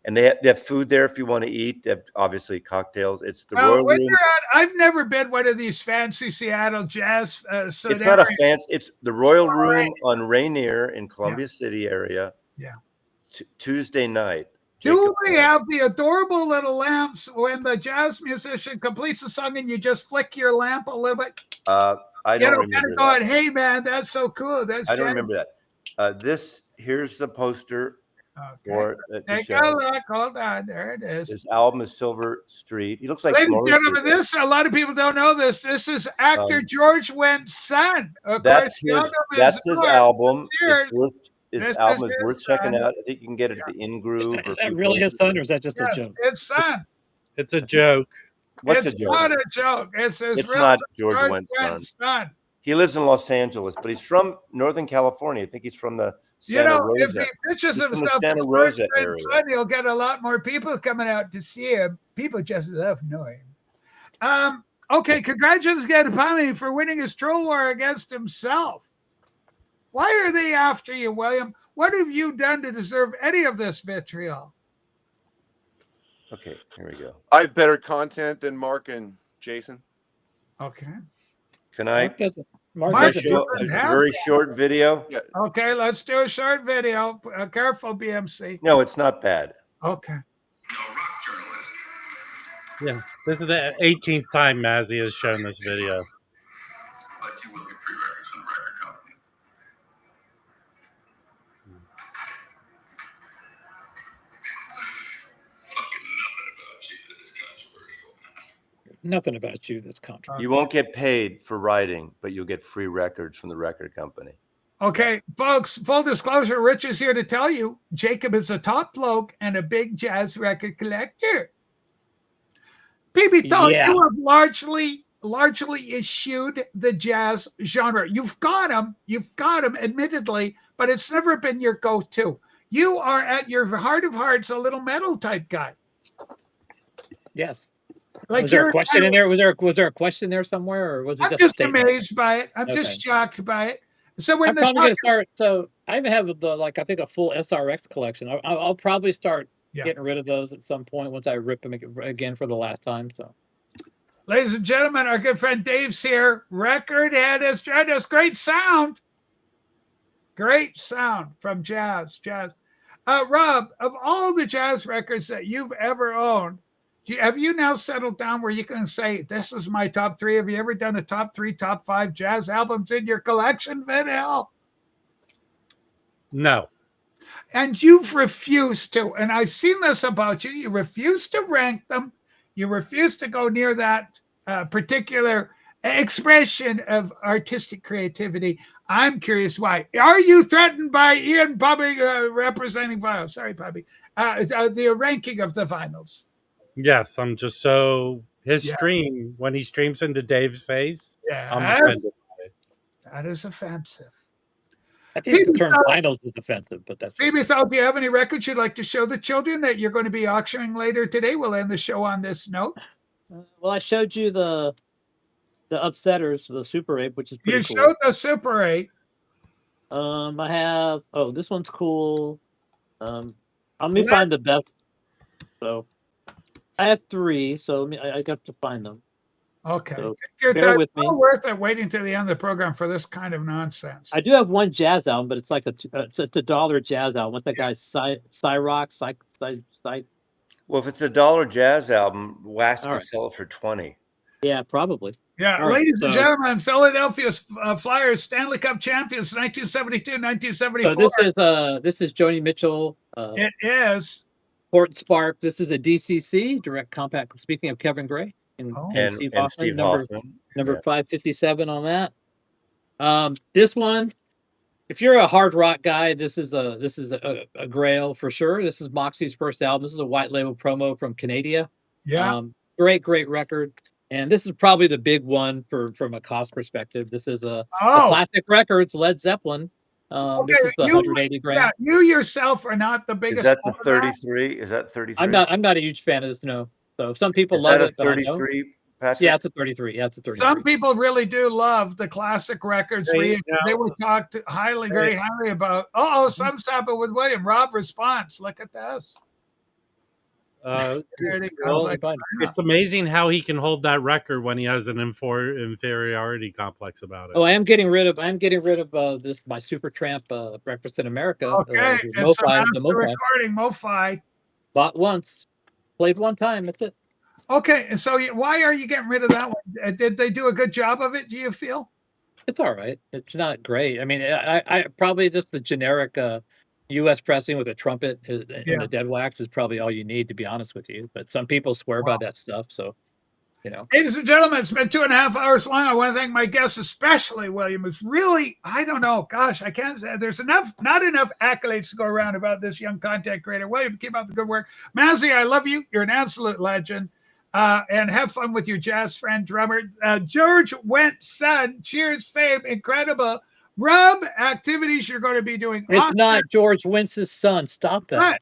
[SPEAKER 2] and they have food there if you want to eat. They have obviously cocktails. It's the Royal Room.
[SPEAKER 1] I've never been one of these fancy Seattle jazz.
[SPEAKER 2] It's not a fancy. It's the Royal Room on Rainier in Columbia City area.
[SPEAKER 1] Yeah.
[SPEAKER 2] Tuesday night.
[SPEAKER 1] Do we have the adorable little lamps when the jazz musician completes the song and you just flick your lamp a little bit?
[SPEAKER 2] I don't remember that.
[SPEAKER 1] Going, hey man, that's so cool.
[SPEAKER 2] I don't remember that. Here's the poster for
[SPEAKER 1] Take a look. Hold on. There it is.
[SPEAKER 2] His album is Silver Street. He looks like
[SPEAKER 1] Ladies and gentlemen, a lot of people don't know this. This is actor George Wendt's son. Of
[SPEAKER 2] that's
[SPEAKER 1] course,
[SPEAKER 2] his album. His album is worth checking out. I think you can get it at the In Groove.
[SPEAKER 8] Is that really his son, or is that just a joke?
[SPEAKER 1] It's son.
[SPEAKER 5] It's a joke.
[SPEAKER 2] What's
[SPEAKER 1] it's
[SPEAKER 2] a joke?
[SPEAKER 1] Not a joke. It's
[SPEAKER 2] not George Wendt's son. He lives in Los Angeles, but he's from Northern California. I think he's from the Santa Rosa.
[SPEAKER 1] If he pitches himself as son, he'll get a lot more people coming out to see him. People just love knowing him. Okay, congratulations again to Pommy for winning his troll war against himself. Why are they after you, William? What have you done to deserve any of this vitriol?
[SPEAKER 2] Okay, here we go.
[SPEAKER 6] I have better content than Mark and Jason.
[SPEAKER 1] Okay.
[SPEAKER 2] Can I
[SPEAKER 8] Mark
[SPEAKER 2] show a very short video?
[SPEAKER 6] Yeah.
[SPEAKER 1] Okay, let's do a short video. Careful, BMC.
[SPEAKER 2] No, it's not bad.
[SPEAKER 1] Okay.
[SPEAKER 5] Yeah, this is the 18th time Mazzy has shown this video.
[SPEAKER 9] But you will get free records from the record company. Fucking nothing about you that is controversial.
[SPEAKER 8] Nothing about you that's controversial.
[SPEAKER 2] You won't get paid for writing, but you'll get free records from the record company.
[SPEAKER 1] Okay, folks, full disclosure, Rich is here to tell you Jacob is a top bloke and a big jazz record collector. PB Tone, you have largely eschewed the jazz genre. You've got them, admittedly, but it's never been your go-to. You are at your heart of hearts a little metal type guy.
[SPEAKER 8] Yes.
[SPEAKER 1] Like
[SPEAKER 8] was there a question in there? Was there a question there somewhere, or was it
[SPEAKER 1] I'm just amazed by it. I'm just shocked by it. So when
[SPEAKER 8] I'm probably going to start. So I even have I think a full SRX collection. I'll probably start getting rid of those at some point once I rip them again for the last time. So,
[SPEAKER 1] ladies and gentlemen, our good friend Dave's here. Record head has joined us. Great sound from jazz. Rob, of all the jazz records that you've ever owned, have you now settled down where you can say, this is my top 3? Have you ever done a top 3, top 5 jazz albums in your collection, Vidal?
[SPEAKER 5] No.
[SPEAKER 1] And you've refused to. And I've seen this about you. You refuse to rank them. You refuse to go near that particular expression of artistic creativity. I'm curious why. Are you threatened by Ian Pubbing representing vinyl? Sorry, Pubbing. The ranking of the vinyls.
[SPEAKER 5] Yes, I'm just so his
[SPEAKER 1] Yeah.
[SPEAKER 5] stream when he streams into Dave's face. I'm
[SPEAKER 1] Yes.
[SPEAKER 5] offended.
[SPEAKER 1] That is offensive.
[SPEAKER 8] I think the
[SPEAKER 1] Phoebe
[SPEAKER 8] term
[SPEAKER 1] Thorpe-
[SPEAKER 8] vinyls is offensive, but that's
[SPEAKER 1] Phoebe Thorpe, do you have any records you'd like to show the children that you're going to be auctioning later today? We'll end the show on this note.
[SPEAKER 10] Well, I showed you the Upsetters, the Super 8, which is pretty
[SPEAKER 1] You
[SPEAKER 10] cool.
[SPEAKER 1] showed the Super 8.
[SPEAKER 10] I have. Oh, this one's cool. Let me find the best. So, I have 3. So I got to find them.
[SPEAKER 1] Okay.
[SPEAKER 10] So,
[SPEAKER 1] Take your
[SPEAKER 10] bear
[SPEAKER 1] time.
[SPEAKER 10] with
[SPEAKER 1] It's
[SPEAKER 10] me.
[SPEAKER 1] not worth it waiting till the end of the program for this kind of nonsense.
[SPEAKER 10] I do have one jazz album, but it's like it's $1 jazz album. What that guy Cyrock,
[SPEAKER 2] Well, if it's a $1 jazz album, Wax
[SPEAKER 10] All
[SPEAKER 2] could
[SPEAKER 10] right.
[SPEAKER 2] sell it for 20.
[SPEAKER 10] Yeah, probably.
[SPEAKER 1] Yeah,
[SPEAKER 10] All right,
[SPEAKER 1] ladies and
[SPEAKER 10] so-
[SPEAKER 1] gentlemen, Philadelphia's Flyers Stanley Cup champions, 1972, 1974.
[SPEAKER 10] So this is Joni Mitchell.
[SPEAKER 1] It is.
[SPEAKER 10] Port Spark. This is a DCC direct compact. Speaking of Kevin Gray and,
[SPEAKER 2] And
[SPEAKER 10] Steve
[SPEAKER 2] and
[SPEAKER 10] Hoffman,
[SPEAKER 2] Steve
[SPEAKER 10] number
[SPEAKER 2] Hoffman.
[SPEAKER 10] number
[SPEAKER 2] Yeah.
[SPEAKER 10] 557 on that. This one, if you're a hard rock guy, this is a grail for sure. This is Moxie's first album. This is a white label promo from Canada.
[SPEAKER 1] Yeah.
[SPEAKER 10] Great record. And this is probably the big one from a cost perspective. This is a
[SPEAKER 1] Oh.
[SPEAKER 10] Classic Records, Led Zeppelin.
[SPEAKER 1] Okay,
[SPEAKER 10] This is the 180 grand.
[SPEAKER 1] Yeah, you yourself are not the biggest.
[SPEAKER 2] Is that the
[SPEAKER 1] fan of that.
[SPEAKER 2] 33? Is that 33?
[SPEAKER 10] I'm not a huge fan of this. No. So some people
[SPEAKER 2] Is
[SPEAKER 10] love
[SPEAKER 2] that a
[SPEAKER 10] it, but I don't.
[SPEAKER 2] 33, Patrick?
[SPEAKER 10] Yeah, it's a 33. Yeah, it's a 33.
[SPEAKER 1] Some people really do love the classic records.
[SPEAKER 5] Hey,
[SPEAKER 1] They were talked highly, very highly about. Something's happened with William. Rob response. Look at this. There it
[SPEAKER 5] well,
[SPEAKER 1] goes. Like,
[SPEAKER 5] it's amazing how he can hold that record when he has an inferiority complex about it.
[SPEAKER 10] Oh, I am getting rid of this my Super Tramp Breakfast in America.
[SPEAKER 1] okay,
[SPEAKER 10] The
[SPEAKER 1] it's a
[SPEAKER 10] MoFi,
[SPEAKER 1] master
[SPEAKER 10] the MoFi.
[SPEAKER 1] recording. MoFi.
[SPEAKER 10] Bought once, played one time. That's it.
[SPEAKER 1] Okay, and so why are you getting rid of that one? Did they do a good job of it? Do you feel?
[SPEAKER 10] It's all right. It's not great. I mean, I probably just the generic U.S. pressing with a trumpet and the dead wax is probably all you need, to be honest with you. But some people swear by that stuff, so you know.
[SPEAKER 1] Ladies and gentlemen, it's been 2.5 hours long. I want to thank my guests, especially William. It's really, I don't know, gosh, I can't say there's not enough accolades to go around about this young content creator. William, keep up the good work. Mazzy, I love you. You're an absolute legend. And have fun with your jazz friend drummer. George Went's son, cheers, fame, incredible. Rob, activities you're going to be doing.
[SPEAKER 10] It's not George Wentz's son. Stop that.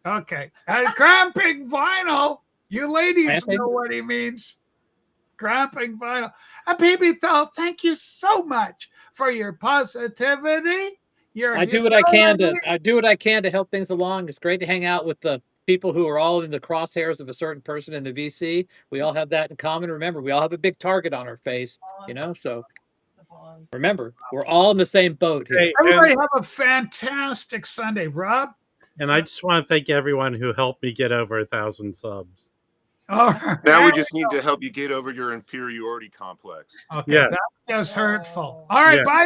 [SPEAKER 1] Okay. Cramping vinyl. You ladies
[SPEAKER 10] Cramping?
[SPEAKER 1] know what he means. Cramping vinyl. And Phoebe Thal, thank you so much for your positivity.
[SPEAKER 10] I do what I can to help things along. It's great to hang out with the people who are all in the crosshairs of a certain person in the VC. We all have that in common. Remember, we all have a big target on our face, so remember, we're all in the same boat here.
[SPEAKER 5] Hey,
[SPEAKER 1] Everybody have a fantastic Sunday. Rob?
[SPEAKER 5] And I just want to thank everyone who helped me get over 1,000 subs.
[SPEAKER 1] All right.
[SPEAKER 6] Now we just need to help you get over your inferiority complex.
[SPEAKER 1] Okay,
[SPEAKER 5] Yeah.
[SPEAKER 1] that's just hurtful. All right,
[SPEAKER 5] Yeah.
[SPEAKER 1] bye.